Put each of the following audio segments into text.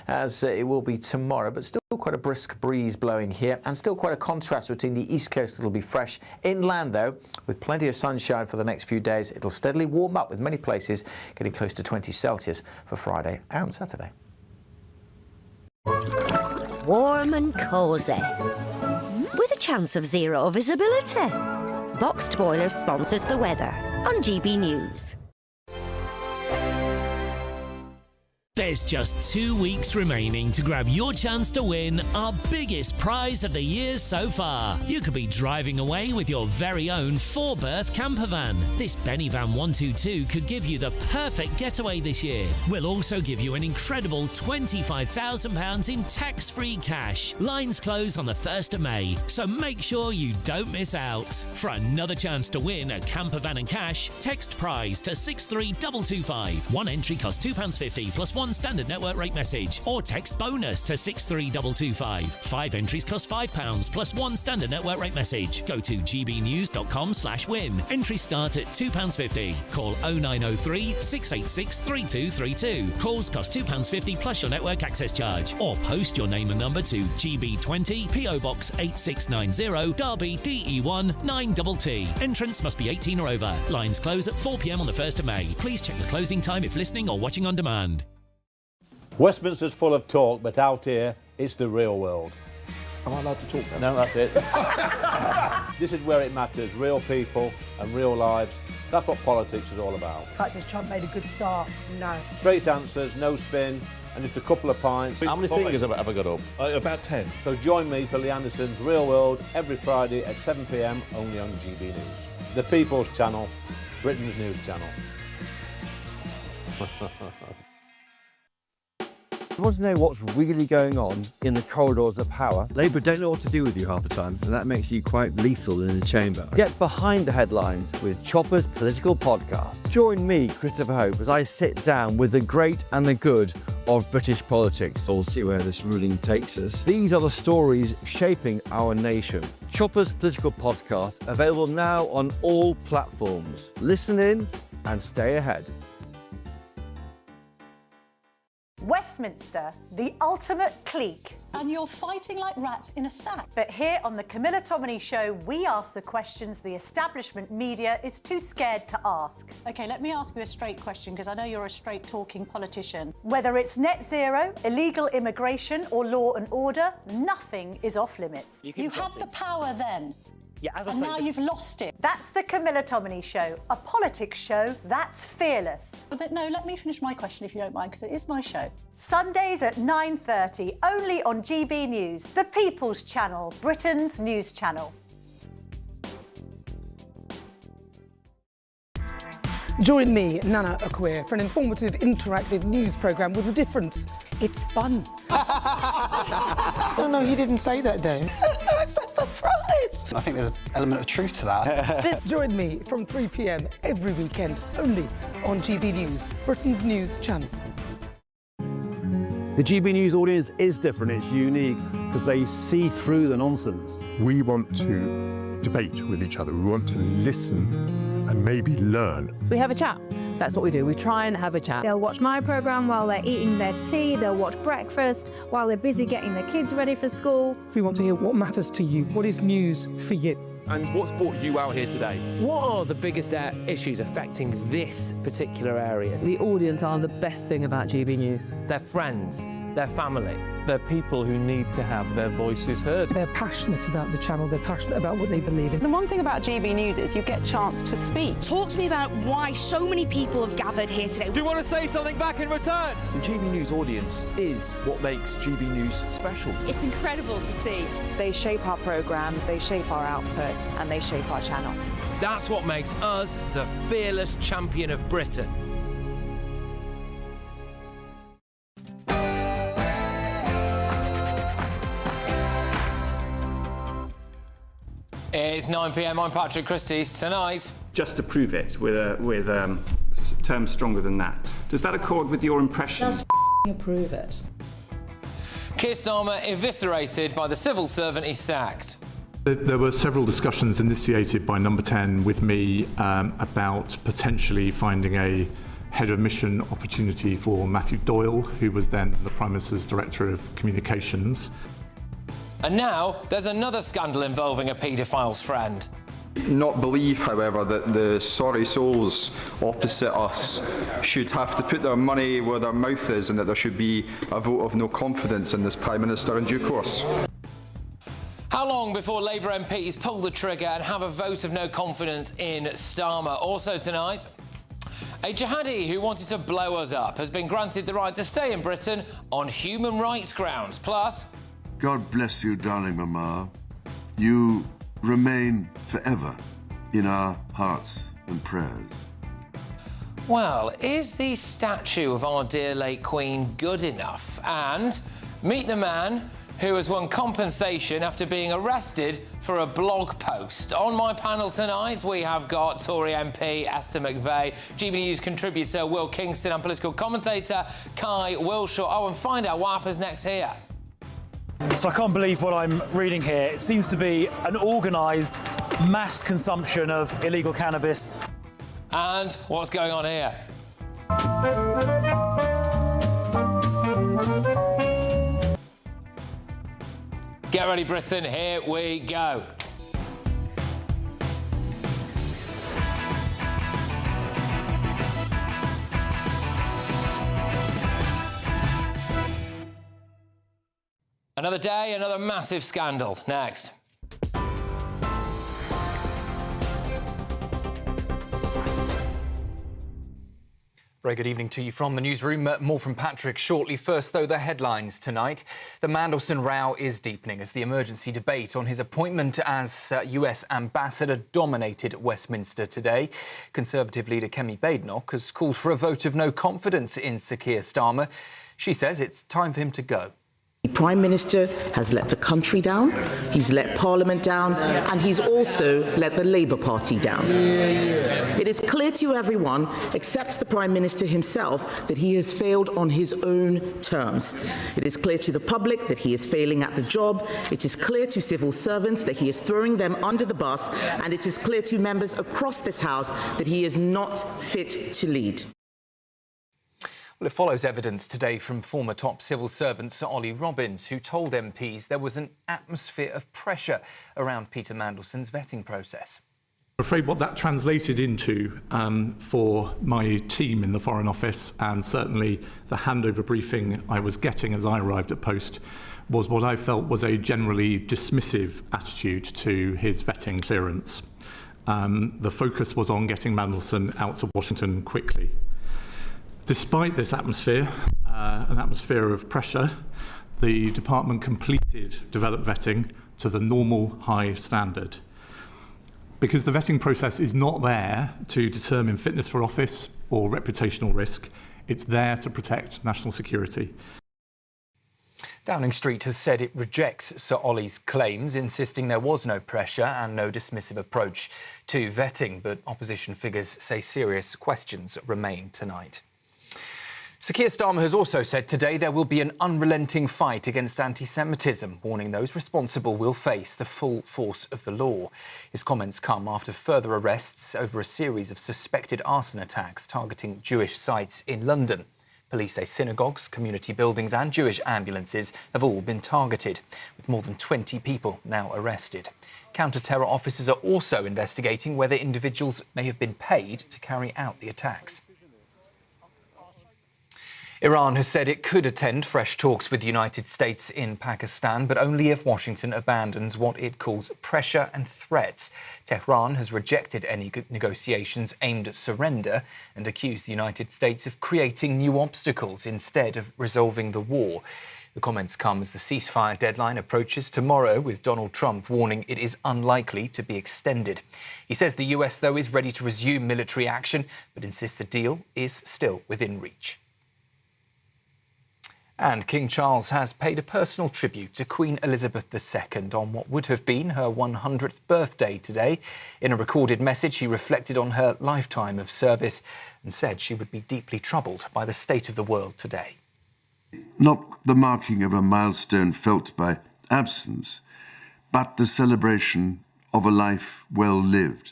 as it will be tomorrow, but still quite a brisk breeze blowing here, and still quite a contrast between the east coast that'll be fresh. Inland, though, with plenty of sunshine for the next few days, it'll steadily warm up with many places getting close to 20 Celsius for Friday and Saturday. Warm and cosy, with a chance of zero visibility. Boxed Boiler sponsors the weather on GB News. There's just 2 weeks remaining to grab your chance to win our biggest prize of the year so far. You could be driving away with your very own 4-berth camper van. This Benny Van 122 could give you the perfect getaway this year. We'll also give you an incredible £25,000 in tax-free cash. Lines close on the 1st of May, so make sure you don't miss out. For another chance to win a camper van and cash, text prize to 63225. One entry costs £2.50 plus one standard network rate message, or text bonus to 63225. 5 entries cost £5 plus one standard network rate message. Go to gbnews.com/win. Entries start at £2.50. Call 0903 686 3232. Calls cost £2.50 plus your network access charge, or post your name and number to GB20 PO Box 8690 Derby DE1 9TT. Entrance must be 18 or over. Lines close at 4 p.m. on the 1st of May. Please check the closing time if listening or watching on demand. Westminster's full of talk, but out here, it's the real world. Am I allowed to talk then? No, that's it. This is where it matters, real people and real lives. That's what politics is all about. In fact, has Trump made a good start? No. Straight answers, no spin, and just a couple of pints. How many fingers have I got up? About 10. So join me for Lee Anderson's Real World every Friday at 7 p.m, only on GB News. The People's Channel, Britain's news channel. You want to know what's really going on in the corridors of power? Labour don't know what to do with you half the time, and that makes you quite lethal in the chamber. Get behind the headlines with Chopper's Political Podcast. Join me, Christopher Hope, as I sit down with the great and the good of British politics. We'll see where this ruling takes us. These are the stories shaping our nation. Chopper's Political Podcast, available now on all platforms. Listen in and stay ahead. Westminster, the ultimate clique. And you're fighting like rats in a sack. But here on the Camilla Tominey Show, we ask the questions the establishment media is too scared to ask. OK, let me ask you a straight question, because I know you're a straight-talking politician. Whether it's net zero, illegal immigration or law and order, nothing is off limits. You had the power then. Yeah, as I and say, now you've lost it. That's the Camilla Tominey Show, a politics show that's fearless. But no, let me finish my question if you don't mind, because it is my show. Sundays at 9:30, only on GB News, the People's Channel, Britain's news channel. Join me, Nana Akweer, for an informative, interactive news programme with a difference. It's fun. No, he didn't say that, Dave. I'm so surprised. I think there's an element of truth to that. Join me from 3 p.m. every weekend, only on GB News, Britain's news channel. The GB News audience is different, it's unique, because they see through the nonsense. We want to debate with each other, we want to listen and maybe learn. We have a chat. That's what we do. We try and have a chat. They'll watch my programme while they're eating their tea, they'll watch breakfast while they're busy getting their kids ready for school. We want to hear what matters to you, what is news for you. And what's brought you out here today? What are the biggest issues affecting this particular area? The audience are the best thing about GB News. Their friends, their family. They're people who need to have their voices heard. They're passionate about the channel, they're passionate about what they believe in. The one thing about GB News is you get a chance to speak. Talk to me about why so many people have gathered here today. Do you want to say something back in return? The GB News audience is what makes GB News special. It's incredible to see. They shape our programmes, they shape our output, and they shape our channel. That's what makes us the fearless champion of Britain. It's 9 p.m. I'm Patrick Christys. Tonight, just to prove it with terms stronger than that. Does that accord with your impression? Just approve it. Keir Starmer eviscerated by the civil servant he sacked. There were several discussions initiated by Number 10 with me about potentially finding a head of mission opportunity for Matthew Doyle, who was then the Prime Minister's Director of Communications. And now there's another scandal involving a paedophile's friend. Not believe, however, that the sorry souls opposite us should have to put their money where their mouth is, and that there should be a vote of no confidence in this Prime Minister in due course. How long before Labour MPs pull the trigger and have a vote of no confidence in Starmer? Also tonight, a jihadi who wanted to blow us up has been granted the right to stay in Britain on human rights grounds. Plus, God bless you, darling Mama. You remain forever in our hearts and prayers. well, is the statue of our dear late Queen good enough? And meet the man who has won compensation after being arrested for a blog post. On my panel tonight, we have got Tory MP Esther McVeigh, GB News contributor Will Kingston and political commentator Kai Wilshaw. Oh, and find out what happens next here. So I can't believe what I'm reading here. It seems to be an organised mass consumption of illegal cannabis. And what's going on here? Get ready, Britain, here we go. Another day, another massive scandal. Next. Very good evening to you from the newsroom. More from Patrick shortly. First, though, the headlines tonight. The Mandelson row is deepening as the emergency debate on his appointment as US ambassador dominated Westminster today. Conservative leader Kemi Badenoch has called for a vote of no confidence in Sir Keir Starmer. She says it's time for him to go. The Prime Minister has let the country down, he's let Parliament down, and he's also let the Labour Party down. It is clear to everyone, except the Prime Minister himself, that he has failed on his own terms. It is clear to the public that he is failing at the job. It is clear to civil servants that he is throwing them under the bus, and it is clear to members across this House that he is not fit to lead. Well, it follows evidence today from former top civil servant Sir Ollie Robbins, who told MPs there was an atmosphere of pressure around Peter Mandelson's vetting process. I'm afraid what that translated into for my team in the Foreign Office, and certainly the handover briefing I was getting as I arrived at post, was what I felt was a generally dismissive attitude to his vetting clearance. The focus was on getting Mandelson out to Washington quickly. Despite this atmosphere, an atmosphere of pressure, the department completed developed vetting to the normal high standard. Because the vetting process is not there to determine fitness for office or reputational risk, it's there to protect national security. Downing Street has said it rejects Sir Ollie's claims, insisting there was no pressure and no dismissive approach to vetting, but opposition figures say serious questions remain tonight. Sir Keir Starmer has also said today there will be an unrelenting fight against anti-Semitism, warning those responsible will face the full force of the law. His comments come after further arrests over a series of suspected arson attacks targeting Jewish sites in London. Police say synagogues, community buildings and Jewish ambulances have all been targeted, with more than 20 people now arrested. Counter-terror officers are also investigating whether individuals may have been paid to carry out the attacks. Iran has said it could attend fresh talks with the United States in Pakistan, but only if Washington abandons what it calls pressure and threats. Tehran has rejected any negotiations aimed at surrender and accused the United States of creating new obstacles instead of resolving the war. The comments come as the ceasefire deadline approaches tomorrow, with Donald Trump warning it is unlikely to be extended. He says the US, though, is ready to resume military action, but insists the deal is still within reach. And King Charles has paid a personal tribute to Queen Elizabeth II on what would have been her 100th birthday today. In a recorded message, he reflected on her lifetime of service and said she would be deeply troubled by the state of the world today. Not the marking of a milestone felt by absence, but the celebration of a life well lived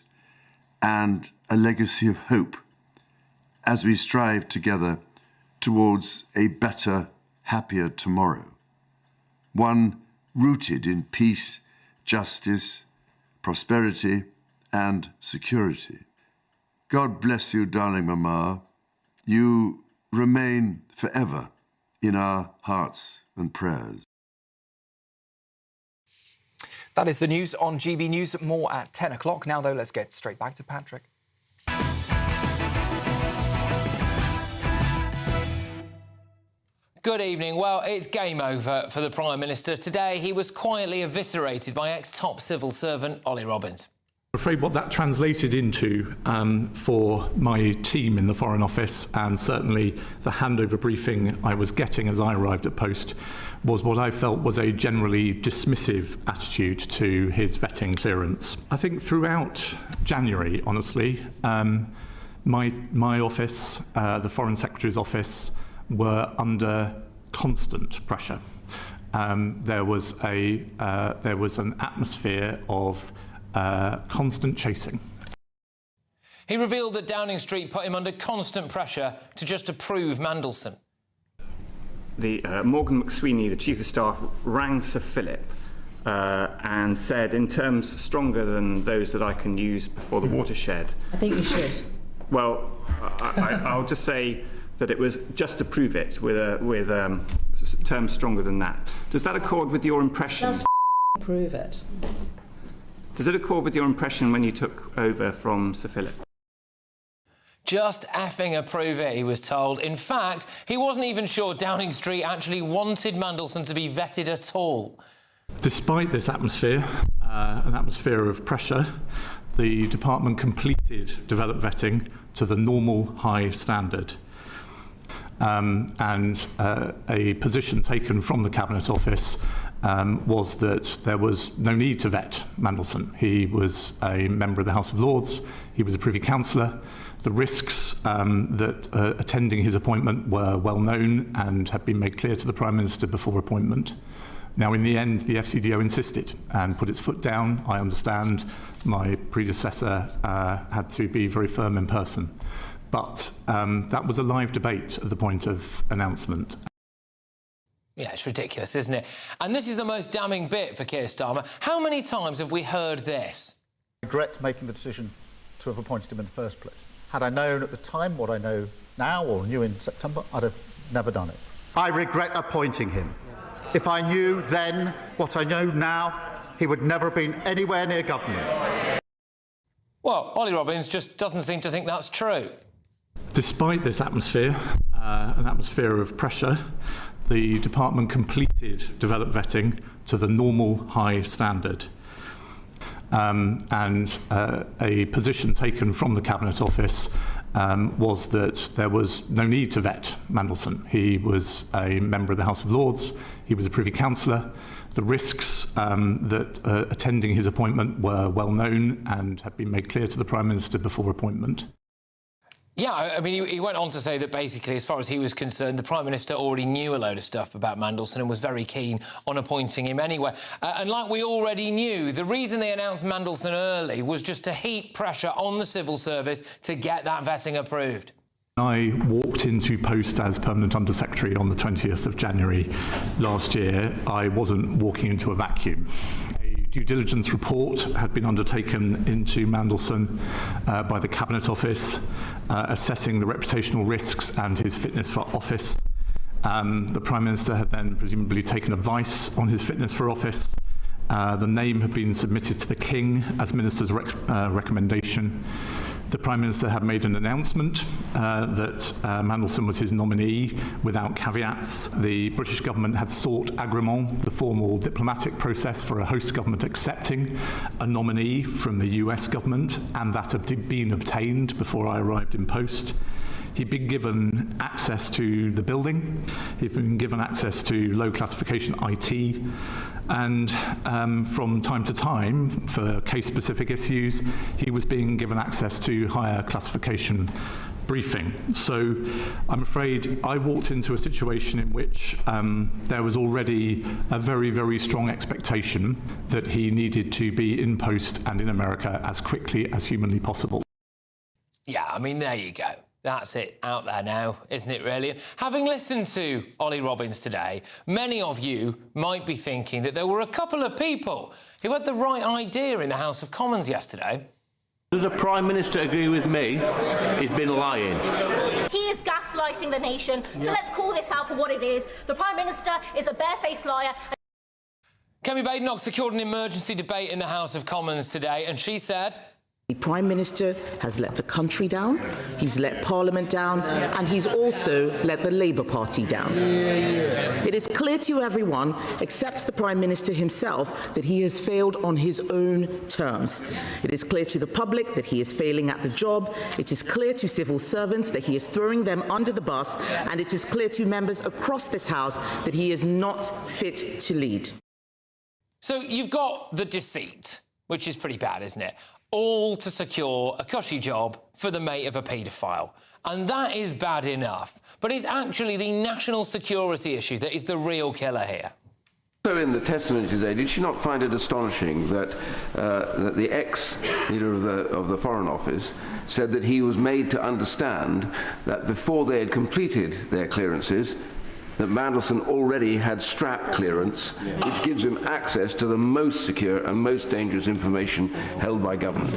and a legacy of hope as we strive together towards a better, happier tomorrow. One rooted in peace, justice, prosperity, and security. God bless you, darling Mama. You remain forever in our hearts and prayers. That is the news on GB News. More at 10 o'clock. Now, though, let's get straight back to Patrick. Good evening. Well, it's game over for the Prime Minister. Today, he was quietly eviscerated by ex-top civil servant Ollie Robbins. I'm afraid what that translated into for my team in the Foreign Office, and certainly the handover briefing I was getting as I arrived at post, was what I felt was a generally dismissive attitude to his vetting clearance. I think throughout January, honestly, my office, the Foreign Secretary's office, were under constant pressure. There was an atmosphere of constant chasing. He revealed that Downing Street put him under constant pressure to just approve Mandelson. Morgan McSweeney, the Chief of Staff, rang Sir Philip and said, in terms stronger than those that I can use before the watershed. I think you should. Well, I'll just say that it was just to prove it with terms stronger than that. Does that accord with your impression? Just prove it. Does it accord with your impression when you took over from Sir Philip? Just effing approve it, he was told. In fact, he wasn't even sure Downing Street actually wanted Mandelson to be vetted at all. Despite this atmosphere, an atmosphere of pressure, the department completed developed vetting to the normal high standard. And a position taken from the Cabinet Office was that there was no need to vet Mandelson. He was a member of the House of Lords, he was a Privy Councillor. The risks that attending his appointment were well known and had been made clear to the Prime Minister before appointment. Now, in the end, the FCDO insisted and put its foot down. I understand my predecessor had to be very firm in person. But that was a live debate at the point of announcement. Yeah, it's ridiculous, isn't it? And this is the most damning bit for Keir Starmer. How many times have we heard this? I regret making the decision to have appointed him in the first place. Had I known at the time what I know now, or knew in September, I'd have never done it. I regret appointing him. If I knew then what I know now, he would never have been anywhere near government. Well, Ollie Robbins just doesn't seem to think that's true. Despite this atmosphere, an atmosphere of pressure, the department completed developed vetting to the normal high standard. And a position taken from the Cabinet Office was that there was no need to vet Mandelson. He was a member of the House of Lords, he was a Privy Councillor. The risks that attending his appointment were well known and had been made clear to the Prime Minister before appointment. Yeah, I mean, he went on to say that basically, as far as he was concerned, the Prime Minister already knew a load of stuff about Mandelson and was very keen on appointing him anyway. And like we already knew, the reason they announced Mandelson early was just to heap pressure on the civil service to get that vetting approved. I walked into post as Permanent Under-Secretary on the 20th of January last year. I wasn't walking into a vacuum. Due diligence report had been undertaken into Mandelson by the Cabinet Office, assessing the reputational risks and his fitness for office. The Prime Minister had then presumably taken advice on his fitness for office. The name had been submitted to the King as Minister's recommendation. The Prime Minister had made an announcement that Mandelson was his nominee without caveats. The British government had sought agrément, the formal diplomatic process for a host government accepting a nominee from the US government, and that had been obtained before I arrived in post. He'd been given access to the building, he'd been given access to low classification IT, and from time to time, for case-specific issues, he was being given access to higher classification briefing. So I'm afraid I walked into a situation in which there was already a very, very strong expectation that he needed to be in post and in America as quickly as humanly possible. Yeah, I mean, there you go. That's it, out there now, isn't it, really? And having listened to Ollie Robbins today, many of you might be thinking that there were a couple of people who had the right idea in the House of Commons yesterday. Does the Prime Minister agree with me? He's been lying. He is gaslighting the nation, so let's call this out for what it is. The Prime Minister is a barefaced liar. Kemi Badenoch secured an emergency debate in the House of Commons today, and she said... The Prime Minister has let the country down, he's let Parliament down, and he's also let the Labour Party down. It is clear to everyone, except the Prime Minister himself, that he has failed on his own terms. It is clear to the public that he is failing at the job, it is clear to civil servants that he is throwing them under the bus, and it is clear to members across this House that he is not fit to lead. So you've got the deceit, which is pretty bad, isn't it? All to secure a cushy job for the mate of a paedophile. And that is bad enough. But it's actually the national security issue that is the real killer here. So in the testimony today, did she not find it astonishing that, that the ex-leader of the Foreign Office said that he was made to understand that before they had completed their clearances, that Mandelson already had strap clearance, which gives him access to the most secure and most dangerous information held by government.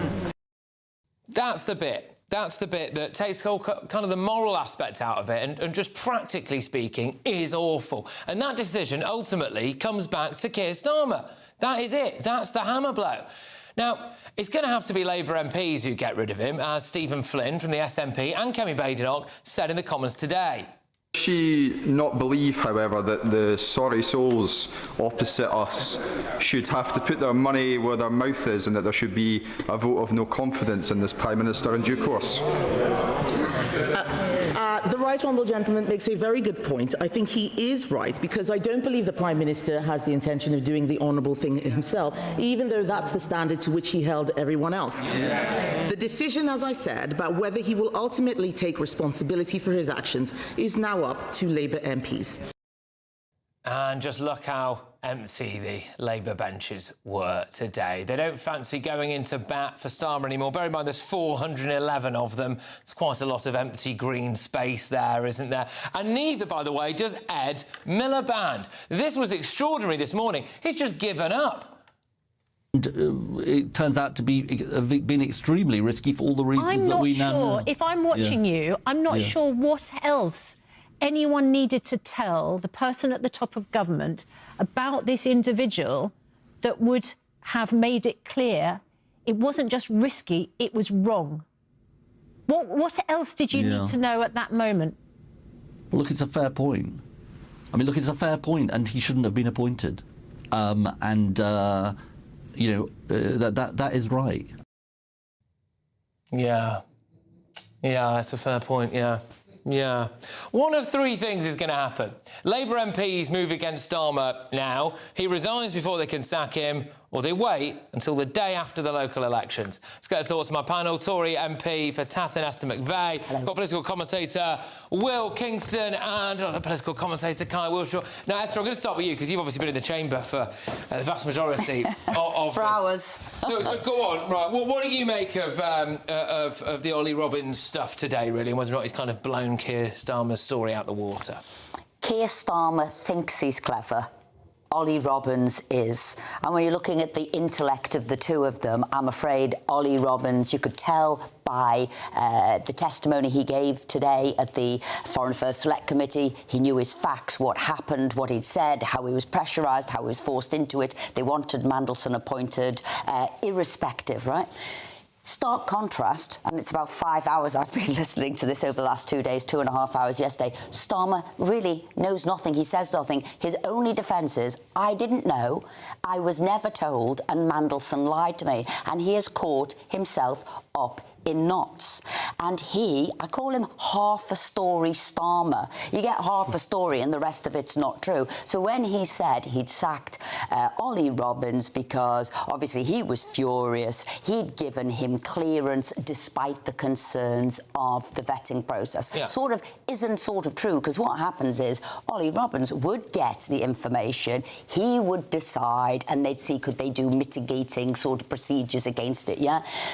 That's the bit that takes all kind of the moral aspect out of it and just practically speaking is awful. And that decision ultimately comes back to Keir Starmer. That is it. That's the hammer blow. Now, it's going to have to be Labour MPs who get rid of him, as Stephen Flynn from the SNP and Kemi Badenoch said in the Commons today. Does she not believe, however, that the sorry souls opposite us should have to put their money where their mouth is and that there should be a vote of no confidence in this Prime Minister in due course? The right honourable gentleman makes a very good point. I think he is right, because I don't believe the Prime Minister has the intention of doing the honourable thing himself, even though that's the standard to which he held everyone else. The decision, as I said, about whether he will ultimately take responsibility for his actions is now up to Labour MPs. And just look how empty the Labour benches were today. They don't fancy going into bat for Starmer anymore. Bear in mind, there's 411 of them. It's quite a lot of empty green space there, isn't there? And neither, by the way, does Ed Miliband. This was extraordinary this morning. He's just given up. It turns out to be been extremely risky for all the reasons that we now know. I'm not sure. If I'm watching you, I'm not sure what else anyone needed to tell the person at the top of government about this individual that would have made it clear it wasn't just risky, it was wrong. What else did you need to know at that moment? Well, look, it's a fair point. I mean, look, it's a fair point, and he shouldn't have been appointed. You know, that is right. Yeah, that's a fair point, yeah. One of three things is going to happen. Labour MPs move against Starmer now, he resigns before they can sack him, or they wait until the day after the local elections. Let's get the thoughts of my panel. Tory MP for Tatton Esther McVeigh, got political commentator Will Kingston and the political commentator Kai Wilshaw. Now, Esther, I'm going to start with you, because you've obviously been in the chamber for the vast majority of for hours. So go on, right. What do you make of the Ollie Robbins stuff today, really, and whether or not he's kind of blown Keir Starmer's story out the water? Keir Starmer thinks he's clever. Ollie Robbins is. And when you're looking at the intellect of the two of them, I'm afraid Ollie Robbins, you could tell by the testimony he gave today at the Foreign Affairs Select Committee. He knew his facts, what happened, what he'd said, how he was pressurised, how he was forced into it. They wanted Mandelson appointed, irrespective, right? Stark contrast, and it's about 5 hours I've been listening to this over the last 2 days, 2.5 hours yesterday. Starmer really knows nothing. He says nothing. His only defence is, I didn't know, I was never told, and Mandelson lied to me. And he has caught himself up in knots. And I call him half a story Starmer. You get half a story and the rest of it's not true. So when he said he'd sacked Ollie Robbins because obviously he was furious, he'd given him clearance despite the concerns of the vetting process. Sort of isn't sort of true, because what happens is Ollie Robbins would get the information, he would decide, and they'd see could they do mitigating sort of procedures against it,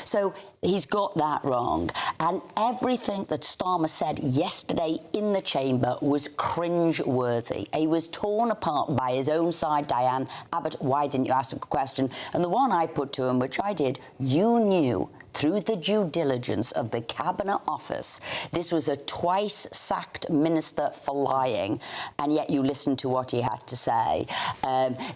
So He's got that wrong. And everything that Starmer said yesterday in the chamber was cringe-worthy. He was torn apart by his own side. Diane Abbott, why didn't you ask a question? And the one I put to him, which I did, you knew through the due diligence of the Cabinet Office, this was a twice-sacked minister for lying, and yet you listened to what he had to say.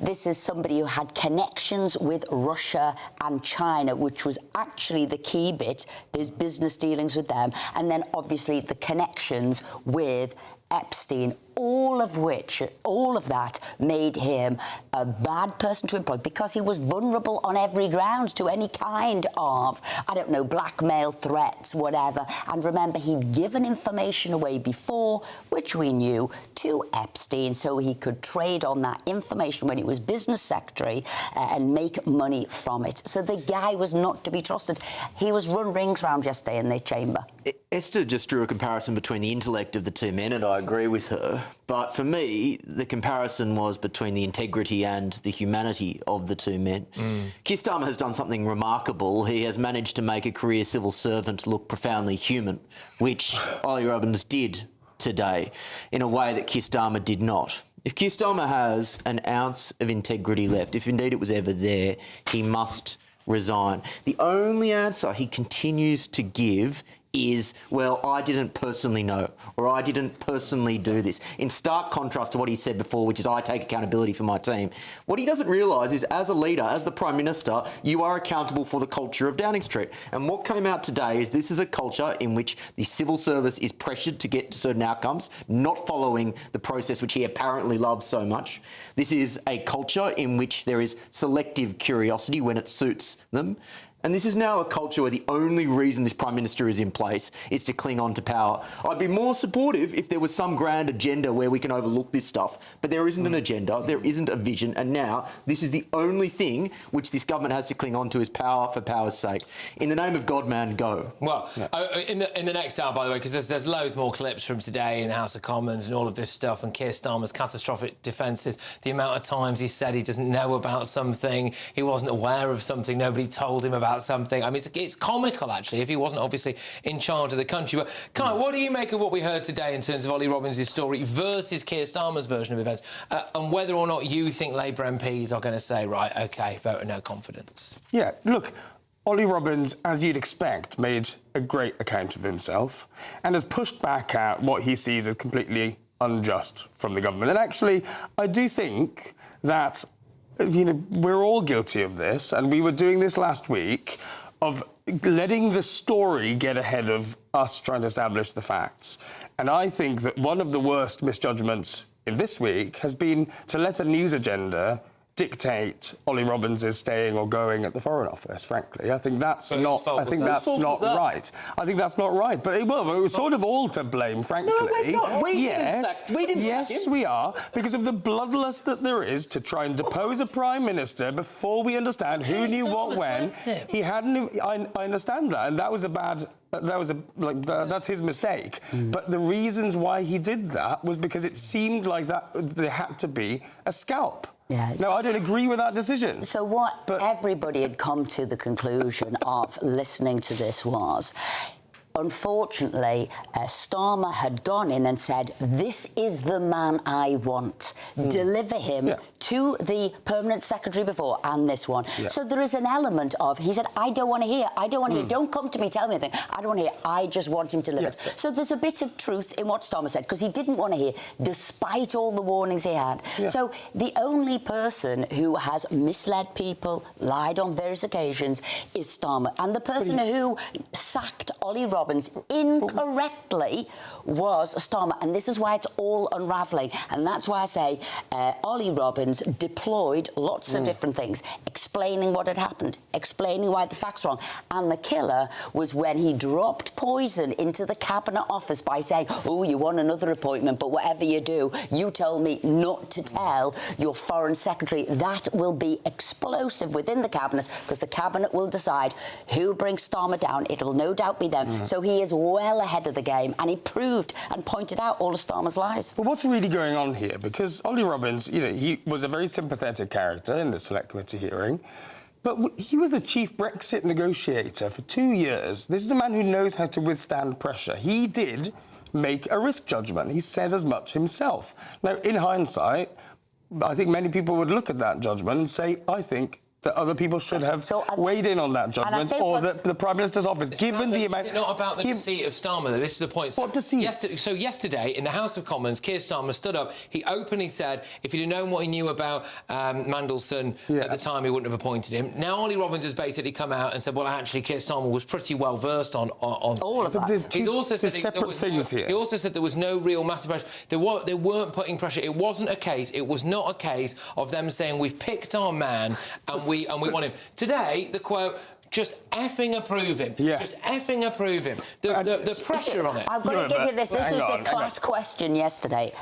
This is somebody who had connections with Russia and China, which was actually the key bit. There's business dealings with them, and then obviously the connections with Epstein, all of that made him a bad person to employ because he was vulnerable on every ground to any kind of, I don't know, blackmail, threats, whatever. And remember, he'd given information away before, which we knew, to Epstein, so he could trade on that information when he was business secretary and make money from it. So the guy was not to be trusted. He was run rings round yesterday in the chamber. Esther just drew a comparison between the intellect of the two men, and I agree with her. But for me, the comparison was between the integrity and the humanity of the two men. Keir Starmer has done something remarkable. He has managed to make a career civil servant look profoundly human, which Ollie Robbins did today in a way that Keir Starmer did not. If Keir Starmer has an ounce of integrity left, if indeed it was ever there, he must resign. The only answer he continues to give is, well, I didn't personally know, or I didn't personally do this. In stark contrast to what he said before, which is I take accountability for my team. What he doesn't realise is, as a leader, as the Prime Minister, you are accountable for the culture of Downing Street. And what came out today is this is a culture in which the civil service is pressured to get to certain outcomes, not following the process which he apparently loves so much. This is a culture in which there is selective curiosity when it suits them. And this is now a culture where the only reason this Prime Minister is in place is to cling on to power. I'd be more supportive if there was some grand agenda where we can overlook this stuff, but there isn't an agenda, there isn't a vision, and now this is the only thing which this government has to cling on to is power for power's sake. In the name of God, man, go. Well, in the next hour, by the way, because there's loads more clips from today in the House of Commons and all of this stuff, and Keir Starmer's catastrophic defences, the amount of times he said he doesn't know about something, he wasn't aware of something, nobody told him about something. I mean, it's comical, actually, if he wasn't obviously in charge of the country. But, Kai, what do you make of what we heard today in terms of Ollie Robbins' story versus Keir Starmer's version of events, and whether or not you think Labour MPs are going to say, right, OK, vote of no confidence? Yeah, look, Ollie Robbins, as you'd expect, made a great account of himself and has pushed back at what he sees as completely unjust from the government. And actually, I do think that, you know, we're all guilty of this, and we were doing this last week, of letting the story get ahead of us trying to establish the facts. And I think that one of the worst misjudgments in this week has been to let a news agenda dictate Ollie Robbins is staying or going at the Foreign Office, frankly. I think that's not right. I think that's not right. But it was sort of all to blame, frankly. No, we're not. We didn't sack him. We are, because of the bloodlust that there is to try and depose a Prime Minister before we understand who knew what when. He hadn't... I understand that, and that was a bad... that's his mistake. But the reasons why he did that was because it seemed like that there had to be a scalp. Yeah. No, I don't agree with that decision. So what everybody had come to the conclusion of listening to this was, unfortunately, Starmer had gone in and said, this is the man I want. Deliver him to the permanent secretary before and this one. So there is an element of, he said, I don't want to hear, don't come to me, tell me anything. I don't want to hear, I just want him delivered. So there's a bit of truth in what Starmer said, because he didn't want to hear, despite all the warnings he had. So the only person who has misled people, lied on various occasions, is Starmer. And the person who sacked Ollie Robbins incorrectly was Starmer, and this is why it's all unravelling. And that's why I say Ollie Robbins deployed lots of different things, explaining what had happened, explaining why the facts were wrong. And the killer was when he dropped poison into the Cabinet Office by saying, oh, you want another appointment, but whatever you do, you told me not to tell your Foreign Secretary. That will be explosive within the Cabinet, because the Cabinet will decide who brings Starmer down. It will no doubt be them. So he is well ahead of the game, and he proved and pointed out all of Starmer's lies. But what's really going on here? Because Ollie Robbins, you know, he was a very sympathetic character in the Select Committee hearing, But he was the chief Brexit negotiator for 2 years. This is a man who knows how to withstand pressure. He did make a risk judgment. He says as much himself. Now, in hindsight, I think many people would look at that judgment and say, I think that other people should have weighed in on that judgment, or the Prime Minister's office, given the amount... Is it not about the deceit of Starmer, though? This is the point. What deceit? So yesterday, in the House of Commons, Keir Starmer stood up. He openly said, if he'd have known what he knew about Mandelson at the time, he wouldn't have appointed him. Now, Ollie Robbins has basically come out and said, well, actually, Keir Starmer was pretty well versed on all of that. He also said he also said there was no real massive pressure. They weren't putting pressure. It wasn't a case. It was not a case of them saying, we've picked our man and we want him. Today, the quote, just effing approve him. Yeah. Just effing approve him. The pressure on it. I've got to give you this. This was the class question yesterday.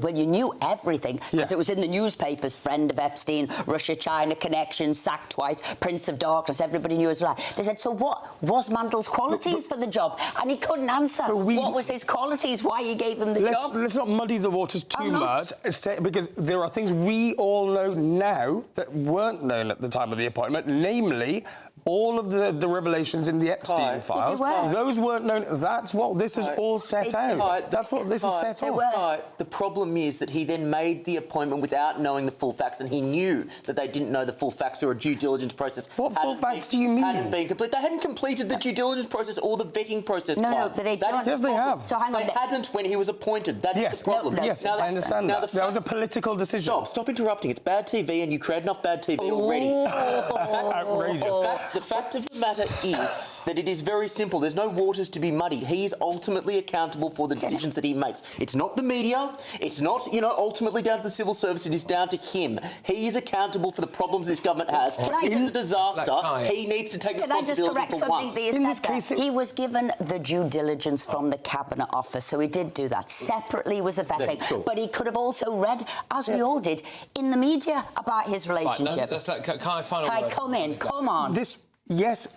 Well, you knew everything because it was in the newspapers. Friend of Epstein, Russia-China connection, sacked twice, Prince of Darkness. Everybody knew his life. They said, so what was Mandel's qualities for the job? And he couldn't answer. What was his qualities? Why he gave him the job? Let's not muddy the waters too much, because there are things we all know now that weren't known at the time of the appointment, namely all of the revelations in the Epstein files. Those weren't known. That's what this is all set out. That's what this is set off. The problem is that he then made the appointment without knowing the full facts, and he knew that they didn't know the full facts or a due diligence process. What full facts do you mean? Hadn't been complete. They hadn't completed the due diligence process or the vetting process. No, but they don't. Yes, they have. So hang on. They hadn't when he was appointed. That is the problem. Yes, I understand that. That was a political decision. Stop interrupting. It's bad TV, and you create enough bad TV already. That's outrageous. The fact of the matter is that it is very simple. There's no waters to be muddied. He is ultimately accountable for the decisions that he makes. It's not the media. It's not, ultimately down to the civil service. It is down to him. He is accountable for the problems this government has. If it's a disaster, he needs to take responsibility for once. Can I just correct something that you said there? He was given the due diligence from the Cabinet Office, so he did do that. Separately was a vetting, but he could have also read, as we all did, in the media about his relationship. Kai, come on. Yes,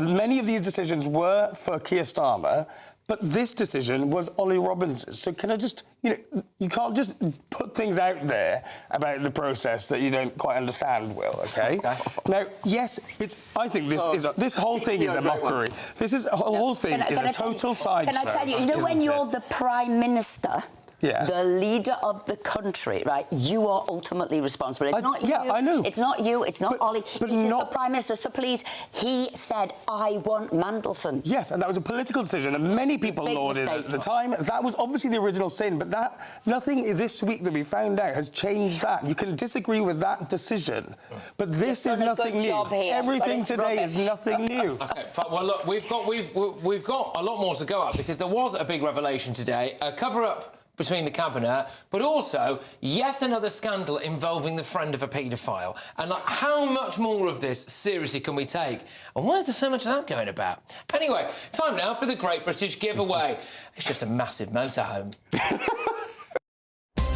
many of these decisions were for Keir Starmer, but this decision was Ollie Robins's. So can I just, you can't just put things out there about the process that you don't quite understand, Will, OK? Now, yes, I think this whole thing is a mockery. This whole thing is a total sideshow. Can I tell you, when you're the Prime Minister... Yes. The leader of the country, right? You are ultimately responsible. It's not you. Yeah, I know. It's not you. It's not Ollie. It is the Prime Minister. So please, he said, I want Mandelson. Yes, and that was a political decision, and many people lauded it at the time. That was obviously the original sin, but nothing this week that we found out has changed that. You can disagree with that decision, but this is nothing new. Everything today is nothing new. Okay, well, look, we've got a lot more to go up because there was a big revelation today, a cover-up between the Cabinet, but also yet another scandal involving the friend of a paedophile. And how much more of this seriously can we take? And why is there so much of that going about? Anyway, time now for the Great British Giveaway. It's just a massive motorhome.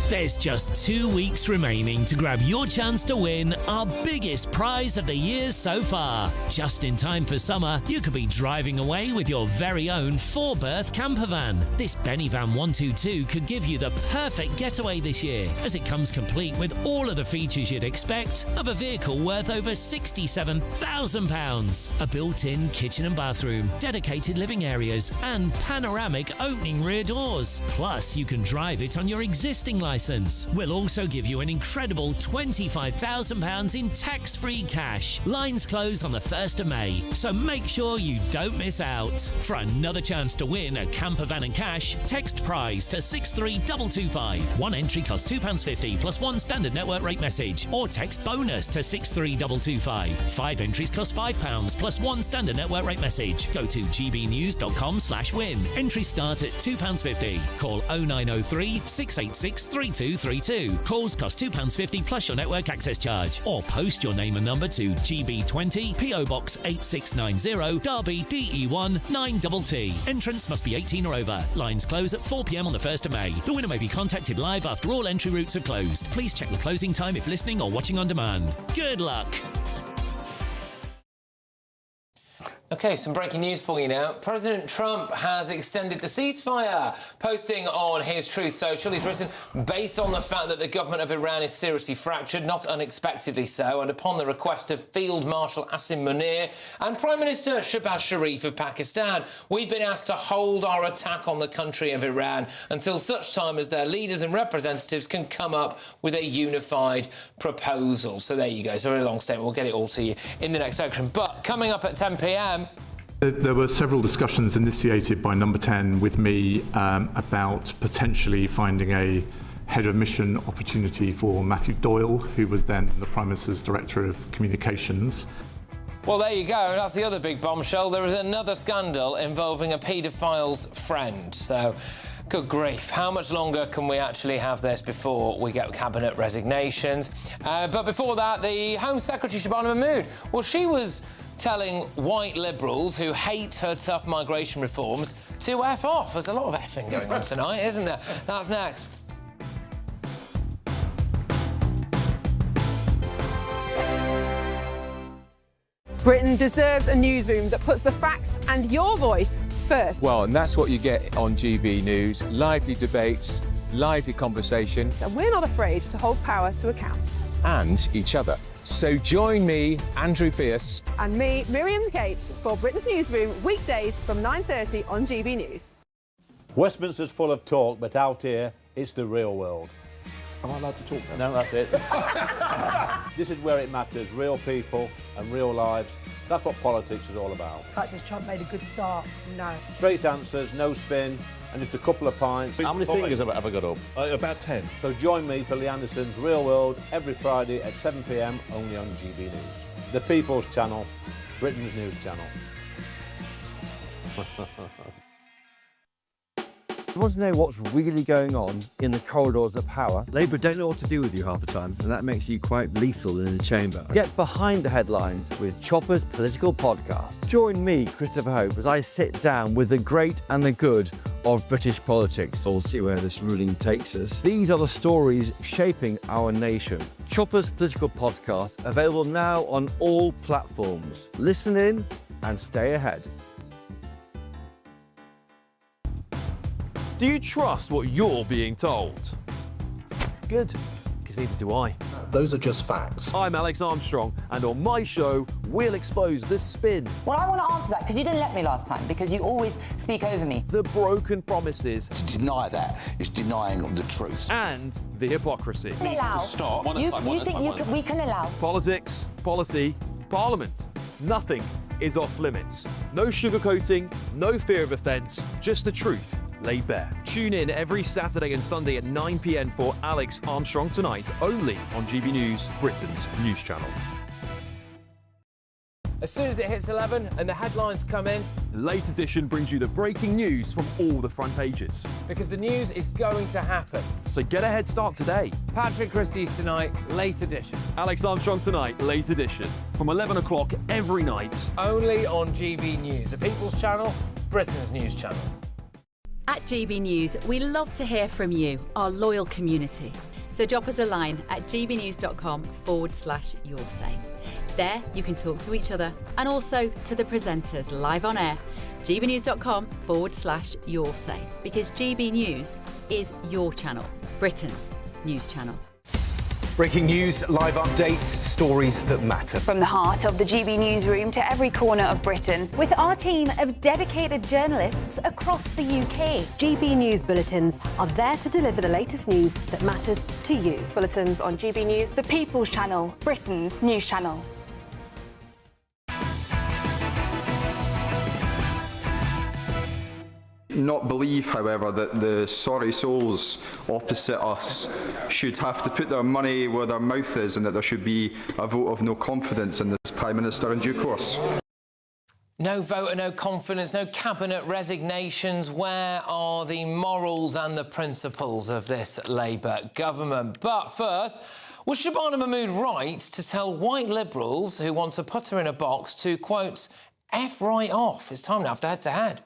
There's just 2 weeks remaining to grab your chance to win our biggest prize of the year so far. Just in time for summer, you could be driving away with your very own 4-berth camper van. This Benny Van 122 could give you the perfect getaway this year, as it comes complete with all of the features you'd expect of a vehicle worth over £67,000. A built-in kitchen and bathroom, dedicated living areas, and panoramic opening rear doors. Plus, you can drive it on your existing license. We'll also give you an incredible £25,000 in tax-free cash. Lines close on the 1st of May, so make sure you don't miss out. For another chance to win a camper van and cash, text prize to 63225. One entry costs £2.50 plus one standard network rate message, or text bonus to 63225. 5 entries cost £5 plus one standard network rate message. Go to gbnews.com/win. Entries start at £2.50. Call 0903 686 3232. Calls cost £2.50 plus your network access charge. Or post your name and number to GB20 PO Box 8690 Derby DE1 9TT. Entrance must be 18 or over. Lines close at 4 p.m. on the 1st of May. The winner may be contacted live after all entry routes are closed. Please check the closing time if listening or watching on demand. Good luck. OK, some breaking news for you now. President Trump has extended the ceasefire. Posting on his Truth Social, he's written, based on the fact that the government of Iran is seriously fractured, not unexpectedly so, and upon the request of Field Marshal Asim Munir and Prime Minister Shehbaz Sharif of Pakistan, we've been asked to hold our attack on the country of Iran until such time as their leaders and representatives can come up with a unified proposal. So there you go. It's a very long statement. We'll get it all to you in the next section. But coming up at 10 p.m... There were several discussions initiated by Number 10 with me about potentially finding a head of mission opportunity for Matthew Doyle, who was then the Prime Minister's Director of Communications. Well, there you go. That's the other big bombshell. There is another scandal involving a paedophile's friend. So, good grief. How much longer can we actually have this before we get cabinet resignations? But before that, the Home Secretary, Shabana Mahmood, well, she was telling white liberals who hate her tough migration reforms to F off. There's a lot of effing going on tonight, isn't there? That's next. Britain deserves a newsroom that puts the facts and your voice first. Well, and that's what you get on GB News. Lively debates, lively conversation. And we're not afraid to hold power to account. And each other. So join me, Andrew Pearce. And me, Miriam Gates, for Britain's Newsroom, weekdays from 9:30 on GB News. Westminster's full of talk, but out here, it's the real world. Am I allowed to talk now? No, that's it. This is where it matters, real people and real lives. That's what politics is all about. In fact, has Trump made a good start? No. Straight answers, no spin, and just a couple of pints. How many fingers have I got up? About 10. So join me for Lee Anderson's Real World every Friday at 7 p.m. only on GB News. The People's Channel, Britain's news channel. You want to know what's really going on in the corridors of power? Labour don't know what to do with you half the time, and that makes you quite lethal in the chamber. Get behind the headlines with Chopper's Political Podcast. Join me, Christopher Hope, as I sit down with the great and the good of British politics. We'll see where this ruling takes us. These are the stories shaping our nation. Chopper's Political Podcast, available now on all platforms. Listen in and stay ahead. Do you trust what you're being told? Good, because neither do I. Those are just facts. I'm Alex Armstrong, and on my show, we'll expose the spin. Well, I want to answer that, because you didn't let me last time, because you always speak over me. The broken promises. To deny that is denying the truth. And the hypocrisy. Needs to stop. You think we can allow? Politics, policy, parliament. Nothing is off limits. No sugarcoating, no fear of offence, just the truth laid bare. Tune in every Saturday and Sunday at 9 p.m. for Alex Armstrong Tonight, only on GB News, Britain's news channel. As soon as it hits 11 and the headlines come in, Late Edition brings you the breaking news from all the front pages. because the news is going to happen. So get a head start today. Patrick Christys Tonight, Late Edition. Alex Armstrong Tonight, Late Edition. From 11 o'clock every night. Only on GB News, the People's Channel, Britain's news channel. At GB News, we love to hear from you, our loyal community. So drop us a line at gbnews.com/your say. There you can talk to each other and also to the presenters live on air. gbnews.com/your say, because GB News is your channel, Britain's news channel. Breaking news, live updates, stories that matter. From the heart of the GB newsroom to every corner of Britain, with our team of dedicated journalists across the UK. GB News bulletins are there to deliver the latest news that matters to you. Bulletins on GB News, the People's Channel, Britain's news channel. Not believe, however, that the sorry souls opposite us should have to put their money where their mouth is, and that there should be a vote of no confidence in this Prime Minister in due course. No vote and no confidence, no cabinet resignations. Where are the morals and the principles of this Labour government? But first, was Shabana Mahmood right to tell white liberals who want to put her in a box to, quote, F right off? It's time now for head-to-head.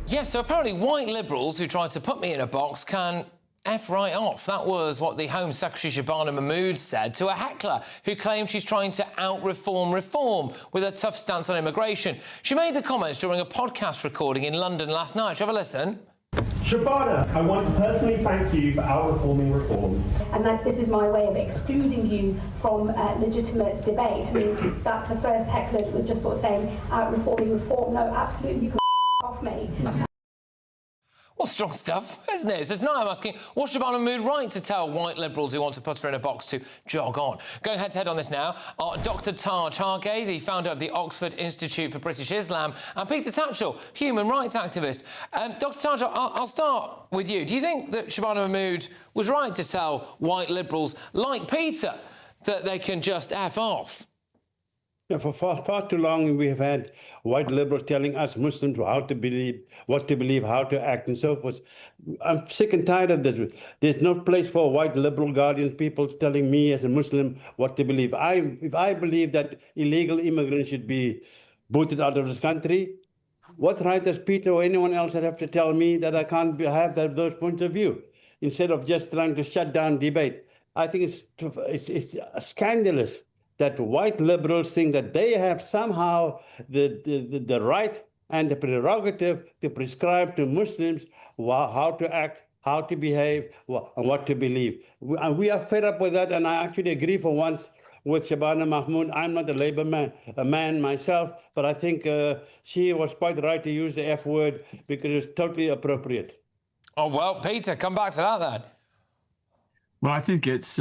Yes, so apparently white liberals who tried to put me in a box can F right off. That was what the Home Secretary Shabana Mahmood said to a heckler who claimed she's trying to out-reform reform with a tough stance on immigration. She made the comments during a podcast recording in London last night. Shall we have a listen? Shabana, I want to personally thank you for out-reforming reform. And that this is my way of excluding you from legitimate debate. I mean, that the first heckler was just sort of saying out-reforming reform. No, absolutely, you can off me. Well, strong stuff, isn't it? So tonight I'm asking, was Shabana Mahmood right to tell white liberals who want to put her in a box to jog on? Going head-to-head on this now are Dr Taj Hargey, the founder of the Oxford Institute for British Islam, and Peter Tatchell, human rights activist. Dr Taj, I'll start with you. Do you think that Shabana Mahmood was right to tell white liberals like Peter that they can just F off? Yeah, for far too long we have had white liberals telling us Muslims how to believe, what to believe, how to act and so forth. I'm sick and tired of this. There's no place for white liberal guardian people telling me as a Muslim what to believe. If I believe that illegal immigrants should be booted out of this country, what right does Peter or anyone else have to tell me that I can't have those points of view instead of just trying to shut down debate? I think it's scandalous that white liberals think that they have somehow the right and the prerogative to prescribe to Muslims how to act, how to behave, and what to believe. We are fed up with that, and I actually agree for once with Shabana Mahmood. I'm not a Labour man myself, but I think she was quite right to use the F word because it's totally appropriate. Oh, well, Peter, come back to that then. Well, I think it's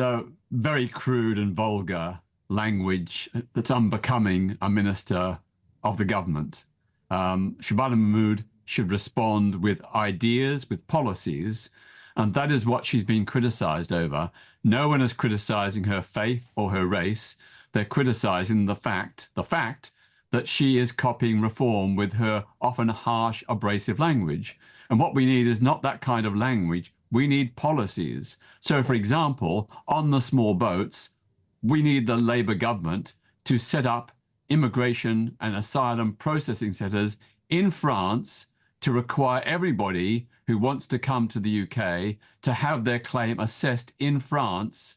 very crude and vulgar language that's unbecoming a minister of the government. Shabana Mahmood should respond with ideas, with policies, and that is what she's been criticised over. No one is criticising her faith or her race. They're criticising the fact that she is copying reform with her often harsh, abrasive language. And what we need is not that kind of language. We need policies. So, for example, on the small boats, we need the Labour government to set up immigration and asylum processing centres in France to require everybody who wants to come to the UK to have their claim assessed in France,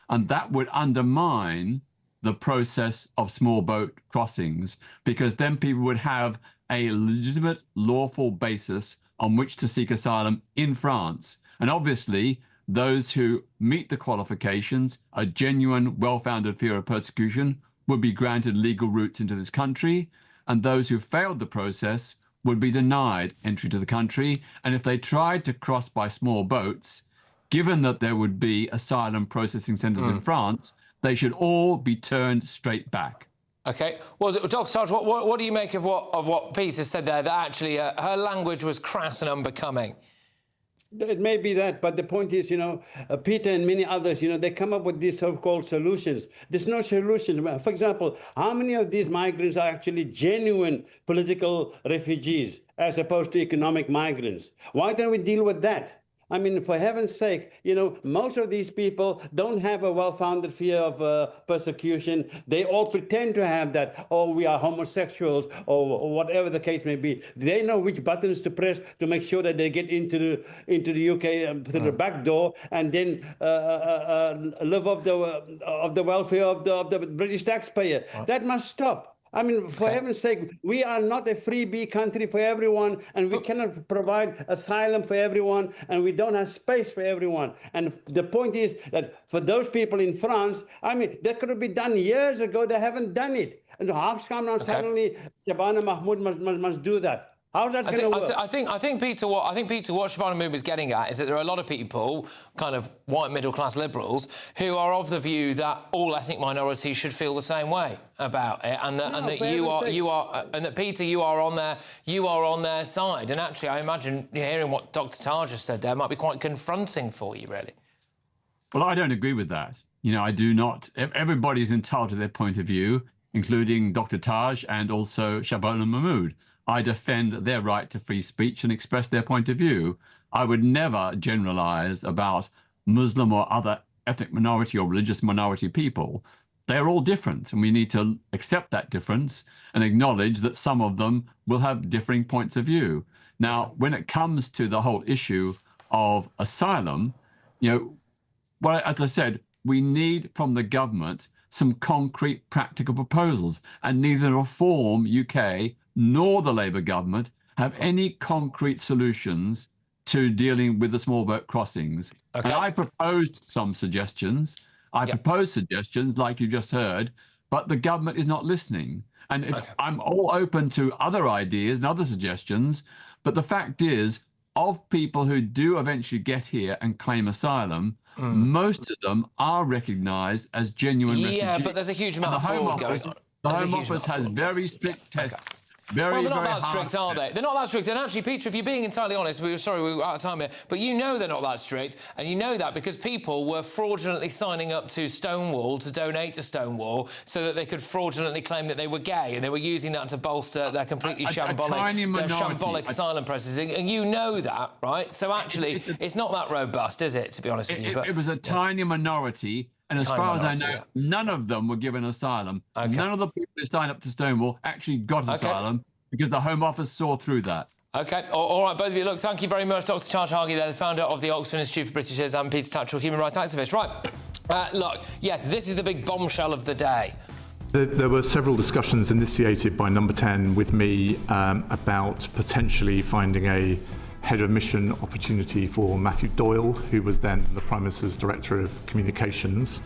and that would undermine the process of small boat crossings, because then people would have a legitimate, lawful basis on which to seek asylum in France. And obviously, those who meet the qualifications, a genuine, well-founded fear of persecution, would be granted legal routes into this country, and those who failed the process would be denied entry to the country. And if they tried to cross by small boats, given that there would be asylum processing centres in France, they should all be turned straight back. OK. Well, Dr Taj, what do you make of what Peter said there, that actually her language was crass and unbecoming? It may be that, but the point is, Peter and many others, they come up with these so-called solutions. There's no solution. For example, how many of these migrants are actually genuine political refugees as opposed to economic migrants? Why don't we deal with that? I mean, for heaven's sake, most of these people don't have a well-founded fear of persecution. They all pretend to have that. Oh, we are homosexuals, or whatever the case may be. They know which buttons to press to make sure that they get into the UK through the back door, and then live off the welfare of the British taxpayer. That must stop. I mean, for heaven's sake, we are not a freebie country for everyone, and we cannot provide asylum for everyone, and we don't have space for everyone. And the point is that for those people in France, I mean, that could have been done years ago. They haven't done it. And how come now suddenly Shabana Mahmood must do that? How's that going to work? I think Peter, what Shabana Mahmood was getting at is that there are a lot of people, kind of white middle-class liberals, who are of the view that all ethnic minorities should feel the same way about it, and that Peter, you are on their side. And actually, I imagine hearing what Dr Taj has said there might be quite confronting for you, really. Well, I don't agree with that. I do not. Everybody's entitled to their point of view, including Dr Taj and also Shabana Mahmood. I defend their right to free speech and express their point of view. I would never generalize about Muslim or other ethnic minority or religious minority people. They're all different, and we need to accept that difference and acknowledge that some of them will have differing points of view. Now, when it comes to the whole issue of asylum, well, as I said, we need from the government some concrete practical proposals, and neither Reform UK nor the Labour government have any concrete solutions to dealing with the small boat crossings. Okay. And I proposed some suggestions. I proposed suggestions like you just heard, but the government is not listening. And I'm all open to other ideas and other suggestions, but the fact is, of people who do eventually get here and claim asylum, most of them are recognised as genuine refugees. Yeah, but there's a huge amount of fraud going on. The Home Office has very strict tests. Well, they're not that strict, are they? They're not that strict. And actually, Peter, if you're being entirely honest, we're out of time here, but you know they're not that strict, and you know that because people were fraudulently signing up to Stonewall to donate to Stonewall so that they could fraudulently claim that they were gay, and they were using that to bolster their completely shambolic asylum processing, and you know that, right? So actually, it's not that robust, is it, to be honest with you? It was a tiny minority. And as far as I know, none of them were given asylum. None of the people who signed up to Stonewall actually got asylum because the Home Office saw through that. OK. All right, both of you. Look, thank you very much, Dr. Charles Hargey, there, the founder of the Oxford Institute for British Studies, and Peter Tatchell, human rights activist. Right. Look, yes, this is the big bombshell of the day. There were several discussions initiated by Number 10 with me about potentially finding a head of mission opportunity for Matthew Doyle, who was then the Prime Minister's Director of Communications.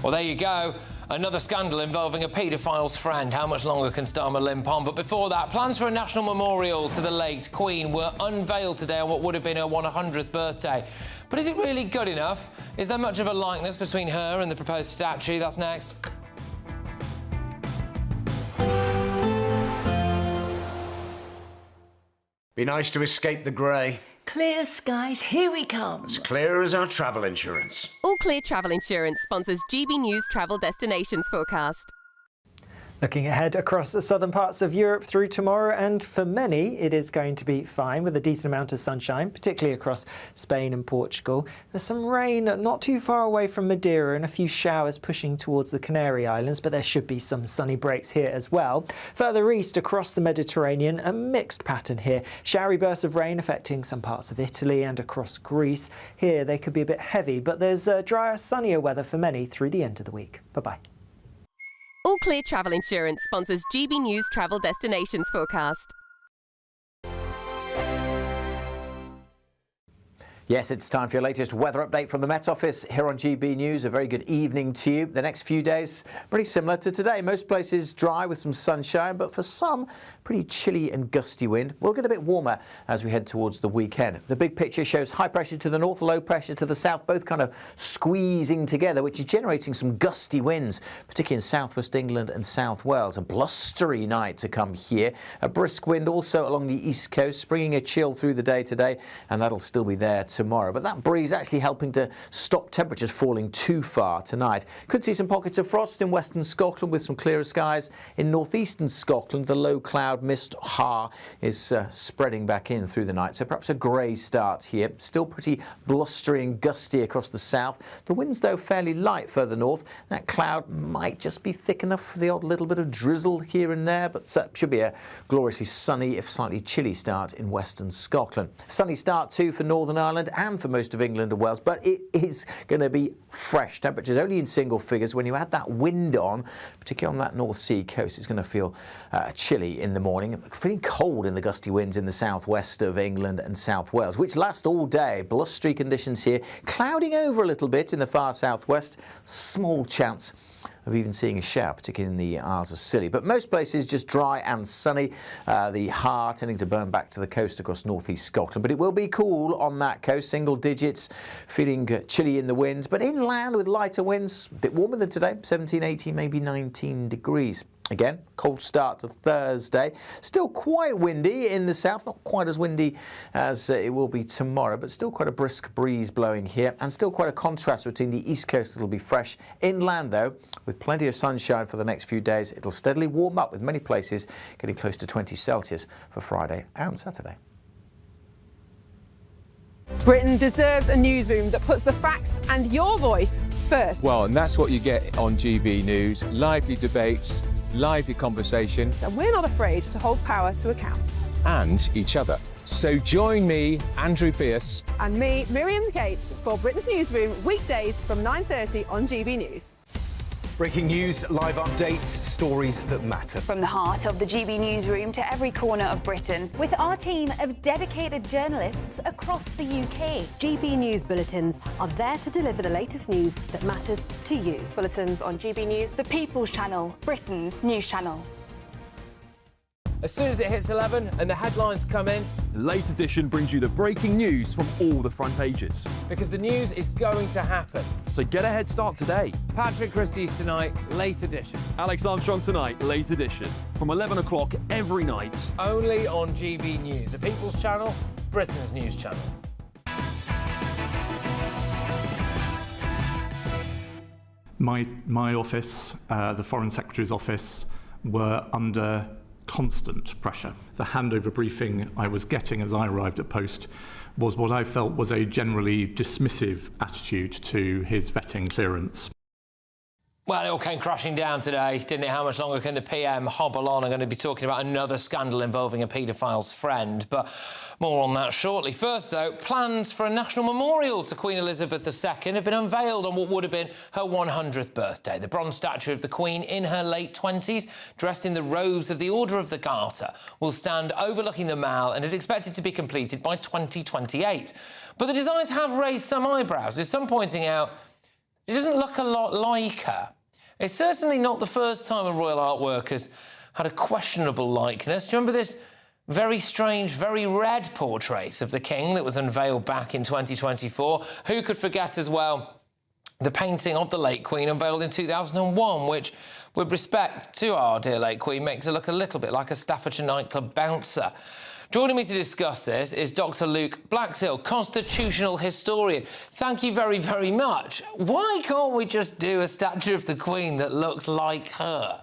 Well, there you go. Another scandal involving a paedophile's friend. How much longer can Starmer limp on? But before that, plans for a national memorial to the late Queen were unveiled today on what would have been her 100th birthday. But is it really good enough? Is there much of a likeness between her and the proposed statue? That's next. Be nice to escape the grey. Clear skies, here we come. As clear as our travel insurance. All Clear Travel Insurance sponsors GBNews Travel Destinations Forecast. Looking ahead across the southern parts of Europe through tomorrow, and for many it is going to be fine with a decent amount of sunshine, particularly across Spain and Portugal. There's some rain not too far away from Madeira and a few showers pushing towards the Canary Islands, but there should be some sunny breaks here as well. Further east across the Mediterranean, a mixed pattern here. Showery bursts of rain affecting some parts of Italy and across Greece. Here they could be a bit heavy, but there's drier, sunnier weather for many through the end of the week. Bye-bye. All Clear Travel Insurance sponsors GBNews Travel Destinations Forecast. Yes, it's time for your latest weather update from the Met Office here on GB News. A very good evening to you. The next few days, pretty similar to today. Most places dry with some sunshine, but for some, pretty chilly and gusty wind. We'll get a bit warmer as we head towards the weekend. The big picture shows high pressure to the north, low pressure to the south, both kind of squeezing together, which is generating some gusty winds, particularly in southwest England and South Wales. A blustery night to come here. A brisk wind also along the east coast, bringing a chill through the day today, and that'll still be there tomorrow. But that breeze actually helping to stop temperatures falling too far tonight. Could see some pockets of frost in western Scotland with some clearer skies. In northeastern Scotland, the low cloud mist is spreading back in through the night. So perhaps a grey start here. Still pretty blustery and gusty across the south. The winds, though, fairly light further north. That cloud might just be thick enough for the odd little bit of drizzle here and there, but should be a gloriously sunny, if slightly chilly start in western Scotland. Sunny start too for Northern Ireland and for most of England and Wales, but it is going to be fresh. Temperatures only in single figures. When you add that wind on, particularly on that North Sea coast, it's going to feel chilly in the morning. Feeling cold in the gusty winds in the southwest of England and South Wales, which last all day. Blustery conditions here, clouding over a little bit in the far southwest. Small chance of even seeing a shower, particularly in the Isles of Scilly. But most places just dry and sunny. The Har tending to burn back to the coast across northeast Scotland. But it will be cool on that coast, single digits, feeling chilly in the winds. But inland with lighter winds, a bit warmer than today, 17, 18, maybe 19 degrees. Again, cold start to Thursday. Still quite windy in the south, not quite as windy as it will be tomorrow, but still quite a brisk breeze blowing here, and still quite a contrast between the east coast that'll be fresh. Inland, though, with plenty of sunshine for the next few days, it'll steadily warm up with many places getting close to 20 Celsius for Friday and Saturday. Britain deserves a newsroom that puts the facts and your voice first. Well, and that's what you get on GB News. Lively debates, lively conversation. And we're not afraid to hold power to account. And each other. So join me, Andrew Pearce. And me, Miriam Cates, for Britain's Newsroom, weekdays from 9:30 on GB News. Breaking news, live updates, stories that matter. From the heart of the GB newsroom to every corner of Britain, with our team of dedicated journalists across the UK. GB News bulletins are there to deliver the latest news that matters to you. Bulletins on GB News, the People's Channel, Britain's news channel. As soon as it hits 11 and the headlines come in, The Late Edition brings you the breaking news from all the front pages. because the news is going to happen. So get a head start today. Patrick Christys tonight, Late Edition. Alex Armstrong tonight, Late Edition. From 11 o'clock every night. Only on GB News, the People's Channel, Britain's news channel. My office, the Foreign Secretary's office, were under constant pressure. The handover briefing I was getting as I arrived at post was what I felt was a generally dismissive attitude to his vetting clearance. Well, it all came crashing down today, didn't it? How much longer can the PM hobble on? I'm going to be talking about another scandal involving a paedophile's friend, but more on that shortly. First, though, plans for a national memorial to Queen Elizabeth II have been unveiled on what would have been her 100th birthday. The bronze statue of the Queen in her late 20s, dressed in the robes of the Order of the Garter, will stand overlooking the Mall and is expected to be completed by 2028. But the designs have raised some eyebrows, with some pointing out it doesn't look a lot like her. It's certainly not the first time a royal artwork has had a questionable likeness. Do you remember this very strange, very red portrait of the King that was unveiled back in 2024? Who could forget as well the painting of the late Queen unveiled in 2001, which, with respect to our dear late Queen, makes her look a little bit like a Staffordshire nightclub bouncer. Joining me to discuss this is Dr. Luke Blaxill, constitutional historian. Thank you very, very much. Why can't we just do a statue of the Queen that looks like her?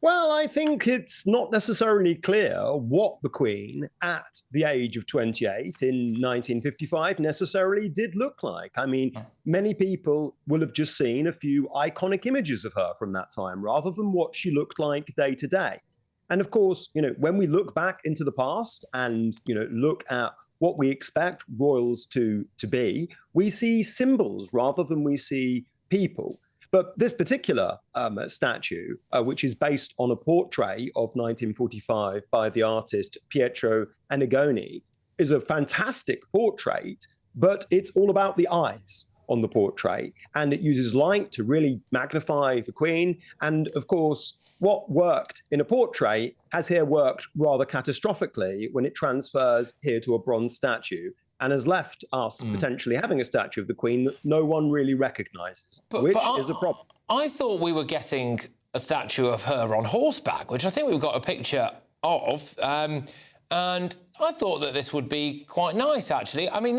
Well, I think it's not necessarily clear what the Queen, at the age of 28 in 1955, necessarily did look like. I mean, many people will have just seen a few iconic images of her from that time, rather than what she looked like day to day. And of course, when we look back into the past and, look at what we expect royals to be, we see symbols rather than we see people. But this particular statue, which is based on a portrait of 1945 by the artist Pietro Annigoni, is a fantastic portrait, but it's all about the eyes on the portrait, and it uses light to really magnify the Queen. And of course, what worked in a portrait has here worked rather catastrophically when it transfers here to a bronze statue, and has left us potentially having a statue of the Queen that no one really recognises, which is a problem. I thought we were getting a statue of her on horseback, which I think we've got a picture of, and I thought that this would be quite nice, actually. I mean,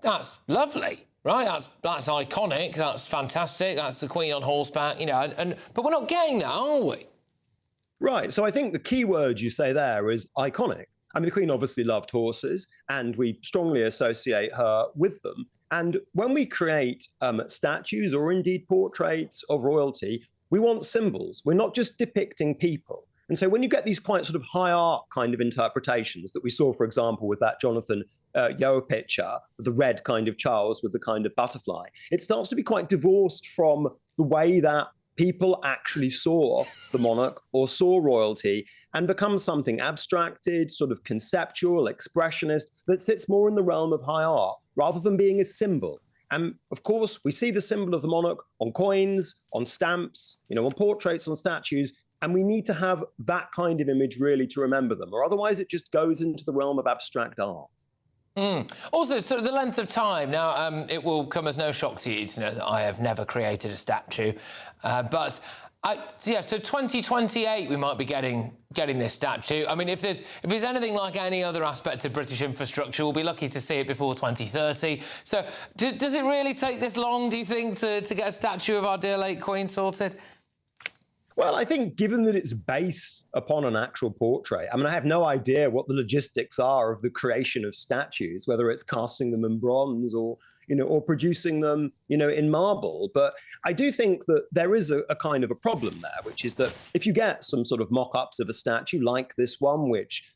that's lovely, right? That's iconic. That's fantastic. That's the Queen on horseback, but we're not getting that, are we? Right. So I think the key word you say there is iconic. I mean, the Queen obviously loved horses, and we strongly associate her with them. And when we create statues or indeed portraits of royalty, we want symbols. We're not just depicting people. And so when you get these quite sort of high art kind of interpretations that we saw, for example, with that Jonathan Yeo picture, the red kind of Charles with the kind of butterfly, it starts to be quite divorced from the way that people actually saw the monarch or saw royalty, and becomes something abstracted, sort of conceptual, expressionist, that sits more in the realm of high art, rather than being a symbol. And of course, we see the symbol of the monarch on coins, on stamps, on portraits, on statues, and we need to have that kind of image really to remember them, or otherwise it just goes into the realm of abstract art. Also, sort of the length of time. Now, it will come as no shock to you to know that I have never created a statue, so 2028 we might be getting this statue. I mean, if there's anything like any other aspect of British infrastructure, we'll be lucky to see it before 2030. So, does it really take this long, do you think, to get a statue of our dear late Queen sorted? Well, I think given that it's based upon an actual portrait, I mean, I have no idea what the logistics are of the creation of statues, whether it's casting them in bronze or, or producing them, in marble. But I do think that there is a kind of a problem there, which is that if you get some sort of mock-ups of a statue like this one, which,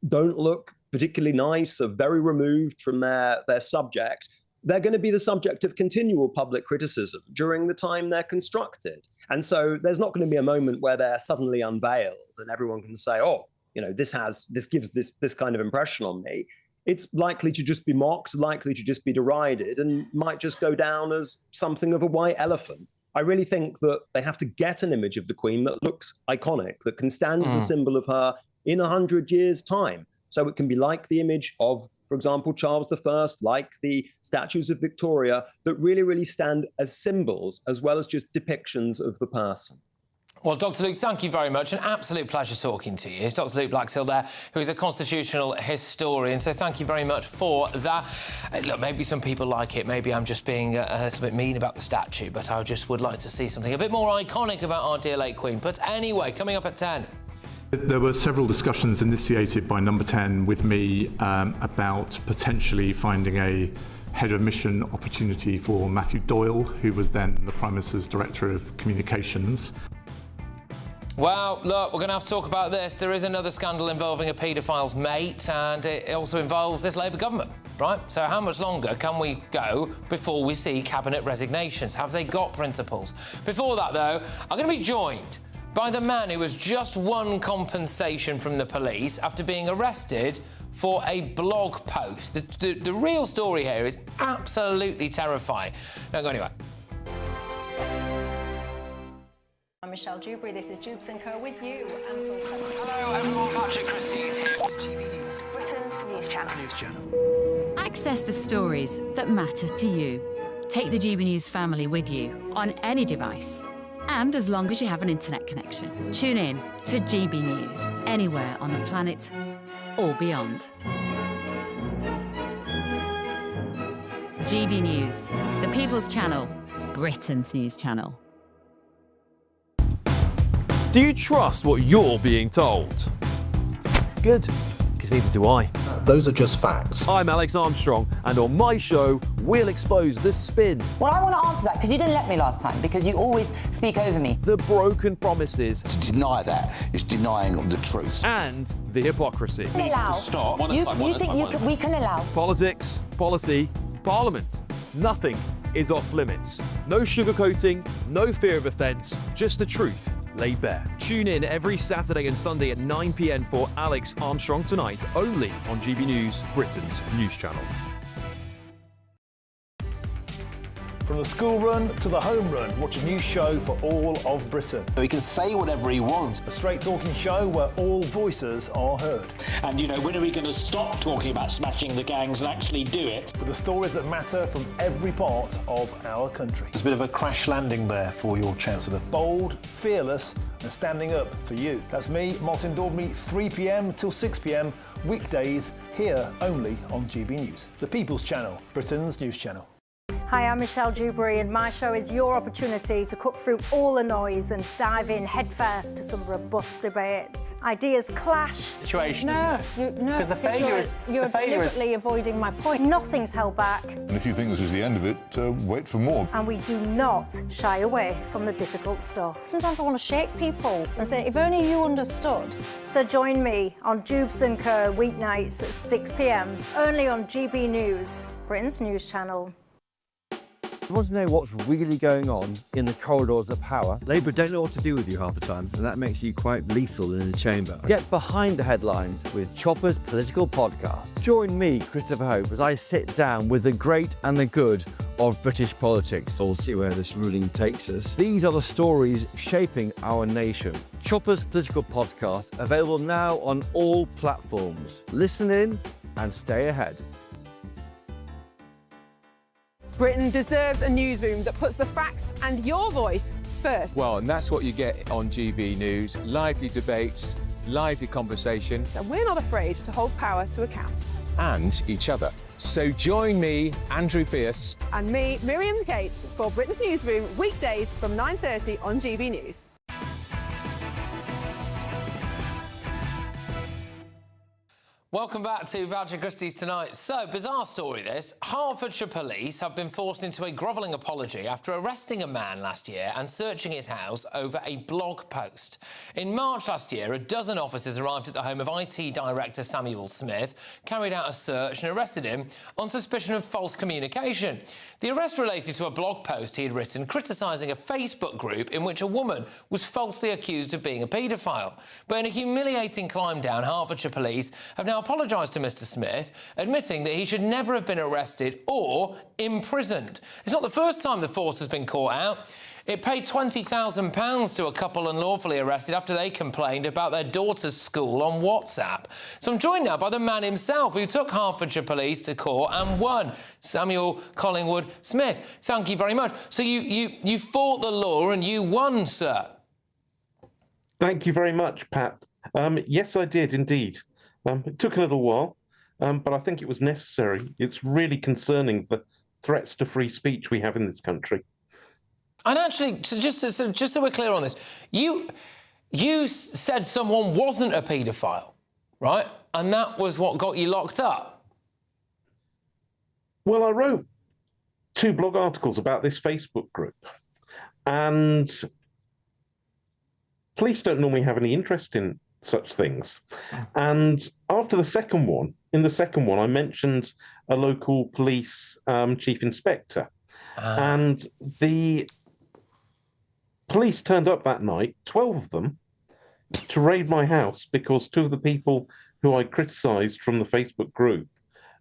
don't look particularly nice, are very removed from their subject, they're going to be the subject of continual public criticism during the time they're constructed. And so there's not going to be a moment where they're suddenly unveiled and everyone can say, oh, this gives this kind of impression on me. It's likely to just be mocked, likely to just be derided, and might just go down as something of a white elephant. I really think that they have to get an image of the Queen that looks iconic, that can stand as a symbol of her in 100 years' time. So it can be like the image of, for example, Charles I, like the statues of Victoria, that really, really stand as symbols as well as just depictions of the person. Well, Dr. Luke, thank you very much. An absolute pleasure talking to you. It's Dr. Luke Blackstill there, who is a constitutional historian. So thank you very much for that. Look, maybe some people like it. Maybe I'm just being a little bit mean about the statue, but I just would like to see something a bit more iconic about our dear late Queen. But anyway, coming up at 10. There were several discussions initiated by Number 10 with me about potentially finding a head of mission opportunity for Matthew Doyle, who was then the Prime Minister's Director of Communications. Well, look, we're going to have to talk about this. There is another scandal involving a paedophile's mate, and it also involves this Labour government, right? So how much longer can we go before we see cabinet resignations? Have they got principles? Before that, though, I'm going to be joined by the man who has just won compensation from the police after being arrested for a blog post. The real story here is absolutely terrifying. Don't go anywhere. I'm Michelle Dewberry, this is Jubes & Co with you. Hello everyone, Patrick Christys here. GBNews, Britain's news channel. Access the stories that matter to you. Take the GBNews family with you on any device. And as long as you have an internet connection, tune in to GB News, anywhere on the planet or beyond. GB News, the People's Channel, Britain's news channel. Do you trust what you're being told? Good, because neither do I. Those are just facts. I'm Alex Armstrong, and on my show, we'll expose the spin. Well, I want to answer that, because you didn't let me last time, because you always speak over me. The broken promises. To deny that is denying the truth. And the hypocrisy. Needs to stop. You think we can allow? Politics, policy, parliament. Nothing is off limits. No sugarcoating, no fear of offence, just the truth laid bare. Tune in every Saturday and Sunday at 9 p.m. for Alex Armstrong Tonight, only on GB News, Britain's news channel. From the school run to the home run, watch a new show for all of Britain. He can say whatever he wants. A straight talking show where all voices are heard. And, when are we going to stop talking about smashing the gangs and actually do it? With the stories that matter from every part of our country. There's a bit of a crash landing there for your Chancellor. Bold, fearless and standing up for you. That's me, Martin Daubney, 3 p.m. till 6 p.m, weekdays, here only on GB News. The People's Channel, Britain's news channel. Hi, I'm Michelle Dewberry, and my show is your opportunity to cut through all the noise and dive in headfirst to some robust debates. Ideas clash. Situation, isn't it? No, because you're deliberately avoiding my point. Nothing's held back. And if you think this is the end of it, wait for more. And we do not shy away from the difficult stuff. Sometimes I want to shake people and say, if only you understood. So join me on Jubes & Co weeknights at 6 p.m, only on GB News, Britain's news channel. You want to know what's really going on in the corridors of power? Labour don't know what to do with you half the time, and that makes you quite lethal in the chamber. Get behind the headlines with Chopper's Political Podcast. Join me, Christopher Hope, as I sit down with the great and the good of British politics. We'll see where this ruling takes us. These are the stories shaping our nation. Chopper's Political Podcast, available now on all platforms. Listen in and stay ahead. Britain deserves a newsroom that puts the facts and your voice first. Well, and that's what you get on GB News. Lively debates, lively conversation. And we're not afraid to hold power to account. And each other. So join me, Andrew Pierce. And me, Miriam Gates, for Britain's Newsroom, weekdays from 9:30 on GB News. Welcome back to Patrick Christys Tonight. So, bizarre story this. Hertfordshire police have been forced into a grovelling apology after arresting a man last year and searching his house over a blog post. In March last year, a dozen officers arrived at the home of IT Director Samuel Smith, carried out a search and arrested him on suspicion of false communication. The arrest related to a blog post he had written criticising a Facebook group in which a woman was falsely accused of being a paedophile. But in a humiliating climb down, Hertfordshire police have now apologised to Mr Smith, admitting that he should never have been arrested or imprisoned. It's not the first time the force has been caught out. It paid £20,000 to a couple unlawfully arrested after they complained about their daughter's school on WhatsApp. So I'm joined now by the man himself who took Hertfordshire police to court and won, Samuel Collingwood Smith. Thank you very much. So you fought the law and you won, sir. Thank you very much, Pat. Yes, I did indeed. It took a little while, but I think it was necessary. It's really concerning the threats to free speech we have in this country. And actually, just so we're clear on this, you said someone wasn't a paedophile, right? And that was what got you locked up. Well, I wrote 2 blog articles about this Facebook group, and police don't normally have any interest in such things. And after the second one, I mentioned a local police chief inspector. And the police turned up that night, 12 of them, to raid my house because 2 of the people who I criticised from the Facebook group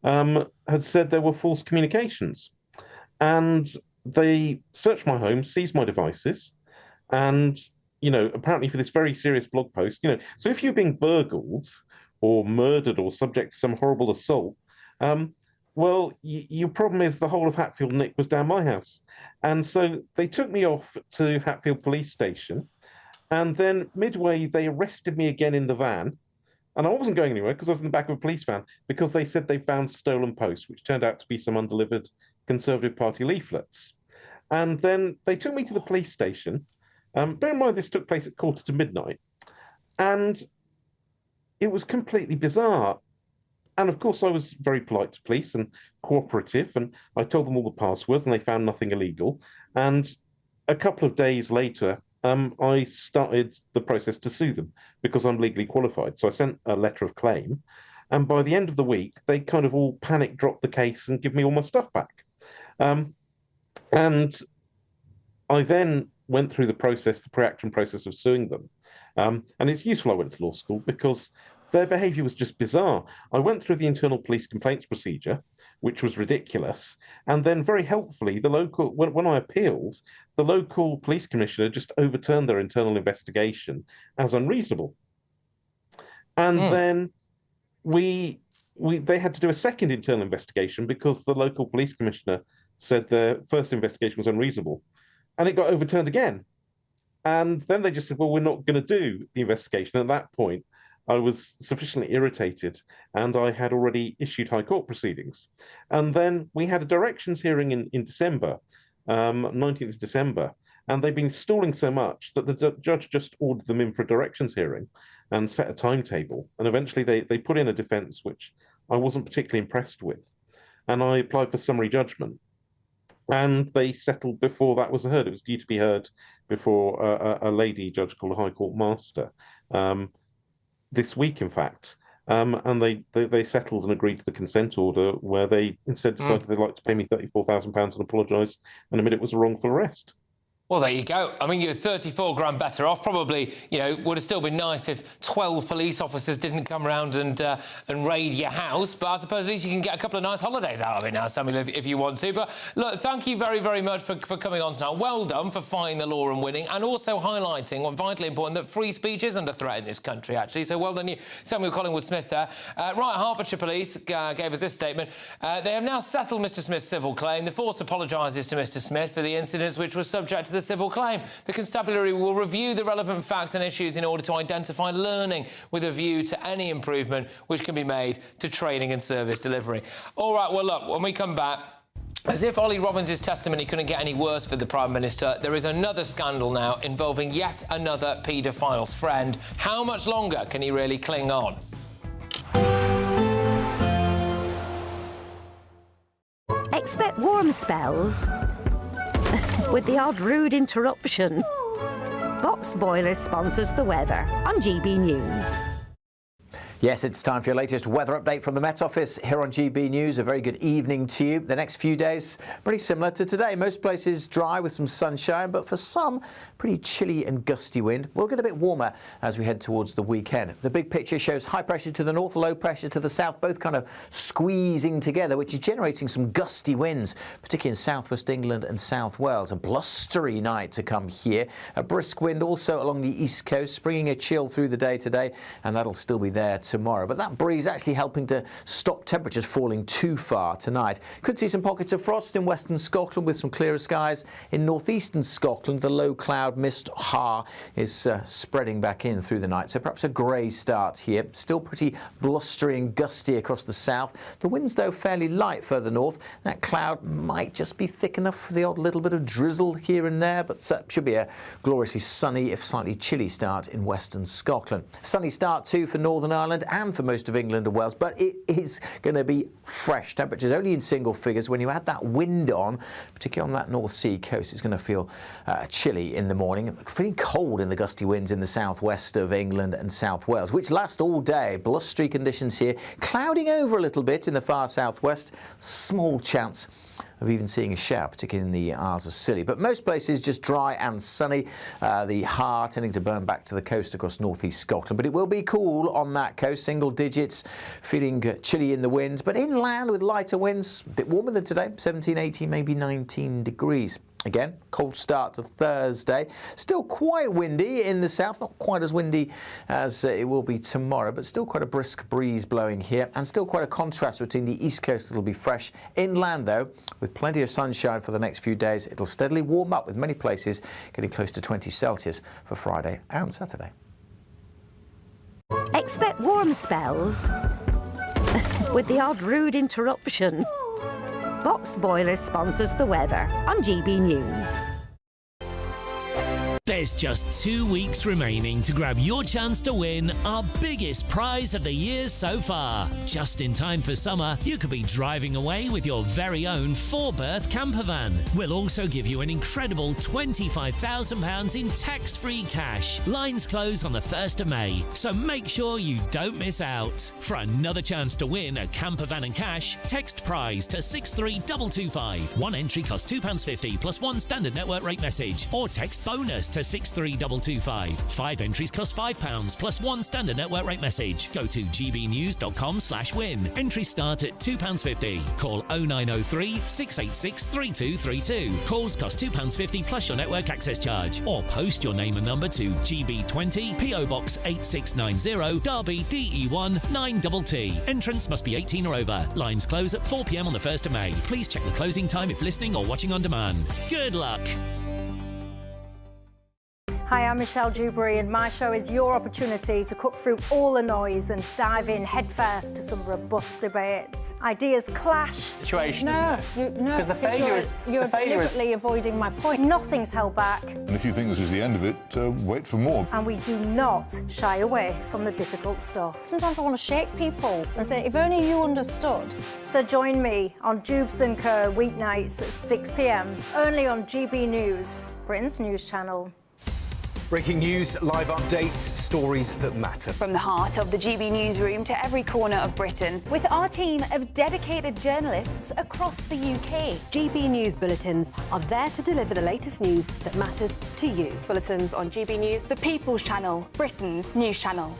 had said there were false communications. And they searched my home, seized my devices, and apparently for this very serious blog post, so if you're being burgled or murdered or subject to some horrible assault, well, your problem is the whole of Hatfield Nick was down my house. And so they took me off to Hatfield Police Station, and then midway they arrested me again in the van. And I wasn't going anywhere because I was in the back of a police van because they said they found stolen posts, which turned out to be some undelivered Conservative Party leaflets. And then they took me to the police station. Bear in mind, this took place at midnight, and it was completely bizarre. And of course, I was very polite to police and cooperative, and I told them all the passwords, and they found nothing illegal. And a couple of days later, I started the process to sue them because I'm legally qualified. So I sent a letter of claim, and by the end of the week, they kind of all panic dropped the case and give me all my stuff back. And I then went through the pre-action process of suing them. And it's useful I went to law school because their behaviour was just bizarre. I went through the internal police complaints procedure, which was ridiculous. And then very helpfully, when I appealed, the local police commissioner just overturned their internal investigation as unreasonable. And then they had to do a second internal investigation because the local police commissioner said their first investigation was unreasonable. And it got overturned again. And then they just said, well, we're not going to do the investigation. At that point, I was sufficiently irritated, and I had already issued High Court proceedings. And then we had a directions hearing in December, 19th of December, and they've been stalling so much that the judge just ordered them in for a directions hearing and set a timetable. And eventually they put in a defence, which I wasn't particularly impressed with. And I applied for summary judgment. And they settled before that was heard. It was due to be heard before a lady judge called a High Court Master this week, in fact. And they settled and agreed to the consent order where they instead decided they'd like to pay me £34,000 and apologise and admit it was a wrongful arrest. Well, there you go. I mean, you're 34 grand better off. Probably, would have still been nice if 12 police officers didn't come around and raid your house. But I suppose at least you can get a couple of nice holidays out of it now, Samuel, if you want to. But look, thank you very, very much for coming on tonight. Well done for fighting the law and winning, and also highlighting what's vitally important, that free speech is under threat in this country, actually. So well done you, Samuel Collingwood Smith there. Right, Hertfordshire Police gave us this statement. They have now settled Mr Smith's civil claim. The force apologises to Mr Smith for the incidents which was subject to the civil claim. The constabulary will review the relevant facts and issues in order to identify learning with a view to any improvement which can be made to training and service delivery. All right, well, look, when we come back, as if Ollie Robbins' testimony couldn't get any worse for the Prime Minister, there is another scandal now involving yet another paedophile's friend. How much longer can he really cling on? Expect warm spells with the odd rude interruption. Boxed Boilers sponsors the weather on GB News. Yes, it's time for your latest weather update from the Met Office here on GB News. A very good evening to you. The next few days, pretty similar to today. Most places dry with some sunshine, but for some, pretty chilly and gusty wind. We'll get a bit warmer as we head towards the weekend. The big picture shows high pressure to the north, low pressure to the south, both kind of squeezing together, which is generating some gusty winds, particularly in southwest England and South Wales. A blustery night to come here. A brisk wind also along the east coast, bringing a chill through the day today, and that'll still be there tomorrow. But that breeze actually helping to stop temperatures falling too far tonight. Could see some pockets of frost in western Scotland with some clearer skies. In northeastern Scotland, the low cloud mist is spreading back in through the night, so perhaps a grey start here. Still pretty blustery and gusty across the south. The winds, though, fairly light further north. That cloud might just be thick enough for the odd little bit of drizzle here and there, but should be a gloriously sunny, if slightly chilly start in western Scotland. Sunny start too for Northern Ireland and for most of England and Wales, but it is going to be fresh. Temperatures only in single figures. When you add that wind on, particularly on that North Sea coast, it's going to feel chilly in the morning. Feeling cold in the gusty winds in the southwest of England and South Wales, which last all day. Blustery conditions here, clouding over a little bit in the far southwest. Small chance of even seeing a shower, particularly in the Isles of Scilly. But most places just dry and sunny. The heart tending to burn back to the coast across northeast Scotland. But it will be cool on that coast, single digits, feeling chilly in the winds. But inland with lighter winds, a bit warmer than today, 17, 18, maybe 19 degrees. Again, cold start to Thursday. Still quite windy in the south, not quite as windy as it will be tomorrow, but still quite a brisk breeze blowing here, and still quite a contrast between the east coast that'll be fresh. Inland, though, with plenty of sunshine for the next few days, it'll steadily warm up with many places getting close to 20 Celsius for Friday and Saturday. Expect warm spells with the odd rude interruption. Boxed Boilers sponsors the weather on GB News. There's just 2 weeks remaining to grab your chance to win our biggest prize of the year so far. Just in time for summer, you could be driving away with your very own 4-berth camper van. We'll also give you an incredible £25,000 in tax-free cash. Lines close on the 1st of May, so make sure you don't miss out. For another chance to win a camper van and cash, text prize to 63225. One entry costs £2.50 plus one standard network rate message, or text bonus to 63225. 5 entries cost £5 plus one standard network rate message. Go to gbnews.com/win. Entries start at £2.50. Call 0903 686 3232. Calls cost £2.50 plus your network access charge. Or post your name and number to GB20 PO Box 8690 Derby DE1 9TT. Entrance must be 18 or over. Lines close at 4 p.m. on the 1st of May. Please check the closing time if listening or watching on demand. Good luck. Hi, I'm Michelle Dewberry, and my show is your opportunity to cut through all the noise and dive in headfirst to some robust debates. Ideas clash. Situation, isn't it? No, because the failure is you're deliberately avoiding my point. Nothing's held back. And if you think this is the end of it, wait for more. And we do not shy away from the difficult stuff. Sometimes I want to shake people and say, if only you understood. So join me on Jubes & Co. weeknights at 6 p.m. only on GB News, Britain's news channel. Breaking news, live updates, stories that matter. From the heart of the GB newsroom to every corner of Britain, with our team of dedicated journalists across the UK. GB News bulletins are there to deliver the latest news that matters to you. Bulletins on GB News, the People's Channel, Britain's news channel.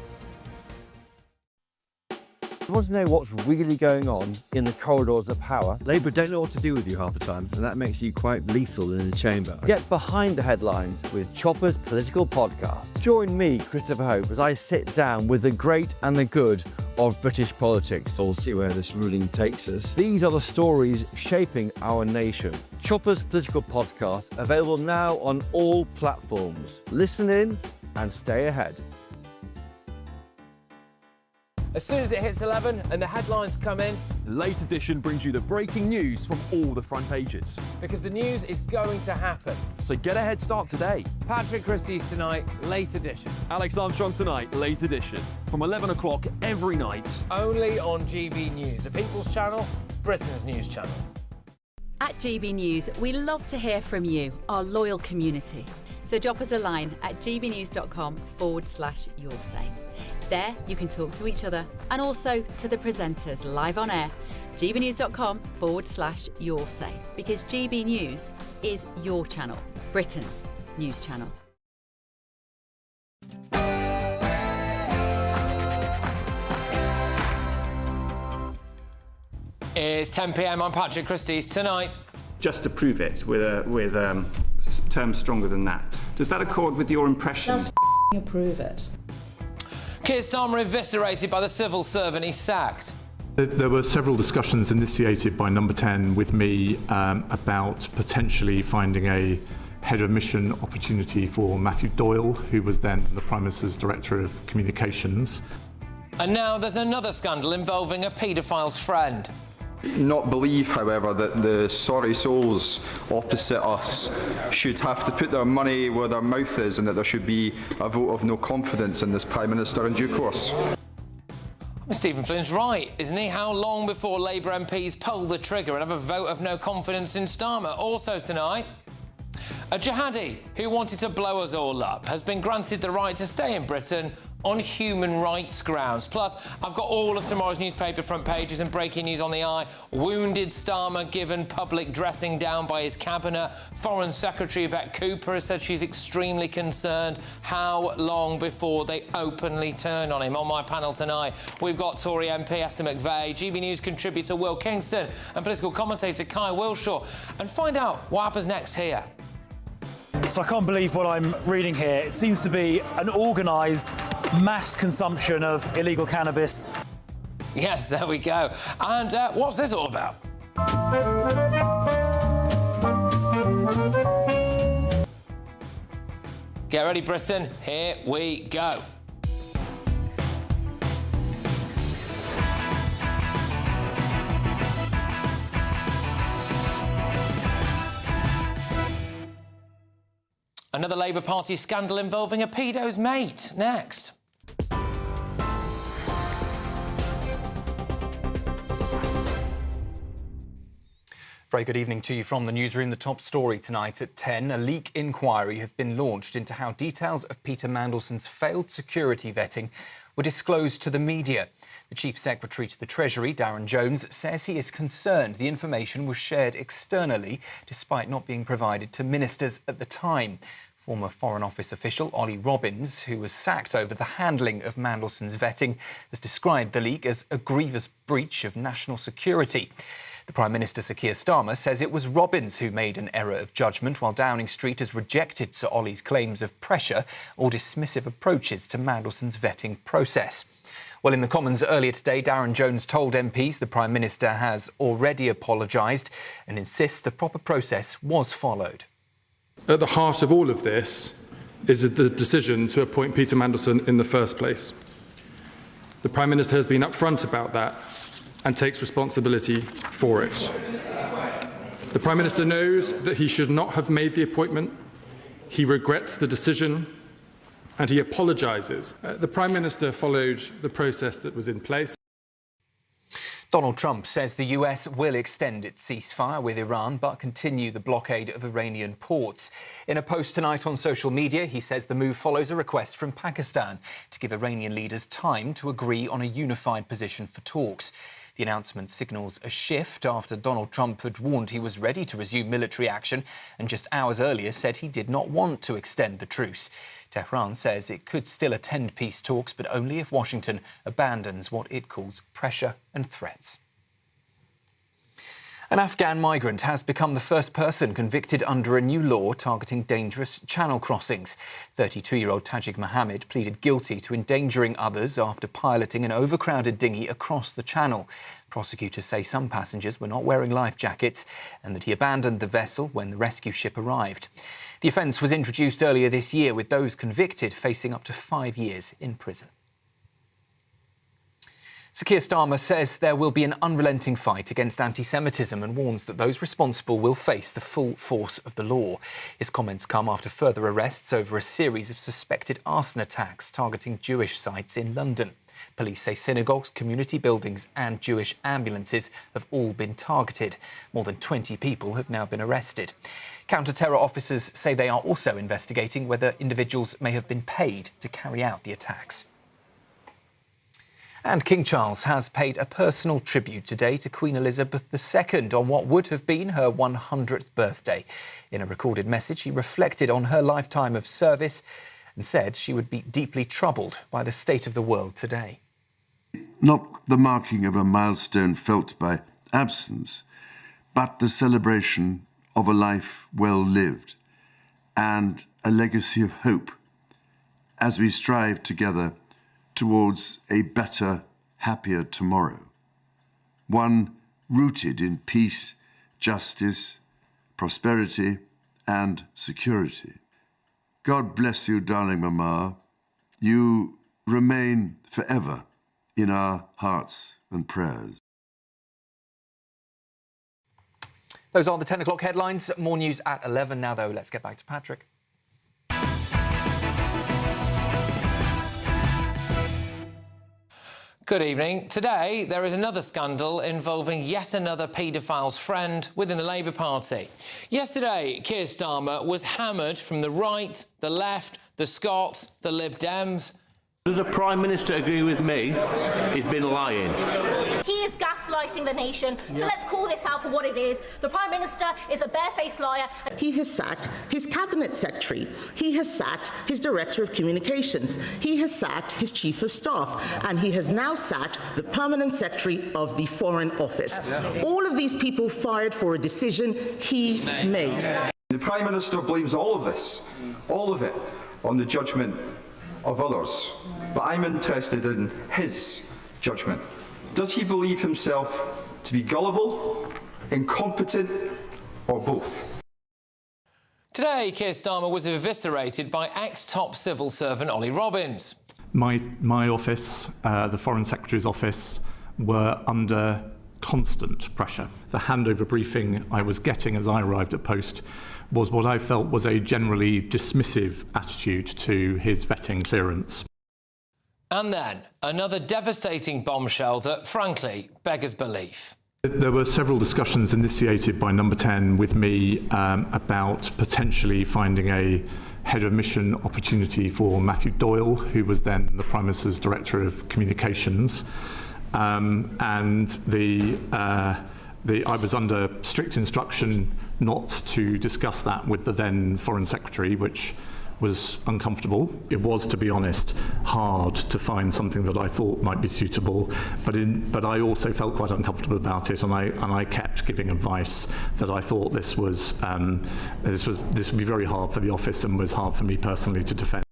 You want to know what's really going on in the corridors of power? Labour don't know what to do with you half the time, and that makes you quite lethal in the chamber. Get behind the headlines with Chopper's political podcast. Join me, Christopher Hope, as I sit down with the great and the good of British politics. We'll see where this ruling takes us. These are the stories shaping our nation. Chopper's political podcast, available now on all platforms. Listen in and stay ahead. As soon as it hits 11 and the headlines come in, The Late Edition brings you the breaking news from all the front pages. because the news is going to happen. So get a head start today. Patrick Christys tonight, Late Edition. Alex Armstrong tonight, Late Edition. From 11 o'clock every night. Only on GB News, the People's Channel, Britain's news channel. At GB News, we love to hear from you, our loyal community. So drop us a line at gbnews.com/yoursay. There you can talk to each other and also to the presenters live on air. gbnews.com/yoursay, because GB News is your channel, Britain's news channel. It's 10 p.m. I'm Patrick Christys. Tonight, just to prove it with terms stronger than that. Does that accord with your impression? Just approve it. Keir Starmer eviscerated by the civil servant he sacked. There were several discussions initiated by Number 10 with me about potentially finding a head of mission opportunity for Matthew Doyle, who was then the Prime Minister's Director of Communications. And now there's another scandal involving a paedophile's friend. Not believe, however, that the sorry souls opposite us should have to put their money where their mouth is, and that there should be a vote of no confidence in this Prime Minister in due course. Stephen Flynn's right, isn't he? How long before Labour MPs pull the trigger and have a vote of no confidence in Starmer? Also tonight, a jihadi who wanted to blow us all up has been granted the right to stay in Britain on human rights grounds. Plus, I've got all of tomorrow's newspaper front pages and breaking news on the eye. Wounded Starmer given public dressing down by his cabinet. Foreign Secretary Yvette Cooper has said she's extremely concerned. How long before they openly turn on him? On my panel tonight, we've got Tory MP Esther McVeigh, GB News contributor Will Kingston and political commentator Kai Wilshaw. And find out what happens next here. So I can't believe what I'm reading here. It seems to be an organised mass consumption of illegal cannabis. Yes, there we go. And what's this all about? Get ready, Britain. Here we go. Another Labour Party scandal involving a pedo's mate. Next. Very good evening to you from the newsroom. The top story tonight at 10. A leak inquiry has been launched into how details of Peter Mandelson's failed security vetting were disclosed to the media. The Chief Secretary to the Treasury, Darren Jones, says he is concerned the information was shared externally despite not being provided to ministers at the time. Former Foreign Office official Ollie Robbins, who was sacked over the handling of Mandelson's vetting, has described the leak as a grievous breach of national security. The Prime Minister, Sir Keir Starmer, says it was Robbins who made an error of judgment, while Downing Street has rejected Sir Ollie's claims of pressure or dismissive approaches to Mandelson's vetting process. Well, in the Commons earlier today, Darren Jones told MPs the Prime Minister has already apologised and insists the proper process was followed. At the heart of all of this is the decision to appoint Peter Mandelson in the first place. The Prime Minister has been upfront about that and takes responsibility for it. The Prime Minister knows that he should not have made the appointment. He regrets the decision and he apologises. The Prime Minister followed the process that was in place. Donald Trump says the US will extend its ceasefire with Iran but continue the blockade of Iranian ports. In a post tonight on social media, he says the move follows a request from Pakistan to give Iranian leaders time to agree on a unified position for talks. The announcement signals a shift after Donald Trump had warned he was ready to resume military action and just hours earlier said he did not want to extend the truce. Tehran says it could still attend peace talks, but only if Washington abandons what it calls pressure and threats. An Afghan migrant has become the first person convicted under a new law targeting dangerous channel crossings. 32-year-old Tajik Mohammed pleaded guilty to endangering others after piloting an overcrowded dinghy across the channel. Prosecutors say some passengers were not wearing life jackets and that he abandoned the vessel when the rescue ship arrived. The offence was introduced earlier this year, with those convicted facing up to 5 years in prison. Sir Keir Starmer says there will be an unrelenting fight against anti-Semitism and warns that those responsible will face the full force of the law. His comments come after further arrests over a series of suspected arson attacks targeting Jewish sites in London. Police say synagogues, community buildings and Jewish ambulances have all been targeted. More than 20 people have now been arrested. Counter-terror officers say they are also investigating whether individuals may have been paid to carry out the attacks. And King Charles has paid a personal tribute today to Queen Elizabeth II on what would have been her 100th birthday. In a recorded message, he reflected on her lifetime of service and said she would be deeply troubled by the state of the world today. Not the marking of a milestone felt by absence, but the celebration of a life well lived and a legacy of hope as we strive together towards a better, happier tomorrow. One rooted in peace, justice, prosperity and security. God bless you, darling Mama. You remain forever in our hearts and prayers. Those are the 10 o'clock headlines. More news at 11 now, though. Let's get back to Patrick. Good evening. Today, there is another scandal involving yet another paedophile's friend within the Labour Party. Yesterday, Keir Starmer was hammered from the right, the left, the Scots, the Lib Dems. Does the Prime Minister agree with me? He's been lying. He is gaslighting the nation, so let's call this out for what it is. The Prime Minister is a barefaced liar. He has sacked his Cabinet Secretary. He has sacked his Director of Communications. He has sacked his Chief of Staff. And he has now sacked the Permanent Secretary of the Foreign Office. All of these people fired for a decision he made. The Prime Minister blames all of this, all of it, on the judgment of others. But I'm interested in his judgment. Does he believe himself to be gullible, incompetent, or both? Today, Keir Starmer was eviscerated by ex-top civil servant Ollie Robbins. My office, the Foreign Secretary's office, were under constant pressure. The handover briefing I was getting as I arrived at post was what I felt was a generally dismissive attitude to his vetting clearance. And then, another devastating bombshell that, frankly, beggars belief. There were several discussions initiated by Number 10 with me about potentially finding a head of mission opportunity for Matthew Doyle, who was then the Prime Minister's Director of Communications. And I was under strict instruction not to discuss that with the then Foreign Secretary, which was uncomfortable. It was, to be honest, hard to find something that I thought might be suitable, but I also felt quite uncomfortable about it, and I kept giving advice that I thought this would be very hard for the office and was hard for me personally to defend.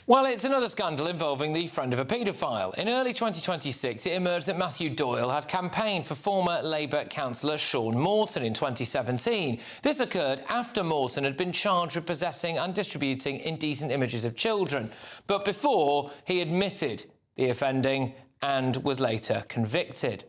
Well, it's another scandal involving the friend of a paedophile. In early 2026, it emerged that Matthew Doyle had campaigned for former Labour councillor Sean Morton in 2017. This occurred after Morton had been charged with possessing and distributing indecent images of children, but before he admitted the offending and was later convicted.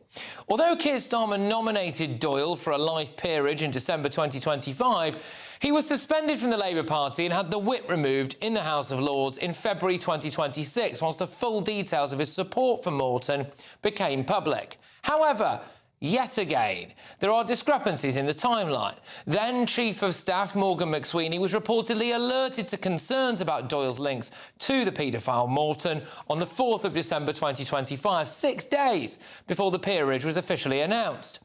Although Keir Starmer nominated Doyle for a life peerage in December 2025, he was suspended from the Labour Party and had the whip removed in the House of Lords in February 2026, once the full details of his support for Morton became public. However, yet again, there are discrepancies in the timeline. Then Chief of Staff Morgan McSweeney was reportedly alerted to concerns about Doyle's links to the paedophile Morton on the 4th of December 2025, 6 days before the peerage was officially announced.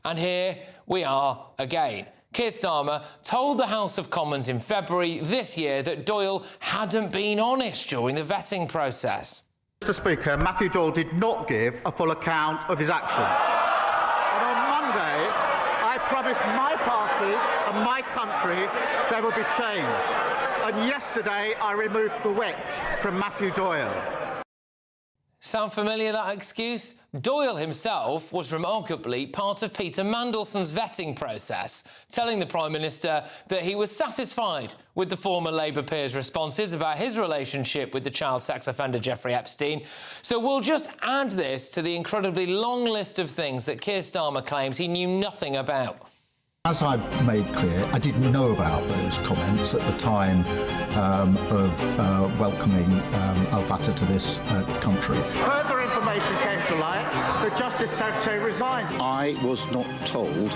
And here we are again. Keir Starmer told the House of Commons in February this year that Doyle hadn't been honest during the vetting process. Mr. Speaker, Matthew Doyle did not give a full account of his actions. And on Monday, I promised my party and my country there would be change. And yesterday, I removed the whip from Matthew Doyle. Sound familiar, that excuse? Doyle himself was remarkably part of Peter Mandelson's vetting process, telling the Prime Minister that he was satisfied with the former Labour peer's responses about his relationship with the child sex offender Jeffrey Epstein. So we'll just add this to the incredibly long list of things that Keir Starmer claims he knew nothing about. As I made clear, I didn't know about those comments at the time of welcoming Al-Fatah to this country. Further information came to light. The Justice Secretary resigned. I was not told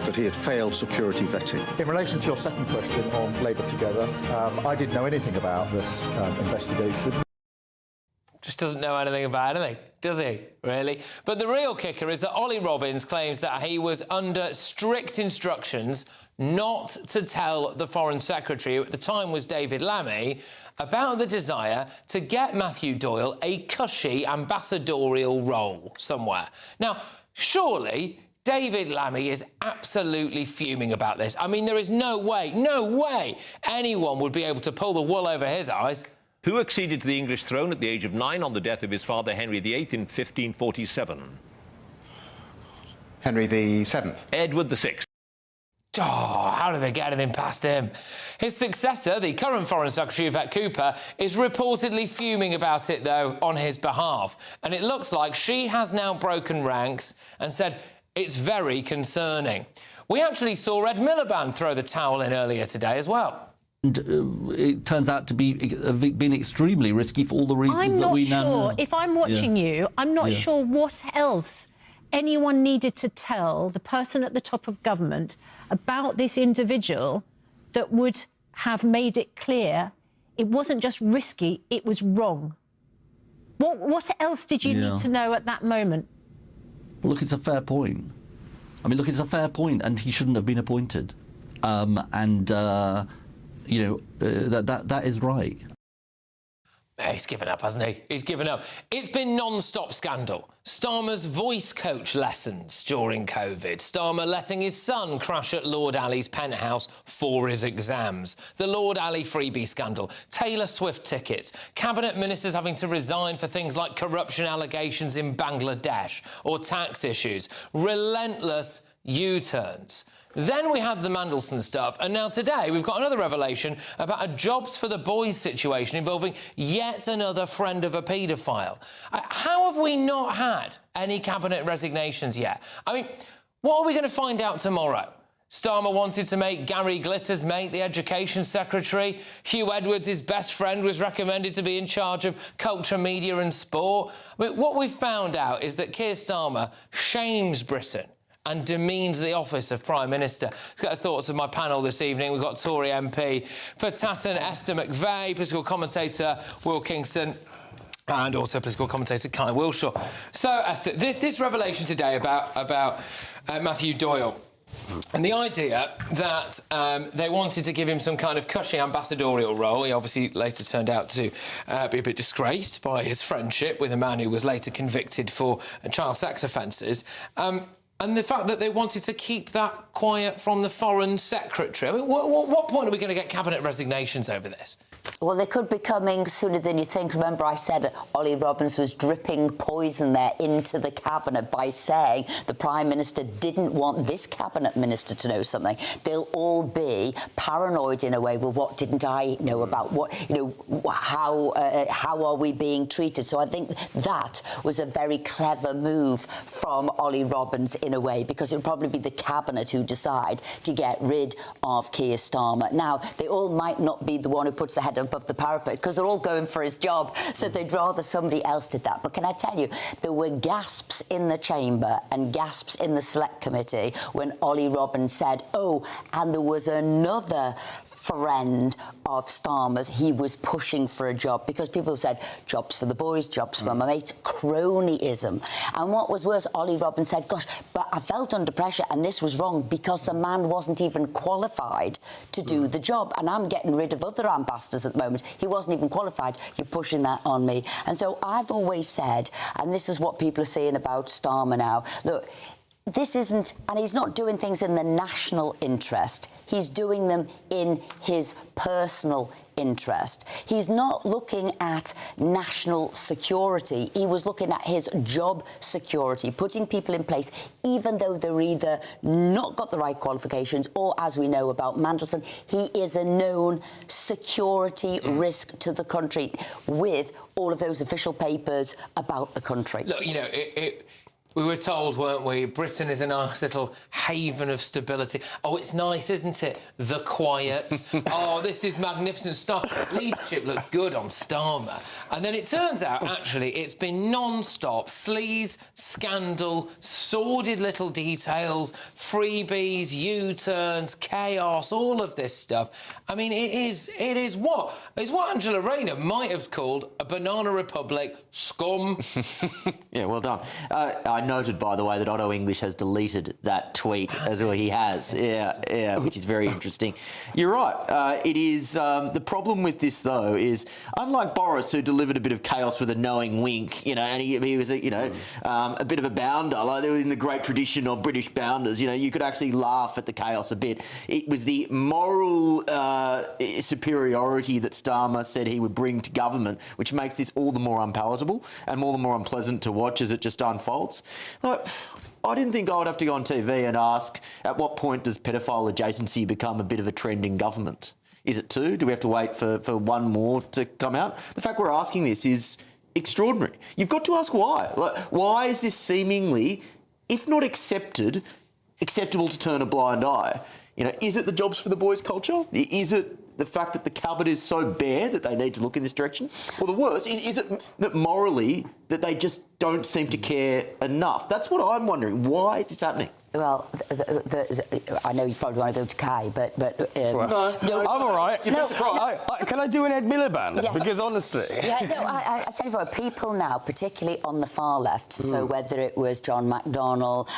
that he had failed security vetting. In relation to your second question on Labour Together, I didn't know anything about this investigation. Just doesn't know anything about anything, does he? Really? But the real kicker is that Ollie Robbins claims that he was under strict instructions not to tell the Foreign Secretary, who at the time was David Lammy, about the desire to get Matthew Doyle a cushy ambassadorial role somewhere. Now, surely David Lammy is absolutely fuming about this. I mean, there is no way anyone would be able to pull the wool over his eyes. Who acceded to the English throne at the age of 9 on the death of his father, Henry VIII, in 1547? Henry VII. Edward VI. Oh, how did they get anything past him? His successor, the current Foreign Secretary, Yvette Cooper, is reportedly fuming about it, though, on his behalf. And it looks like she has now broken ranks and said it's very concerning. We actually saw Ed Miliband throw the towel in earlier today as well. And it turns out to be been extremely risky for all the reasons that we now know. I'm not sure. If I'm watching you, I'm not sure what else anyone needed to tell the person at the top of government about this individual that would have made it clear it wasn't just risky, it was wrong. What else did you need to know at that moment? Well, look, it's a fair point. I mean, look, it's a fair point, and he shouldn't have been appointed. You know, that is right. He's given up, hasn't he? He's given up. It's been non-stop scandal. Starmer's voice coach lessons during COVID. Starmer letting his son crash at Lord Ali's penthouse for his exams. The Lord Ali freebie scandal. Taylor Swift tickets. Cabinet ministers having to resign for things like corruption allegations in Bangladesh or tax issues. Relentless U-turns. Then we had the Mandelson stuff, and now today we've got another revelation about a Jobs for the Boys situation involving yet another friend of a paedophile. How have we not had any cabinet resignations yet? I mean, what are we going to find out tomorrow? Starmer wanted to make Gary Glitter's mate the education secretary. Hugh Edwards, his best friend, was recommended to be in charge of culture, media and sport. I mean, what we've found out is that Keir Starmer shames Britain and demeans the office of Prime Minister. Let's get the thoughts of my panel this evening. We've got Tory MP for Tatton, Esther McVeigh, political commentator Will Kingston, and also political commentator Kai Wilshaw. So, Esther, this revelation today about Matthew Doyle, and the idea that they wanted to give him some kind of cushy ambassadorial role. He obviously later turned out to be a bit disgraced by his friendship with a man who was later convicted for child sex offences. And the fact that they wanted to keep that quiet from the Foreign Secretary. I mean, what point are we going to get cabinet resignations over this? Well, they could be coming sooner than you think. Remember, I said Ollie Robbins was dripping poison there into the cabinet by saying the Prime Minister didn't want this cabinet minister to know something. They'll all be paranoid in a way. Well, what didn't I know about? What, you know, how are we being treated? So I think that was a very clever move from Ollie Robbins in a way, because it would probably be the cabinet who decide to get rid of Keir Starmer. Now, they all might not be the one who puts the head above the parapet, because they're all going for his job, so they'd rather somebody else did that. But can I tell you, there were gasps in the chamber and gasps in the select committee when Ollie Robbins said, oh, and there was another friend of Starmer's, he was pushing for a job, because people said jobs for the boys, jobs for my mates, cronyism. And what was worse, Ollie Robbins said, gosh, but I felt under pressure and this was wrong because the man wasn't even qualified to do the job. And I'm getting rid of other ambassadors at the moment. He wasn't even qualified. You're pushing that on me. And so I've always said, and this is what people are saying about Starmer now, look, this isn't, and he's not doing things in the national interest. He's doing them in his personal interest. He's not looking at national security. He was looking at his job security, putting people in place, even though they're either not got the right qualifications or, as we know about Mandelson, he is a known security risk to the country with all of those official papers about the country. Look, you know, We were told, weren't we, Britain is a nice little haven of stability. Oh, it's nice, isn't it? The quiet. Oh, this is magnificent stuff. Leadership looks good on Starmer. And then it turns out, actually, it's been non-stop sleaze, scandal, sordid little details, freebies, U-turns, chaos, all of this stuff. I mean, it's what Angela Rayner might have called a banana republic scum. Yeah, well done. I noted, by the way, that Otto English has deleted that tweet as well. He has, yeah, which is very interesting. You're right. It is the problem with this, though, is unlike Boris, who delivered a bit of chaos with a knowing wink, and he was a bit of a bounder, like in the great tradition of British bounders. You could actually laugh at the chaos a bit. It was the moral superiority that Starmer said he would bring to government, which makes this all the more unpalatable and all the more unpleasant to watch as it just unfolds. Like, I didn't think I would have to go on TV and ask, at what point does pedophile adjacency become a bit of a trend in government? Is it 2? Do we have to wait for one more to come out? The fact we're asking this is extraordinary. You've got to ask why. Like, why is this seemingly, if not acceptable to turn a blind eye? Is it the jobs for the boys culture? Is it the fact that the cupboard is so bare that they need to look in this direction? Or the worst, is it that morally that they just don't seem to care enough? That's what I'm wondering. Why is this happening? Well, I know you probably want to go to Kai, but no, I'm all right. Can I do an Ed Miliband? Yeah. Because honestly, I tell you what, people now, particularly on the far left, so whether it was John McDonnell,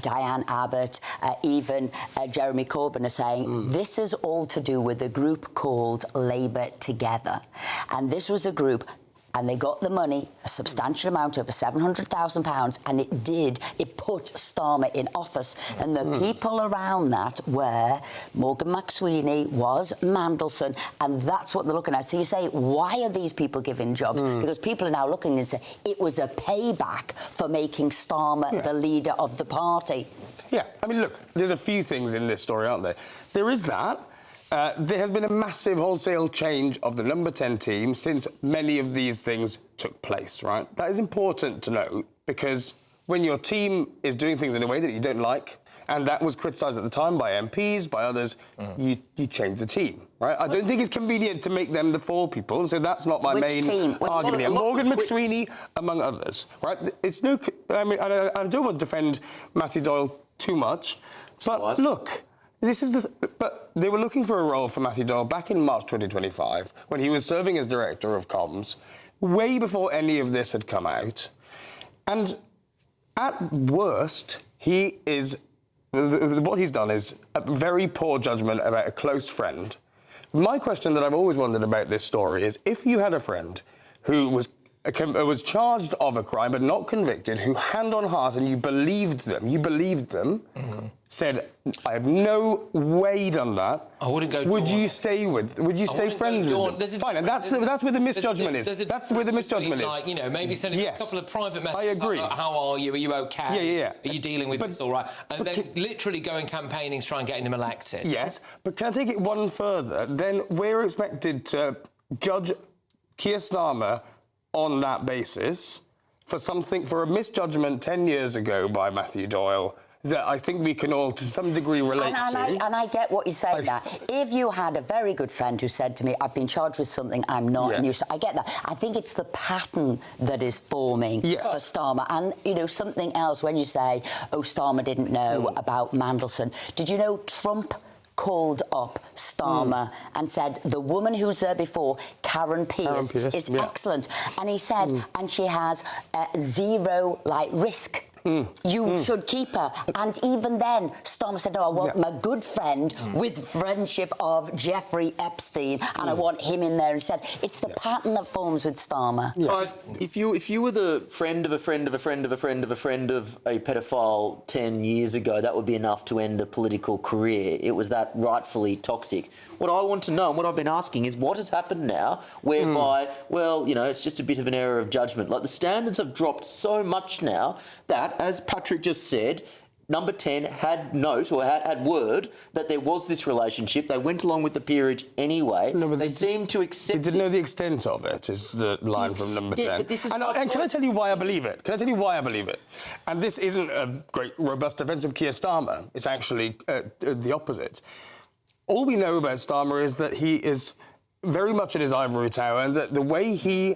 Diane Abbott, even Jeremy Corbyn, are saying this is all to do with a group called Labour Together, and this was a group. And they got the money, a substantial amount, over £700,000, and it put Starmer in office. And the people around that were Morgan McSweeney, was Mandelson, and that's what they're looking at. So you say, why are these people given jobs? Because people are now looking and say, it was a payback for making Starmer the leader of the party. Yeah, I mean, look, there's a few things in this story, aren't there? There is that. There has been a massive wholesale change of the number 10 team since many of these things took place, right? That is important to note because when your team is doing things in a way that you don't like, and that was criticised at the time by MPs, by others, you change the team, right? I don't think it's convenient to make them the fall people, so that's not my main argument here. Morgan McSweeney, among others, right? It's no... I mean, I don't want to defend Matthew Doyle too much, but look... But they were looking for a role for Matthew Doyle back in March 2025 when he was serving as Director of Comms, way before any of this had come out. And at worst, what he's done is a very poor judgment about a close friend. My question that I've always wondered about this story is, if you had a friend who was charged of a crime but not convicted, who hand on heart, and you believed them, said, I have no way done that. I wouldn't go. Would you stay friends with them? Fine, and that's where the misjudgment is. That's where the misjudgment is. Like, maybe sending a couple of private messages. I agree. How are you? Are you okay? Yeah. Are you dealing with this all right? And then literally going campaigning to try and getting them elected. Yes, but can I take it one further? Then we're expected to judge Keir Starmer on that basis for a misjudgment 10 years ago by Matthew Doyle that I think we can all to some degree relate to. And I get what you're saying there. If you had a very good friend who said to me, I've been charged with something I'm not, and I get that. I think it's the pattern that is forming for Starmer. And, something else when you say, oh, Starmer didn't know about Mandelson. Did you know Trump called up Starmer and said, the woman who's there before, Karen Pierce is excellent. And he said, and she has zero risk. You should keep her. And even then, Starmer said, no, I want my good friend with friendship of Jeffrey Epstein, and I want him in there instead. It's the pattern that forms with Starmer. If you were the friend of a friend of a friend of a friend of a friend of a pedophile 10 years ago, that would be enough to end a political career. It was that rightfully toxic. What I want to know, and what I've been asking, is what has happened now whereby, it's just a bit of an error of judgment. Like, the standards have dropped so much now that, as Patrick just said, Number 10 had note or had word that there was this relationship. They went along with the peerage anyway. No, but they seemed to accept. They didn't know the extent of it, is the line from number 10. But this is and can I tell you why I believe it? Can I tell you why I believe it? And this isn't a great, robust defence of Keir Starmer. It's actually the opposite. All we know about Starmer is that he is very much in his ivory tower, and that the way he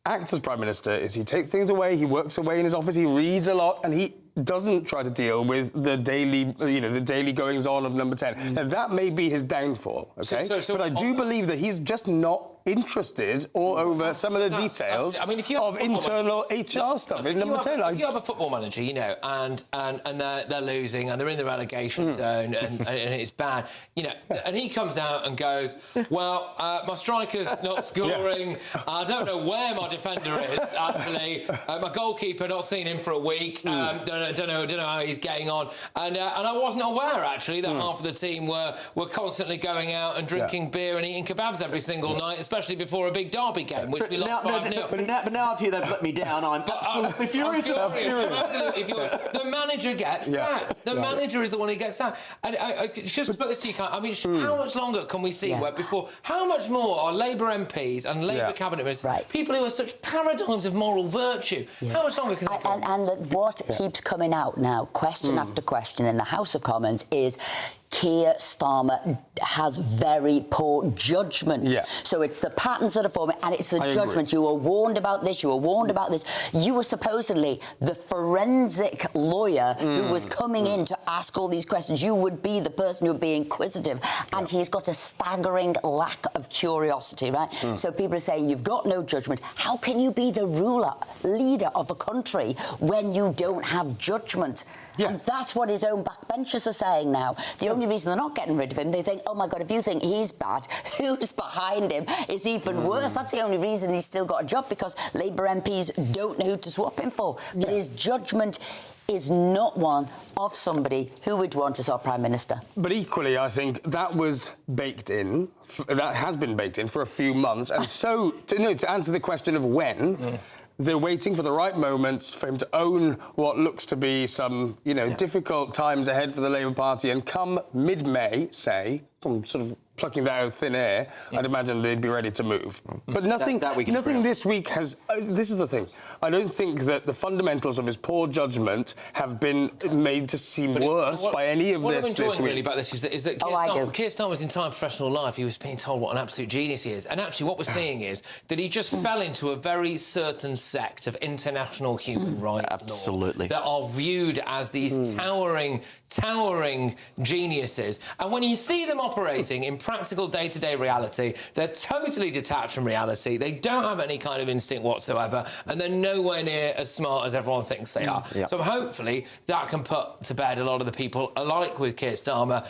acts as Prime Minister is he takes things away, he works away in his office, he reads a lot, and he doesn't try to deal with the daily, the daily goings-on of number 10. Now, that may be his downfall, OK? But I do believe that he's just not interested or over some of the details of internal HR stuff in number 10. If you have a football manager, and they're losing and they're in the relegation zone and it's bad, and he comes out and goes, well, my striker's not scoring, I don't know where my defender is, actually, my goalkeeper, not seen him for a week, don't know how he's getting on, and I wasn't aware, actually, that half of the team were constantly going out and drinking beer and eating kebabs every single night, especially before a big derby game, which we lost 5-0. But now I hear they've let me down. I'm absolutely furious. I'm absolutely furious. The manager gets sacked. The manager is the one who gets sacked. And I just put this to you, how much longer can we see where before? How much more are Labour MPs and Labour cabinet ministers, people who are such paradigms of moral virtue, how much longer can they go? And what keeps coming out now, question after question in the House of Commons, is Keir Starmer has very poor judgment. So it's the patterns that are forming, and it's the judgment. You were warned about this, you were warned about this. You were supposedly the forensic lawyer who was coming in to ask all these questions. You would be the person who would be inquisitive, and he's got a staggering lack of curiosity, right? So people are saying, you've got no judgment. How can you be the leader of a country when you don't have judgment? And that's what his own backbenchers are saying now. The only reason they're not getting rid of him, they think, oh my God, if you think he's bad, who's behind him is even worse. That's the only reason he's still got a job, because Labour MPs don't know who to swap him for. But his judgment is not one of somebody who would want as our Prime Minister. But equally, I think that was baked in, that has been baked in for a few months. And so, to answer the question of when, they're waiting for the right moment for him to own what looks to be some, difficult times ahead for the Labour Party, and come mid-May, say, from sort of plucking that out of thin air, I'd imagine they'd be ready to move. But nothing this week has... this is the thing. I don't think that the fundamentals of his poor judgment have been made to seem worse by any of this this week. What I'm enjoying really about this is that Keir Starmer's entire professional life, he was being told what an absolute genius he is. And actually what we're seeing is that he just fell into a very certain sect of international human rights law that are viewed as these towering geniuses. And when you see them operating in practical day-to-day reality, they're totally detached from reality. They don't have any kind of instinct whatsoever, and they're nowhere near as smart as everyone thinks they are. So hopefully that can put to bed a lot of the people alike with Keir Starmer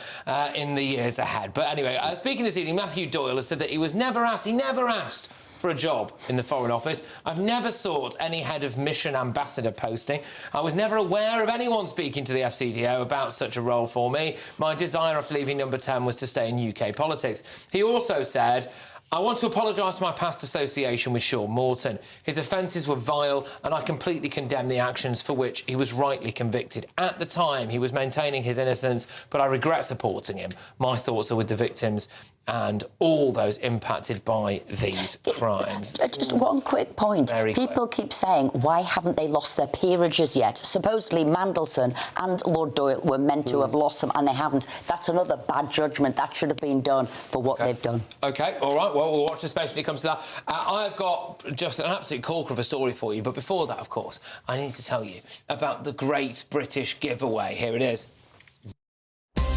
in the years ahead. But anyway, speaking this evening, Matthew Doyle has said that he never asked for a job in the Foreign Office. I've never sought any head of mission ambassador posting. I was never aware of anyone speaking to the FCDO about such a role for me. My desire after leaving number 10 was to stay in UK politics. He also said, I want to apologise for my past association with Sean Morton. His offences were vile, and I completely condemn the actions for which he was rightly convicted. At the time, he was maintaining his innocence, but I regret supporting him. My thoughts are with the victims and all those impacted by these crimes. Just one quick point. People keep saying, why haven't they lost their peerages yet? Supposedly Mandelson and Lord Doyle were meant to have lost them, and they haven't. That's another bad judgment. That should have been done for what they've done. OK, all right. Well, we'll watch the space when it comes to that. I've got just an absolute corker of a story for you. But before that, of course, I need to tell you about the Great British Giveaway. Here it is.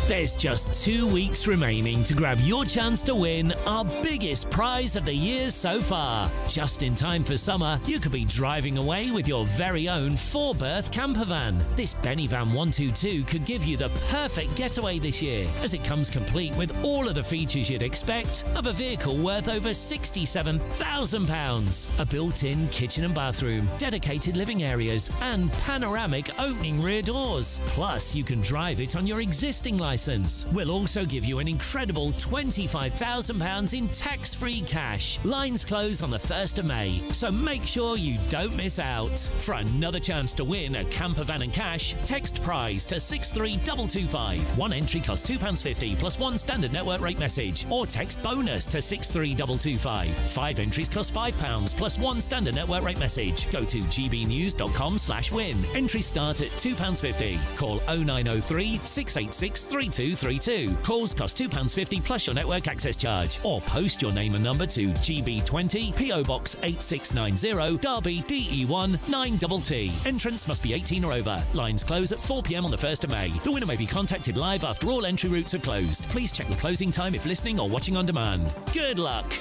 There's just 2 weeks remaining to grab your chance to win our biggest prize of the year so far. Just in time for summer, you could be driving away with your very own 4-berth camper van. This Benny Van 122 could give you the perfect getaway this year, as it comes complete with all of the features you'd expect of a vehicle worth over £67,000. A built-in kitchen and bathroom, dedicated living areas, and panoramic opening rear doors. Plus, you can drive it on your existing licence licence. We'll also give you an incredible £25,000 in tax-free cash. Lines close on the 1st of May, so make sure you don't miss out. For another chance to win a camper van and cash, text prize to 63225. One entry costs £2.50 plus one standard network rate message, or text bonus to 63225. 5 entries cost £5 plus one standard network rate message. Go to gbnews.com/win. Entries start at £2.50. Call 0903 686 3232. Calls cost £2.50 plus your network access charge. Or post your name and number to GB20 PO Box 8690 Derby DE1 9TT. Entrance must be 18 or over. Lines close at 4 p.m. on the 1st of May. The winner may be contacted live after all entry routes are closed. Please check the closing time if listening or watching on demand. Good luck.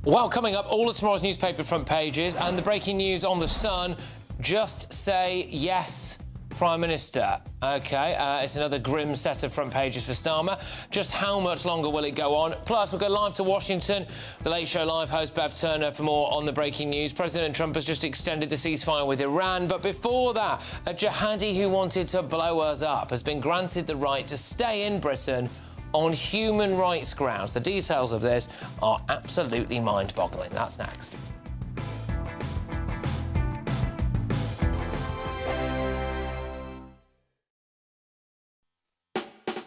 Well, coming up, all of tomorrow's newspaper front pages and the breaking news on The Sun. Just say yes, Prime Minister. OK, it's another grim set of front pages for Starmer. Just how much longer will it go on? Plus, we'll go live to Washington. The Late Show Live host, Bev Turner, for more on the breaking news. President Trump has just extended the ceasefire with Iran. But before that, a jihadi who wanted to blow us up has been granted the right to stay in Britain on human rights grounds. The details of this are absolutely mind-boggling. That's next.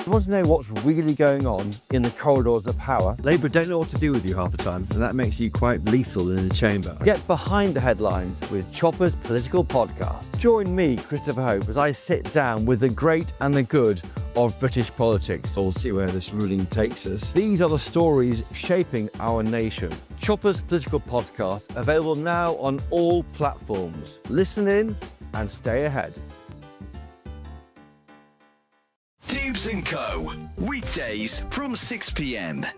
You want to know what's really going on in the corridors of power? Labour don't know what to do with you half the time, and that makes you quite lethal in the chamber. Get behind the headlines with Chopper's Political Podcast. Join me, Christopher Hope, as I sit down with the great and the good of British politics. We'll see where this ruling takes us. These are the stories shaping our nation. Chopper's Political Podcast, available now on all platforms. Listen in and stay ahead. Dubes & Co. Weekdays from 6 p.m. I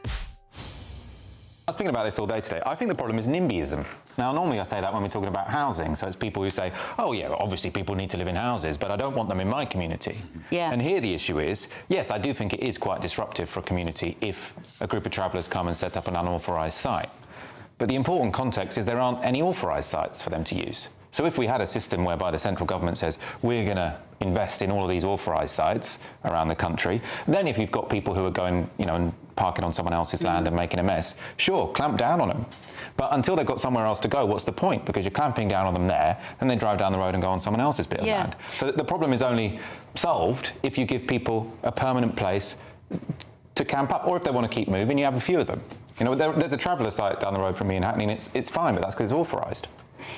was thinking about this all day today. I think the problem is NIMBYism. Now, normally I say that when we're talking about housing, so it's people who say, oh yeah, obviously people need to live in houses, but I don't want them in my community. Yeah. And here the issue is, yes, I do think it is quite disruptive for a community if a group of travellers come and set up an unauthorised site. But the important context is there aren't any authorised sites for them to use. So if we had a system whereby the central government says, we're going to invest in all of these authorised sites around the country, then if you've got people who are going, and parking on someone else's land and making a mess, sure, clamp down on them. But until they've got somewhere else to go, what's the point? Because you're clamping down on them there, and they drive down the road and go on someone else's bit of land. So the problem is only solved if you give people a permanent place to camp up, or if they want to keep moving, you have a few of them. There's a traveller site down the road from me in Hackney, and it's fine, but that's because it's authorised.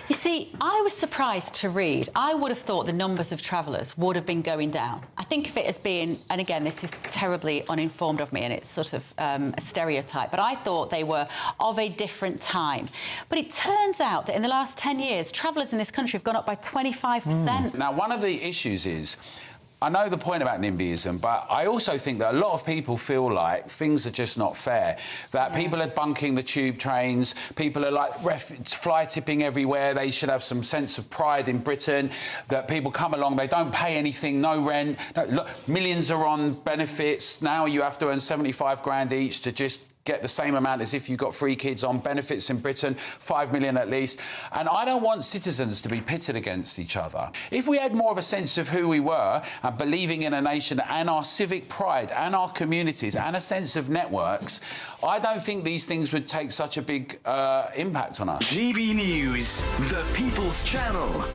You see, I was surprised to read. I would have thought the numbers of travellers would have been going down. I think of it as being, and again, this is terribly uninformed of me and it's sort of a stereotype, but I thought they were of a different time. But it turns out that in the last 10 years, travellers in this country have gone up by 25%. Now, one of the issues is, I know the point about NIMBYism, but I also think that a lot of people feel like things are just not fair, that people are bunking the tube trains, people are like fly tipping everywhere, they should have some sense of pride in Britain, that people come along, they don't pay anything, no rent, look, millions are on benefits, now you have to earn 75 grand each to just get the same amount as if you got 3 kids on benefits in Britain, 5 million at least. And I don't want citizens to be pitted against each other. If we had more of a sense of who we were and believing in a nation and our civic pride and our communities and a sense of networks, I don't think these things would take such a big impact on us. GB News, the People's Channel.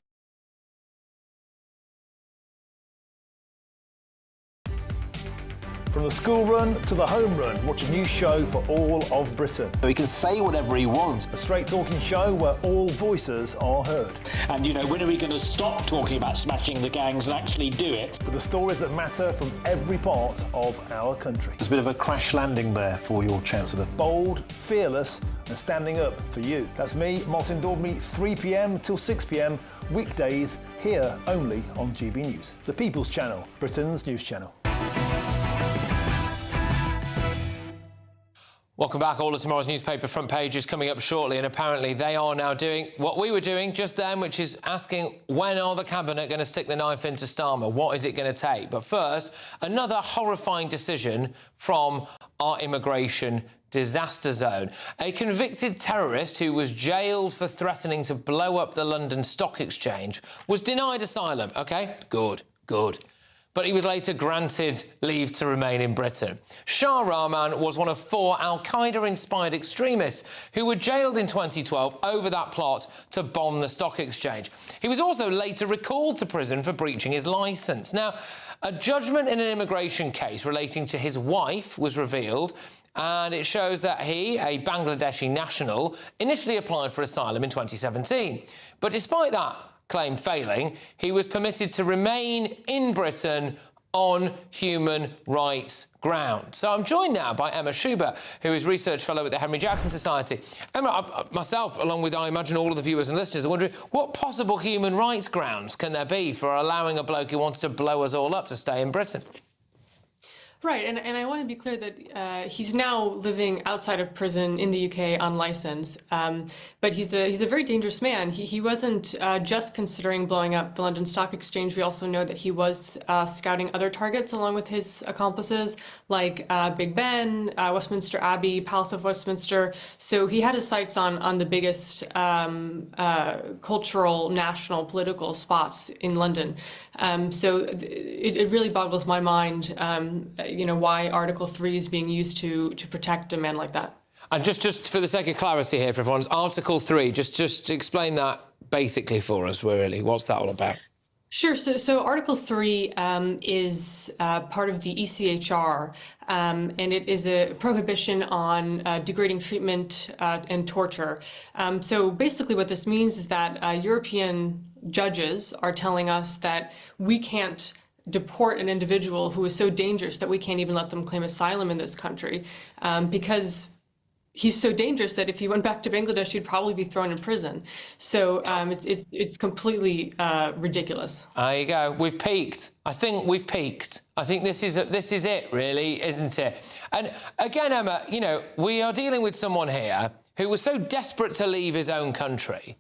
From the school run to the home run, watch a new show for all of Britain. He can say whatever he wants. A straight-talking show where all voices are heard. And, when are we going to stop talking about smashing the gangs and actually do it? With the stories that matter from every part of our country. There's a bit of a crash landing there for your Chancellor. Bold, fearless and standing up for you. That's me, Martin Daubney, 3 p.m. till 6 p.m, weekdays, here only on GB News. The People's Channel, Britain's news channel. Welcome back. All of tomorrow's newspaper front pages coming up shortly, and apparently they are now doing what we were doing just then, which is asking when are the Cabinet going to stick the knife into Starmer? What is it going to take? But first, another horrifying decision from our immigration disaster zone. A convicted terrorist who was jailed for threatening to blow up the London Stock Exchange was denied asylum. OK, good. but he was later granted leave to remain in Britain. Shah Rahman was one of 4 al-Qaeda-inspired extremists who were jailed in 2012 over that plot to bomb the stock exchange. He was also later recalled to prison for breaching his licence. Now, a judgment in an immigration case relating to his wife was revealed, and it shows that he, a Bangladeshi national, initially applied for asylum in 2017. But despite that claim failing, he was permitted to remain in Britain on human rights ground. So I'm joined now by Emma Schubert, who is Research Fellow at the Henry Jackson Society. Emma, myself, along with, I imagine, all of the viewers and listeners, are wondering what possible human rights grounds can there be for allowing a bloke who wants to blow us all up to stay in Britain? Right, and I want to be clear that he's now living outside of prison in the UK on license, but he's a very dangerous man. He wasn't just considering blowing up the London Stock Exchange. We also know that he was scouting other targets along with his accomplices, like Big Ben, Westminster Abbey, Palace of Westminster. So he had his sights on the biggest cultural, national, political spots in London. So it really boggles my mind, why Article 3 is being used to protect a man like that. And just for the sake of clarity here for everyone, Article 3, just explain that basically for us, really. What's that all about? Sure. So Article 3 is part of the ECHR, and it is a prohibition on degrading treatment and torture. So basically what this means is that European judges are telling us that we can't deport an individual who is so dangerous that we can't even let them claim asylum in this country because he's so dangerous that if he went back to Bangladesh, he'd probably be thrown in prison. So it's completely ridiculous. There you go. We've peaked. I think we've peaked. I think this is it, really, isn't it? And again, Emma, we are dealing with someone here who was so desperate to leave his own country,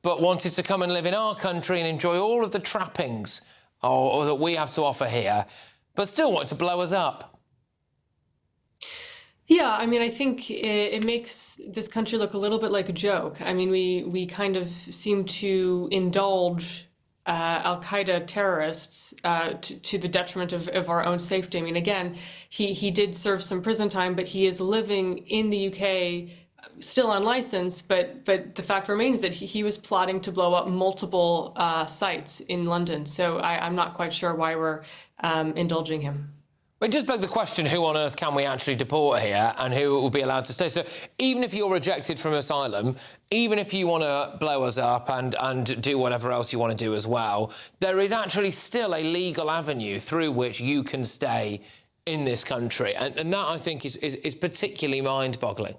but wanted to come and live in our country and enjoy all of the trappings or that we have to offer here, but still want to blow us up. Yeah, I mean, I think it makes this country look a little bit like a joke. I mean, we kind of seem to indulge al-Qaeda terrorists to the detriment of our own safety. I mean, again, he did serve some prison time, but he is living in the UK still on license, but the fact remains that he was plotting to blow up multiple sites in London. So I'm not quite sure why we're indulging him. It just begs the question, who on earth can we actually deport here and who will be allowed to stay? So even if you're rejected from asylum, even if you want to blow us up and do whatever else you want to do as well, there is actually still a legal avenue through which you can stay in this country. And that, I think, is particularly mind-boggling.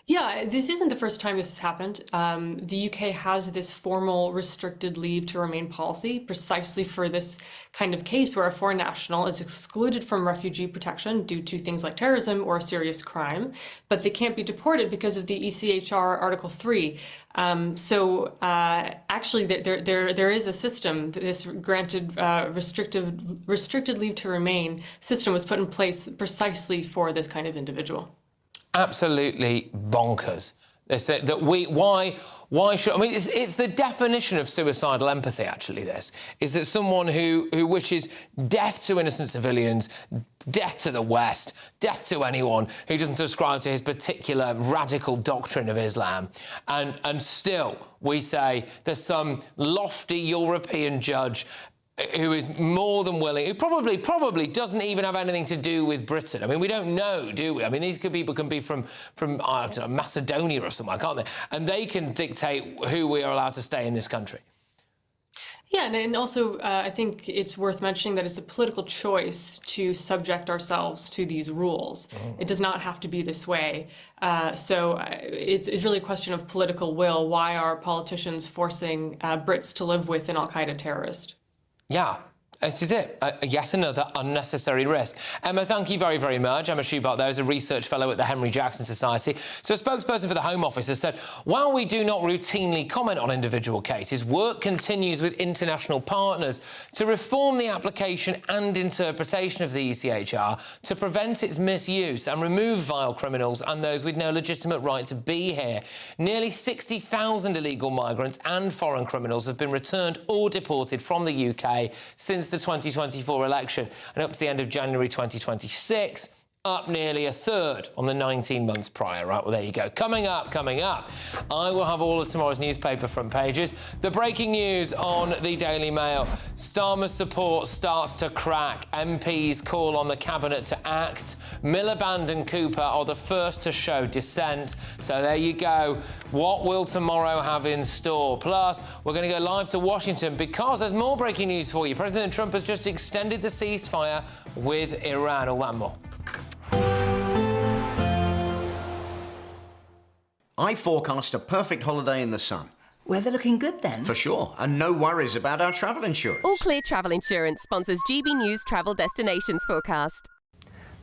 Yeah, this isn't the first time this has happened. The UK has this formal restricted leave to remain policy precisely for this kind of case where a foreign national is excluded from refugee protection due to things like terrorism or a serious crime, but they can't be deported because of the ECHR Article 3. Actually, there is a system. This granted restricted leave to remain system was put in place precisely for this kind of individual. Absolutely bonkers. They said that why should, I mean, it's the definition of suicidal empathy, actually, this, is that someone who wishes death to innocent civilians, death to the West, death to anyone who doesn't subscribe to his particular radical doctrine of Islam. And still, we say there's some lofty European judge who is more than willing, who probably doesn't even have anything to do with Britain. I mean, we don't know, do we? I mean, these people can be from I don't know, Macedonia or somewhere, can't they? And they can dictate who we are allowed to stay in this country. Yeah, and also I think it's worth mentioning that it's a political choice to subject ourselves to these rules. It does not have to be this way. So it's really a question of political will. Why are politicians forcing Brits to live with an al-Qaeda terrorist? Yeah, this is it. Yet another unnecessary risk. Emma, thank you very, very much. Emma Schubert there is a research fellow at the Henry Jackson Society. So a spokesperson for the Home Office has said, while we do not routinely comment on individual cases, work continues with international partners to reform the application and interpretation of the ECHR to prevent its misuse and remove vile criminals and those with no legitimate right to be here. Nearly 60,000 illegal migrants and foreign criminals have been returned or deported from the UK since since the 2024 election, and up to the end of January 2026, up nearly a third on the 19 months prior. Right, well, there you go. Coming up, I will have all of tomorrow's newspaper front pages. The breaking news on the Daily Mail. Starmer's support starts to crack. MPs call on the Cabinet to act. Miliband and Cooper are the first to show dissent. So there you go. What will tomorrow have in store? Plus, we're going to go live to Washington because there's more breaking news for you. President Trump has just extended the ceasefire with Iran. All that and more. I forecast a perfect holiday in the sun. Weather looking good then? For sure, and no worries about our travel insurance. All Clear Travel Insurance sponsors GB News Travel Destinations Forecast.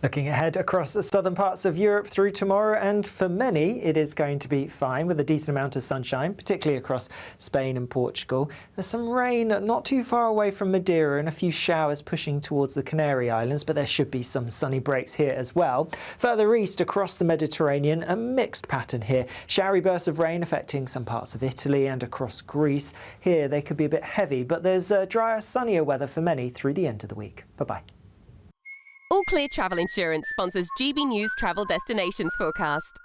Looking ahead across the southern parts of Europe through tomorrow, and for many it is going to be fine with a decent amount of sunshine, particularly across Spain and Portugal. There's some rain not too far away from Madeira and a few showers pushing towards the Canary Islands, but there should be some sunny breaks here as well. Further east across the Mediterranean, a mixed pattern here. Showery bursts of rain affecting some parts of Italy and across Greece. Here they could be a bit heavy, but there's drier, sunnier weather for many through the end of the week. Bye-bye. All Clear Travel Insurance sponsors GB News Travel Destinations Forecast.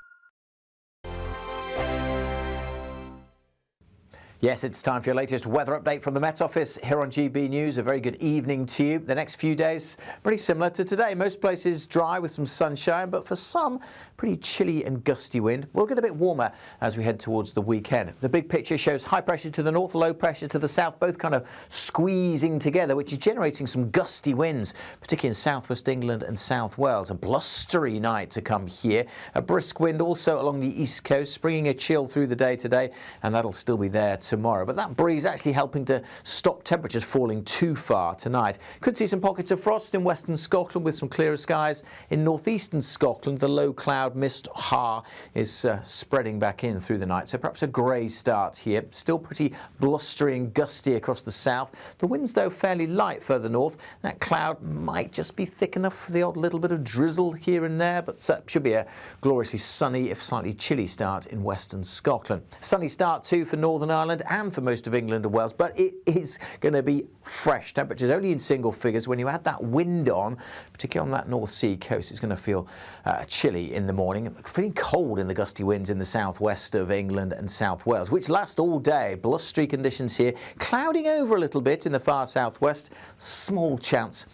Yes, it's time for your latest weather update from the Met Office here on GB News. A very good evening to you. The next few days, pretty similar to today. Most places dry with some sunshine, but for some, pretty chilly and gusty wind. We'll get a bit warmer as we head towards the weekend. The big picture shows high pressure to the north, low pressure to the south, both kind of squeezing together, which is generating some gusty winds, particularly in southwest England and South Wales. A blustery night to come here. A brisk wind also along the east coast, bringing a chill through the day today, and that'll still be there tomorrow. But that breeze actually helping to stop temperatures falling too far tonight. Could see some pockets of frost in western Scotland with some clearer skies. In northeastern Scotland, the low cloud mist is spreading back in through the night. So perhaps a grey start here. Still pretty blustery and gusty across the south. The winds, though, fairly light further north. That cloud might just be thick enough for the odd little bit of drizzle here and there, but should be a gloriously sunny, if slightly chilly start in western Scotland. Sunny start too for Northern Ireland and for most of England and Wales, but it is going to be fresh. Temperatures only in single figures. When you add that wind on, particularly on that North Sea coast, it's going to feel chilly in the morning. Feeling cold in the gusty winds in the southwest of England and South Wales, which last all day. Blustery conditions here, clouding over a little bit in the far southwest. Small chance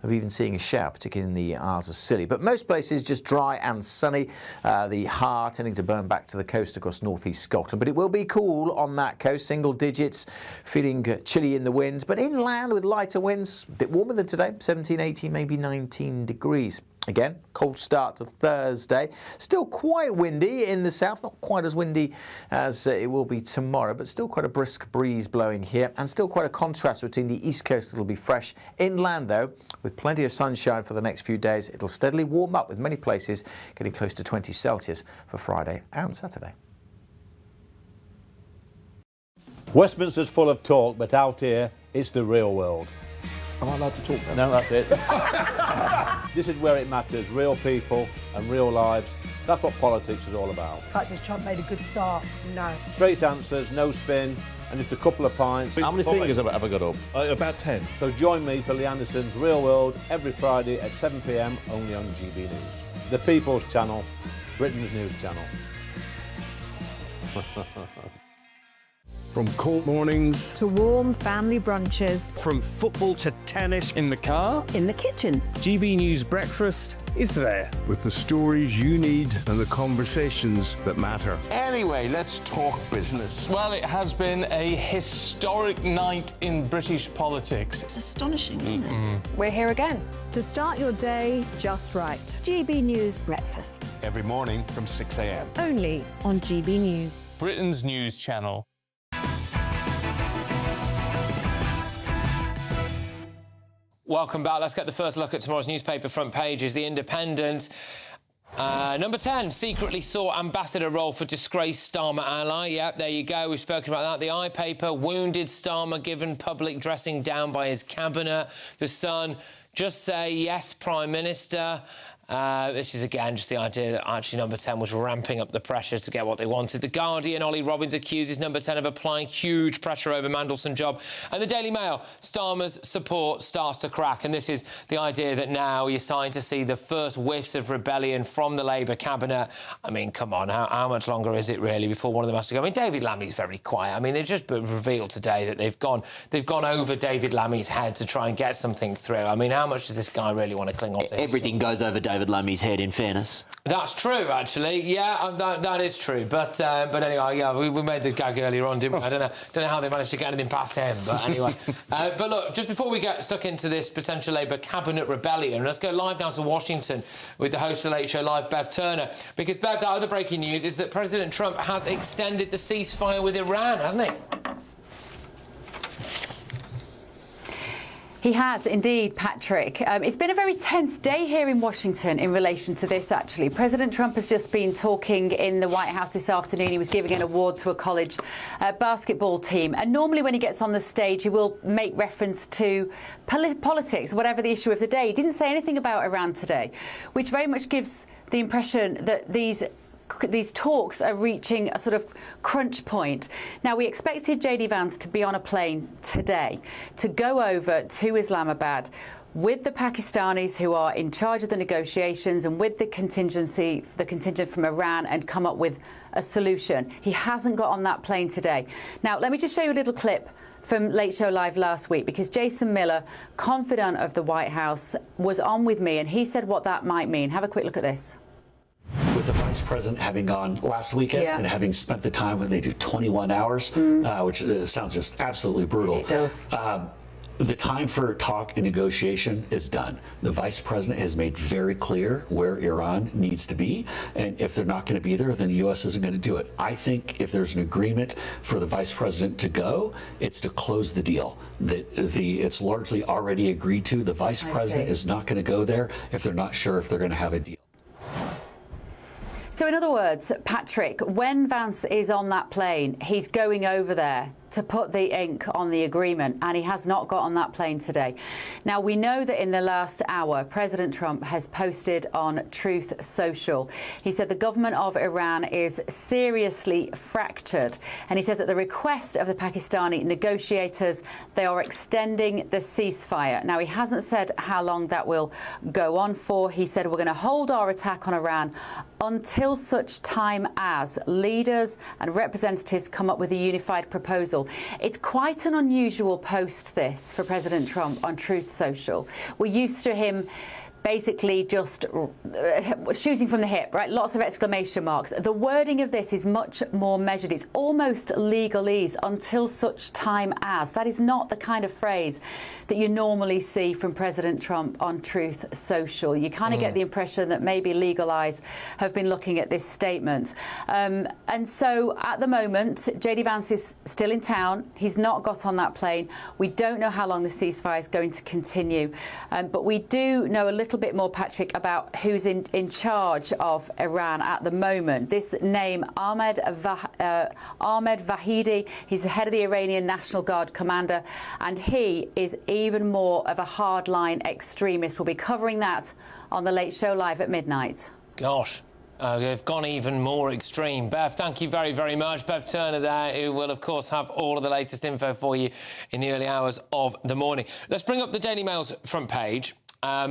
of even seeing a shower, particularly in the Isles of Scilly. But most places just dry and sunny. The Har tending to burn back to the coast across northeast Scotland. But it will be cool on that coast, single digits, feeling chilly in the winds. But inland with lighter winds, a bit warmer than today, 17, 18, maybe 19 degrees. Again, cold start to Thursday. Still quite windy in the south, not quite as windy as it will be tomorrow, but still quite a brisk breeze blowing here, and still quite a contrast between the east coast that'll be fresh. Inland, though, with plenty of sunshine for the next few days, it'll steadily warm up with many places getting close to 20 Celsius for Friday and Saturday. Westminster's full of talk, but out here, it's the real world. Am I allowed to talk now? No, that's it. This is where it matters, real people and real lives. That's what politics is all about. The fact is Trump made a good start. No. Straight answers, no spin, and just a couple of pints. How many fingers have I got up? About 10. So join me for Lee Anderson's Real World every Friday at 7 p.m. only on GB News. The People's Channel, Britain's news channel. From cold mornings to warm family brunches, from football to tennis in the car, in the kitchen. GB News Breakfast is there with the stories you need and the conversations that matter. Anyway, let's talk business. Well, it has been a historic night in British politics. It's astonishing, isn't it? We're here again to start your day just right. GB News Breakfast. Every morning from 6 a.m. Only on GB News. Britain's news channel. Welcome back. Let's get the first look at tomorrow's newspaper front pages. The Independent. Number 10, secretly sought ambassador role for disgraced Starmer ally. Yep, there you go. We've spoken about that. The I paper, wounded Starmer given public dressing down by his cabinet. The Sun, just say yes, Prime Minister. This is, again, just the idea that actually number 10 was ramping up the pressure to get what they wanted. The Guardian, Ollie Robbins accuses number 10 of applying huge pressure over Mandelson's job. And the Daily Mail, Starmer's support starts to crack. And this is the idea that now you're starting to see the first whiffs of rebellion from the Labour cabinet. I mean, come on, how much longer is it really before one of them has to go? I mean, David Lammy's very quiet. I mean, they've just revealed today that they've gone over David Lammy's head to try and get something through. I mean, how much does this guy really want to cling on to? Everything goes over David Lammy's head, in fairness. That's true, actually. Yeah, that is true. But anyway, yeah, we made the gag earlier on, didn't we? I don't know how they managed to get anything past him. But anyway, but look, just before we get stuck into this potential Labour cabinet rebellion, let's go live now to Washington with the host of the Late Show Live, Bev Turner. Because Bev, that other breaking news is that President Trump has extended the ceasefire with Iran, hasn't he? He has indeed, Patrick. It's been a very tense day here in Washington in relation to this, actually. President Trump has just been talking in the White House this afternoon. He was giving an award to a college basketball team. And normally when he gets on the stage, he will make reference to politics, whatever the issue of the day. He didn't say anything about Iran today, which very much gives the impression that these talks are reaching a sort of crunch point. Now, we expected JD Vance to be on a plane today to go over to Islamabad with the Pakistanis who are in charge of the negotiations and with the contingent from Iran and come up with a solution. He hasn't got on that plane today. Now, let me just show you a little clip from Late Show Live last week, because Jason Miller, confidant of the White House, was on with me and he said what that might mean. Have a quick look at this. With the Vice President having gone last weekend and having spent the time when they do 21 hours, which sounds just absolutely brutal. It does. The time for talk and negotiation is done. The Vice President has made very clear where Iran needs to be, and if they're not going to be there, then the U.S. isn't going to do it. I think if there's an agreement for the Vice President to go, it's to close the deal. It's largely already agreed to. The Vice President is not going to go there if they're not sure if they're going to have a deal. So in other words, Patrick, when Vance is on that plane, he's going over there to put the ink on the agreement, and he has not got on that plane today. Now, we know that in the last hour, President Trump has posted on Truth Social. He said the government of Iran is seriously fractured, and he says at the request of the Pakistani negotiators, they are extending the ceasefire. Now, he hasn't said how long that will go on for. He said we're going to hold our attack on Iran until such time as leaders and representatives come up with a unified proposal. It's quite an unusual post, this, for President Trump on Truth Social. We're used to him basically just shooting from the hip, right? Lots of exclamation marks. The wording of this is much more measured. It's almost legalese, until such time as. That is not the kind of phrase that you normally see from President Trump on Truth Social. You kind of get the impression that maybe Legal Eyes have been looking at this statement. And so at the moment, JD Vance is still in town. He's not got on that plane. We don't know how long the ceasefire is going to continue. But we do know a little bit more, Patrick, about who's in charge of Iran at the moment. This name, Ahmed Vahidi, he's the head of the Iranian National Guard commander, and he is even more of a hardline extremist. We'll be covering that on the Late Show Live at midnight. Gosh. They've gone even more extreme. Bev, thank you very, very much. Bev Turner there, who will, of course, have all of the latest info for you in the early hours of the morning. Let's bring up the Daily Mail's front page.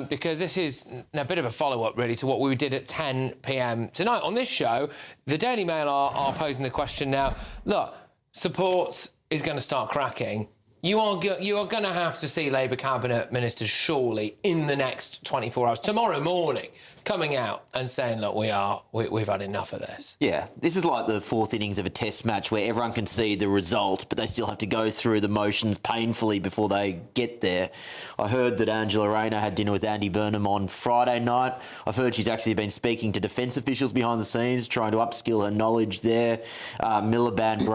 Because this is a bit of a follow-up, really, to what we did at 10 p.m. tonight. On this show, the Daily Mail are posing the question now, look, support is going to start cracking. You are going to have to see Labour cabinet ministers, surely, in the next 24 hours, tomorrow morning, coming out and saying, look, we've had enough of this. Yeah, this is like the fourth innings of a test match where everyone can see the result, but they still have to go through the motions painfully before they get there. I heard that Angela Rayner had dinner with Andy Burnham on Friday night. I've heard she's actually been speaking to defence officials behind the scenes, trying to upskill her knowledge there. Miliband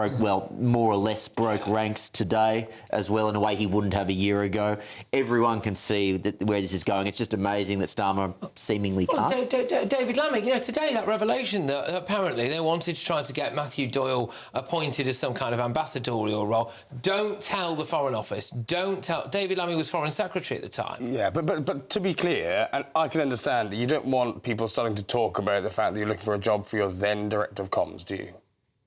more or less broke ranks today as as well in a way he wouldn't have a year ago. Everyone can see where this is going. It's just amazing that Starmer seemingly can't. David Lammy, today that revelation that apparently they wanted to try to get Matthew Doyle appointed as some kind of ambassadorial role. Don't tell the Foreign Office. Don't tell. David Lammy was Foreign Secretary at the time. Yeah, but to be clear, and I can understand that you don't want people starting to talk about the fact that you're looking for a job for your then Director of Comms, do you?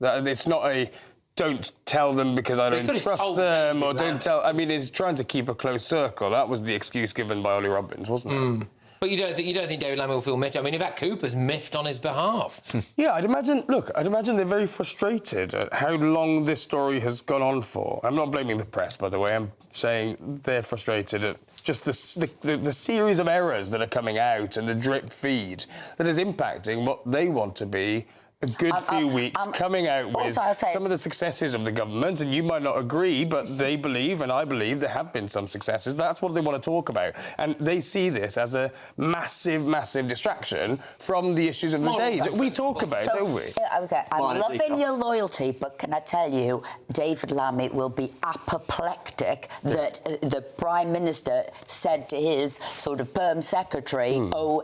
It's not a don't tell them because I don't trust them, or don't tell... I mean, it's trying to keep a close circle. That was the excuse given by Ollie Robbins, wasn't it? But you don't think David Lammy will feel miffed? I mean, Yvette Cooper's miffed on his behalf. Yeah, I'd imagine they're very frustrated at how long this story has gone on for. I'm not blaming the press, by the way. I'm saying they're frustrated at just the series of errors that are coming out and the drip feed that is impacting what they want to be a good few weeks coming out with some of the successes of the government, and you might not agree, but they believe, and I believe, there have been some successes. That's what they want to talk about. And they see this as a massive, massive distraction from the issues of the day that we talk about, don't we? OK, I'm loving your loyalty, but can I tell you, David Lammy will be apoplectic that the Prime Minister said to his sort of Perm Secretary,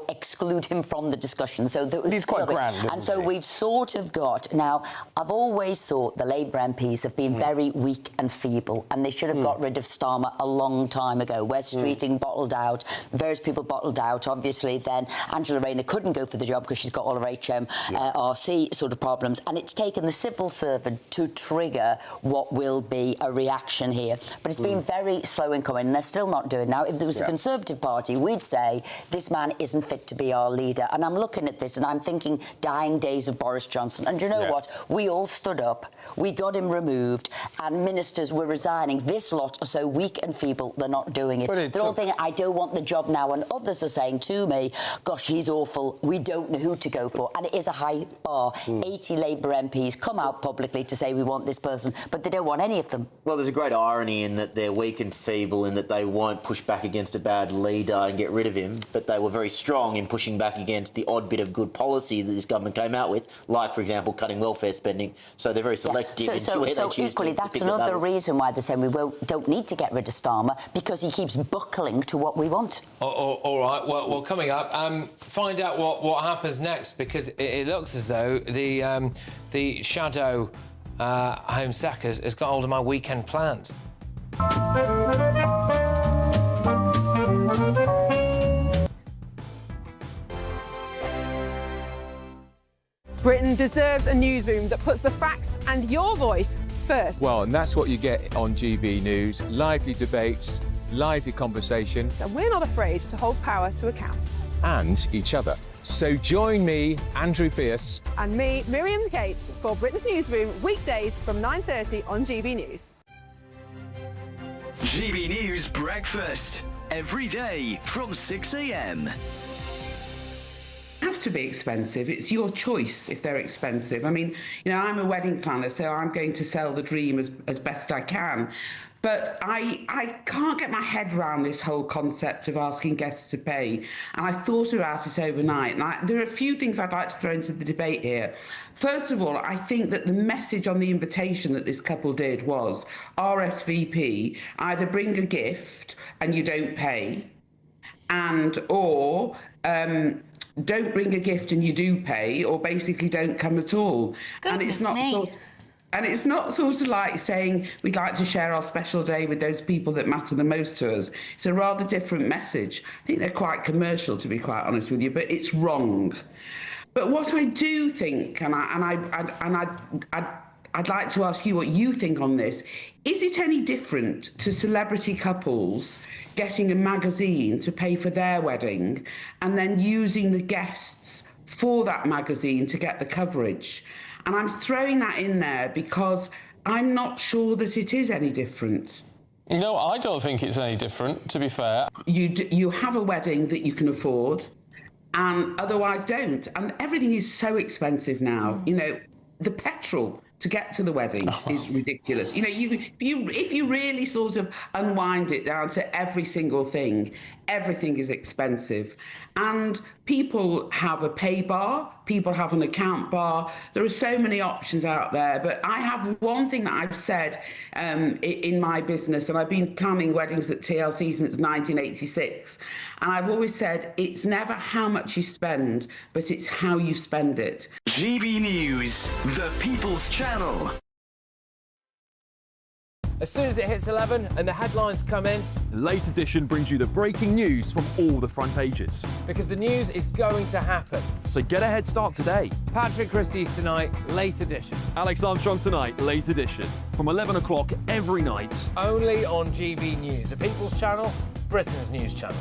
exclude him from the discussion. So he's quite grand, isn't and so he? We've sort of got... Now, I've always thought the Labour MPs have been very weak and feeble, and they should have got rid of Starmer a long time ago. Wes Streeting bottled out, various people bottled out. Obviously, then Angela Rayner couldn't go for the job because she's got all her HMRC sort of problems, and it's taken the civil servant to trigger what will be a reaction here. But it's been very slow in coming, and they're still not doing it. Now, if there was a Conservative Party, we'd say, this man isn't fit to be our leader. And I'm looking at this, and I'm thinking dying days of Boris Johnson. And you know what? We all stood up, we got him removed, and ministers were resigning. This lot are so weak and feeble, they're not doing it. They're all thinking, I don't want the job now. And others are saying to me, gosh, he's awful, we don't know who to go for. And it is a high bar. 80 Labour MPs come out publicly to say we want this person, but they don't want any of them. Well, there's a great irony in that they're weak and feeble in that they won't push back against a bad leader and get rid of him, but they were very strong in pushing back against the odd bit of good policy that this government came out with, like, for example, cutting welfare spending. So they're very selective in where they choose equally, to that's pick another the battles. reason why they're saying we don't need to get rid of Starmer, because he keeps buckling to what we want. All right. Well, coming up, find out what happens next, because it looks as though the shadow Home Sec has got hold of my weekend plans. Britain deserves a newsroom that puts the facts and your voice first. Well, and that's what you get on GB News. Lively debates, lively conversation. And we're not afraid to hold power to account. And each other. So join me, Andrew Pierce. And me, Miriam Cates, for Britain's Newsroom, weekdays from 9:30 on GB News. GB News Breakfast, every day from 6 a.m. Have to be expensive. It's your choice if they're expensive. I mean, I'm a wedding planner, so I'm going to sell the dream as best I can. But I can't get my head around this whole concept of asking guests to pay. And I thought about it overnight. And there are a few things I'd like to throw into the debate here. First of all, I think that the message on the invitation that this couple did was RSVP, either bring a gift and you don't pay, or don't bring a gift and you do pay, or basically don't come at all. And it's not sort of like saying we'd like to share our special day with those people that matter the most to us. It's a rather different message. I think they're quite commercial, to be quite honest with you, but it's wrong. But what I do think, and I'd like to ask you what you think on this, is it any different to celebrity couples getting a magazine to pay for their wedding and then using the guests for that magazine to get the coverage? And I'm throwing that in there because I'm not sure that it is any different. No, I don't think it's any different, to be fair. You have a wedding that you can afford and otherwise don't. And everything is so expensive now. The petrol to get to the wedding is ridiculous. If you really sort of unwind it down to every single thing, everything is expensive. And people have a pay bar, people have an account bar. There are so many options out there. But I have one thing that I've said in my business, and I've been planning weddings at TLC since 1986. And I've always said it's never how much you spend, but it's how you spend it. GB News, the People's Channel. As soon as it hits 11 and the headlines come in, the Late Edition brings you the breaking news from all the front pages. because the news is going to happen. So get a head start today. Patrick Christys tonight, Late Edition. Alex Armstrong tonight, Late Edition. From 11 o'clock every night. Only on GB News, the People's Channel, Britain's news channel.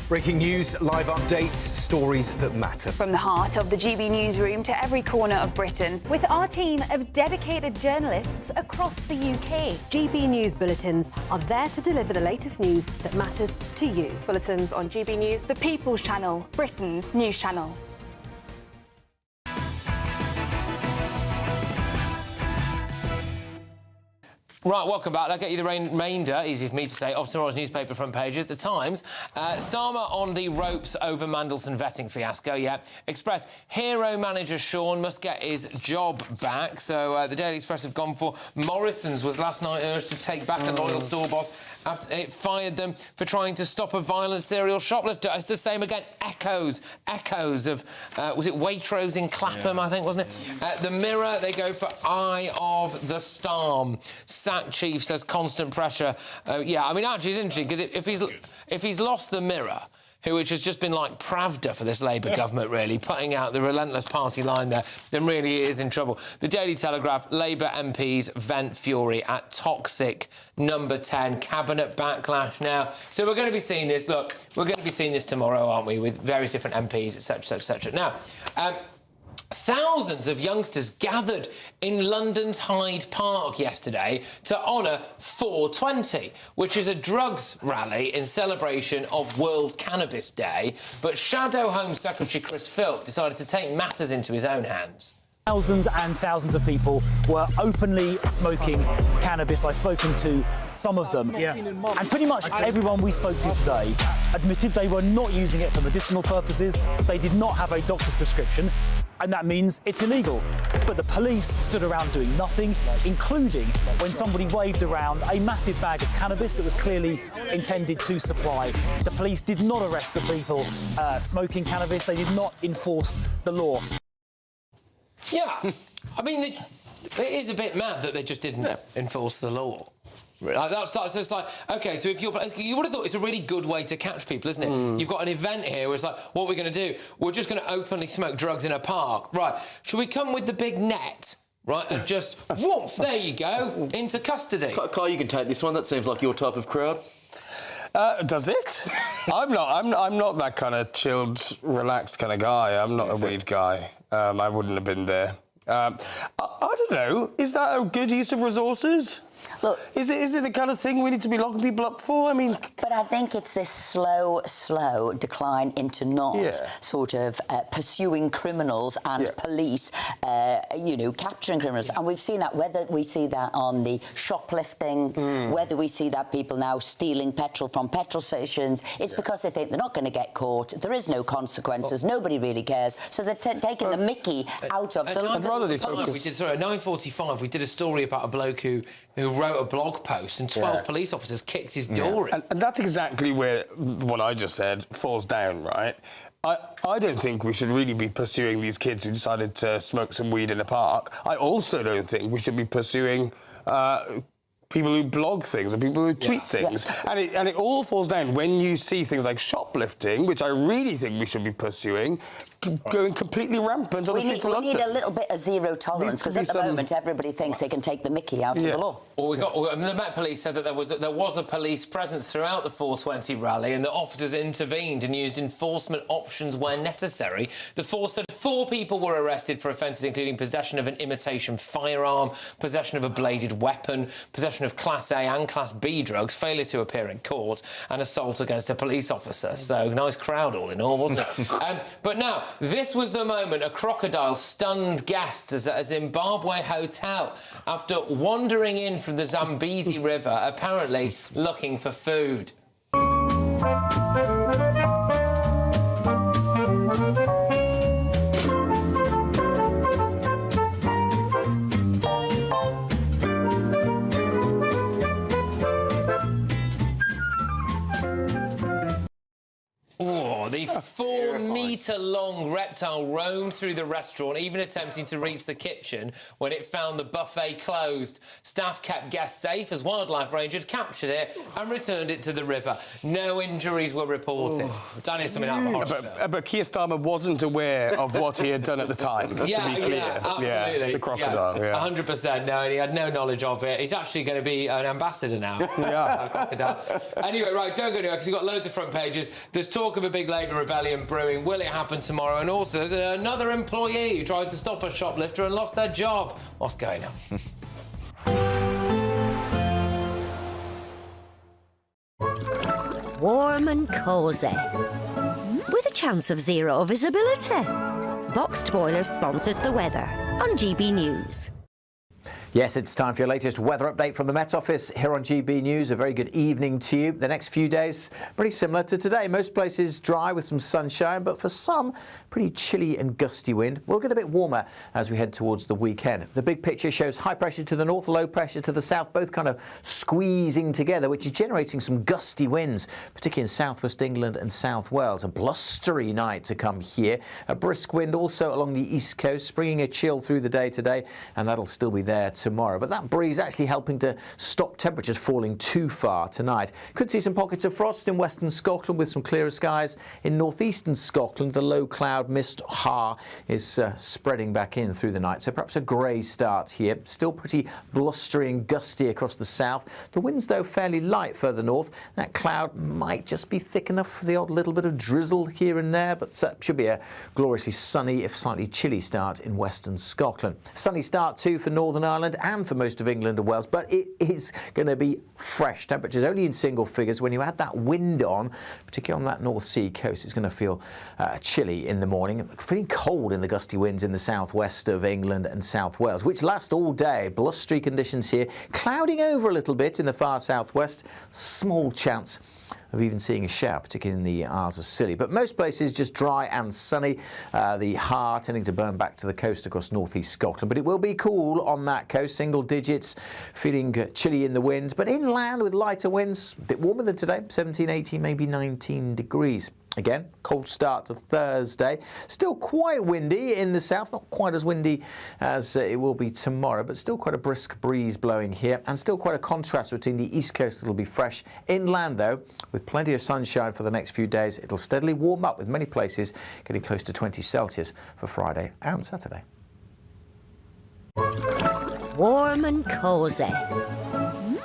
Breaking news, live updates, stories that matter. From the heart of the GB newsroom to every corner of Britain, with our team of dedicated journalists across the UK. GB News bulletins are there to deliver the latest news that matters to you. Bulletins on GB News, the People's Channel, Britain's news channel. Right, welcome back. I'll get you the remainder, easy for me to say, of tomorrow's newspaper front pages. The Times, Starmer on the ropes over Mandelson vetting fiasco, yeah. Express, hero manager Sean must get his job back. So the Daily Express have gone for Morrison's was last night urged to take back a loyal store boss after it fired them for trying to stop a violent serial shoplifter. It's the same again. Echoes of, was it Waitrose in Clapham, I think, wasn't it? The Mirror, they go for Eye of the Storm. Chief says constant pressure. Yeah, I mean, actually, it's interesting because if he's lost the Mirror, which has just been like Pravda for this Labour government, really, putting out the relentless party line there, then really he is in trouble. The Daily Telegraph, Labour MPs vent fury at toxic number 10, cabinet backlash now. So we're going to be seeing this. Look, we're going to be seeing this tomorrow, aren't we, with various different MPs, etc., etc. Now. Thousands of youngsters gathered in London's Hyde Park yesterday to honour 420, which is a drugs rally in celebration of World Cannabis Day. But Shadow Home Secretary Chris Philp decided to take matters into his own hands. Thousands and thousands of people were openly smoking cannabis. I've spoken to some of them. Yeah. And pretty much everyone we spoke to today admitted they were not using it for medicinal purposes. They did not have a doctor's prescription, and that means it's illegal. But the police stood around doing nothing, including when somebody waved around a massive bag of cannabis that was clearly intended to supply. The police did not arrest the people smoking cannabis. They did not enforce the law. Yeah, I mean, it is a bit mad that they just didn't enforce the law. Like that's just like, OK, so if you would have thought it's a really good way to catch people, isn't it? You've got an event here where it's like, what are we going to do? We're just going to openly smoke drugs in a park. Right, should we come with the big net? Right, and just, whoops, there you go, into custody. Carl, you can take this one. That seems like your type of crowd. Does it? I'm not that kind of chilled, relaxed kind of guy. I'm not a weed guy. I wouldn't have been there. I don't know. Is that a good use of resources? Look, is it the kind of thing we need to be locking people up for? I mean, but I think it's this slow decline into not sort of pursuing criminals and police, capturing criminals. And we've seen that, whether we see that on the shoplifting, whether we see that people now stealing petrol from petrol stations, it's because they think they're not going to get caught. There is no consequences. Nobody really cares. So they're taking the mickey out of the... At 9:45, we did a story about a bloke who wrote a blog post and 12 police officers kicked his door in. And that's exactly where what I just said falls down, right? I don't think we should really be pursuing these kids who decided to smoke some weed in a park. I also don't think we should be pursuing people who blog things or people who tweet things. And it all falls down when you see things like shoplifting, which I really think we should be pursuing, going completely rampant on the streets of London. We need a little bit of zero tolerance, because at the moment everybody thinks they can take the mickey out of the law. Well, the Met Police said that there was a police presence throughout the 420 rally and that officers intervened and used enforcement options where necessary. The force said 4 people were arrested for offences including possession of an imitation firearm, possession of a bladed weapon, possession of Class A and Class B drugs, failure to appear in court and assault against a police officer. So, nice crowd all in all, wasn't it? But now, this was the moment a crocodile stunned guests at a Zimbabwe hotel after wandering in from the Zambezi River, apparently looking for food. metre-long reptile roamed through the restaurant, even attempting to reach the kitchen when it found the buffet closed. Staff kept guests safe as wildlife rangers captured it and returned it to the river. No injuries were reported. That is something out of a horror film. But Keir Starmer wasn't aware of what he had done at the time, to be clear. Absolutely. The crocodile, 100%. No, he had no knowledge of it. He's actually going to be an ambassador now. Yeah. Crocodile. Anyway, right, don't go anywhere because you've got loads of front pages. There's talk of a big Labour rebellion brewing. Will it happen tomorrow? And also, there's another employee who tried to stop a shoplifter and lost their job. What's going on? Warm and cosy, with a chance of zero visibility. Boxed Boilers sponsors the weather on GB News. Yes, it's time for your latest weather update from the Met Office here on GB News. A very good evening to you. The next few days, pretty similar to today. Most places dry with some sunshine, but for some, pretty chilly and gusty wind. We'll get a bit warmer as we head towards the weekend. The big picture shows high pressure to the north, low pressure to the south, both kind of squeezing together, which is generating some gusty winds, particularly in southwest England and South Wales. A blustery night to come here. A brisk wind also along the east coast, bringing a chill through the day today, and that'll still be there tomorrow. But that breeze actually helping to stop temperatures falling too far tonight. Could see some pockets of frost in western Scotland with some clearer skies. In northeastern Scotland, the low cloud mist is spreading back in through the night, so perhaps a grey start here. Still pretty blustery and gusty across the south. The winds, though, fairly light further north. That cloud might just be thick enough for the odd little bit of drizzle here and there, but should be a gloriously sunny, if slightly chilly start in western Scotland. Sunny start too for Northern Ireland and for most of England and Wales, but it is going to be fresh. Temperatures only in single figures. When you add that wind on, particularly on that North Sea coast, it's going to feel chilly in the morning. Feeling cold in the gusty winds in the southwest of England and South Wales, which last all day. Blustery conditions here, clouding over a little bit in the far southwest. Small chance of even seeing a shower, particularly in the Isles of Scilly. But most places just dry and sunny. The heart tending to burn back to the coast across northeast Scotland. But it will be cool on that coast, single digits, feeling chilly in the winds. But inland with lighter winds, a bit warmer than today, 17, 18, maybe 19 degrees. Again, cold start to Thursday. Still quite windy in the south, not quite as windy as it will be tomorrow, but still quite a brisk breeze blowing here, and still quite a contrast between the east coast that'll be fresh. Inland, though, with plenty of sunshine for the next few days, it'll steadily warm up with many places getting close to 20 Celsius for Friday and Saturday. Warm and cosy,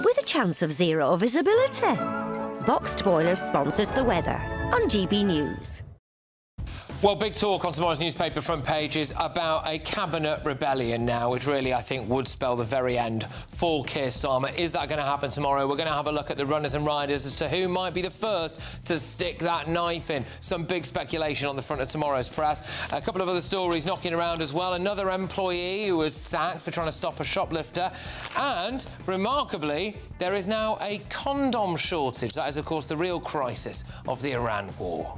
with a chance of zero visibility. Boxed Boilers sponsors the weather on GB News. Well, big talk on tomorrow's newspaper front pages about a cabinet rebellion now, which really, I think, would spell the very end for Keir Starmer. Is that going to happen tomorrow? We're going to have a look at the runners and riders as to who might be the first to stick that knife in. Some big speculation on the front of tomorrow's press. A couple of other stories knocking around as well. Another employee who was sacked for trying to stop a shoplifter. And, remarkably, there is now a condom shortage. That is, of course, the real crisis of the Iran war.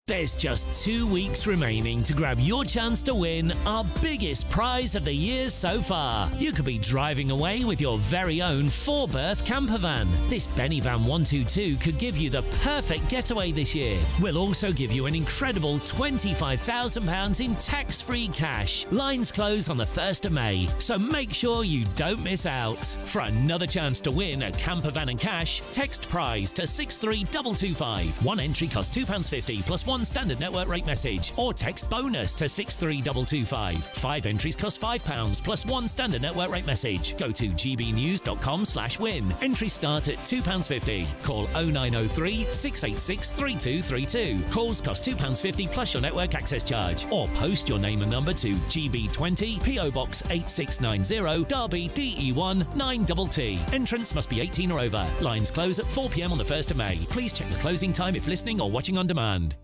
There's just 2 weeks remaining to grab your chance to win our biggest prize of the year so far. You could be driving away with your very own 4-berth camper van. This Benny Van 122 could give you the perfect getaway this year. We'll also give you an incredible £25,000 in tax-free cash. Lines close on the 1st of May, so make sure you don't miss out. For another chance to win a camper van and cash, text prize to 63225. One entry costs £2.50 plus one standard network rate message, or text bonus to 63225. 5 entries cost £5 plus one standard network rate message. Go to gbnews.com/win. Entries start at £2.50. Call 0903 686 3232. Calls cost £2.50 plus your network access charge, or post your name and number to GB20 PO Box 8690 Derby DE1 9TT. Entrance must be 18 or over. Lines close at 4 p.m. on the 1st of May. Please check the closing time if listening or watching on demand.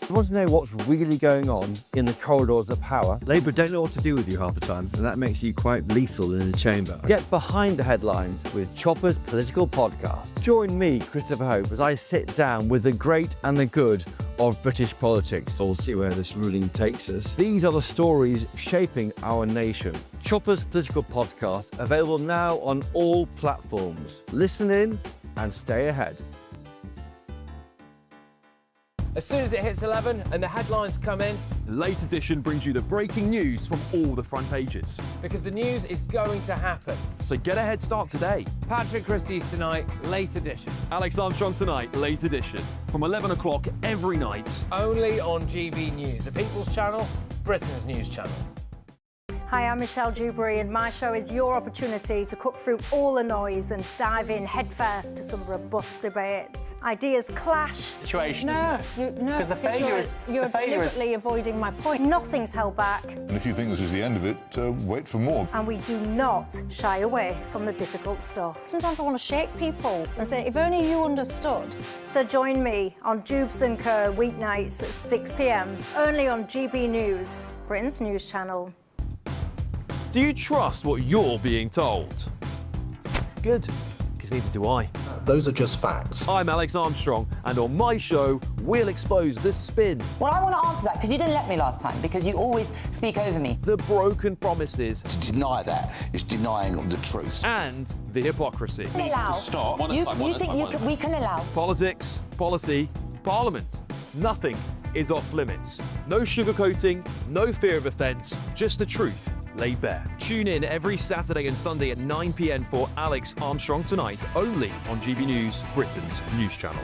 You want to know what's really going on in the corridors of power? Labour don't know what to do with you half the time, and that makes you quite lethal in the chamber. Get behind the headlines with Chopper's Political Podcast. Join me, Christopher Hope, as I sit down with the great and the good of British politics. We'll see where this ruling takes us. These are the stories shaping our nation. Chopper's Political Podcast, available now on all platforms. Listen in and stay ahead. As soon as it hits 11 and the headlines come in, The Late Edition brings you the breaking news from all the front pages. because the news is going to happen. So get a head start today. Patrick Christys tonight, Late Edition. Alex Armstrong tonight, Late Edition. From 11 o'clock every night. Only on GB News, the People's Channel, Britain's news channel. Hi, I'm Michelle Dewberry, and my show is your opportunity to cut through all the noise and dive in headfirst to some robust debates. Ideas clash. Situation, No, isn't it? no, Because the failure is you're deliberately avoiding my point. Nothing's held back, And if you think this is the end of it, wait for more. and we do not shy away from the difficult stuff. Sometimes I want to shake people and say, if only you understood. So join me on Jubes & Co. weeknights at 6 p.m. only on GB News, Britain's news channel. Do you trust what you're being told? Good, because neither do I. Those are just facts. I'm Alex Armstrong, and on my show, we'll expose the spin. Well, I want to answer that because you didn't let me last time, because you always speak over me. The broken promises. To deny that is denying the truth. And the hypocrisy. You think we can allow? Politics, policy, parliament. Nothing is off limits. No sugarcoating, no fear of offence, just the truth laid bare. Tune in every Saturday and Sunday at 9 p.m. for Alex Armstrong Tonight, only on GB News, Britain's news channel.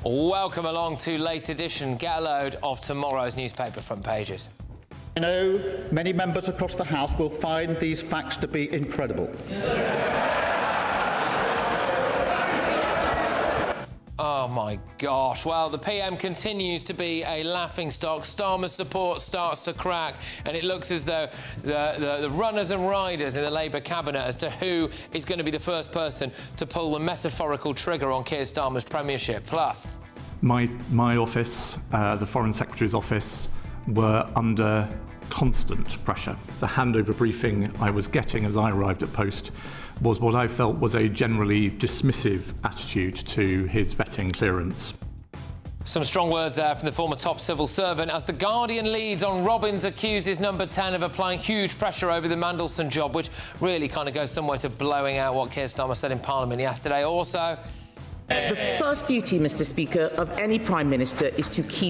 Welcome along to Late Edition. Get a load of tomorrow's newspaper front pages. I know many members across the House will find these facts to be incredible. Oh my gosh. Well, the PM continues to be a laughingstock. Starmer's support starts to crack, and it looks as though the runners and riders in the Labour cabinet as to who is going to be the first person to pull the metaphorical trigger on Keir Starmer's premiership. Plus, my office, the Foreign Secretary's office, were under constant pressure. The handover briefing I was getting as I arrived at post was what I felt was a generally dismissive attitude to his vetting clearance. some strong words there from the former top civil servant as The Guardian leads on Robbins accuses Number 10 of applying huge pressure over the Mandelson job, which really kind of goes somewhere to blowing out what Keir Starmer said in Parliament yesterday. Also, the first duty, Mr. Speaker, of any Prime Minister is to keep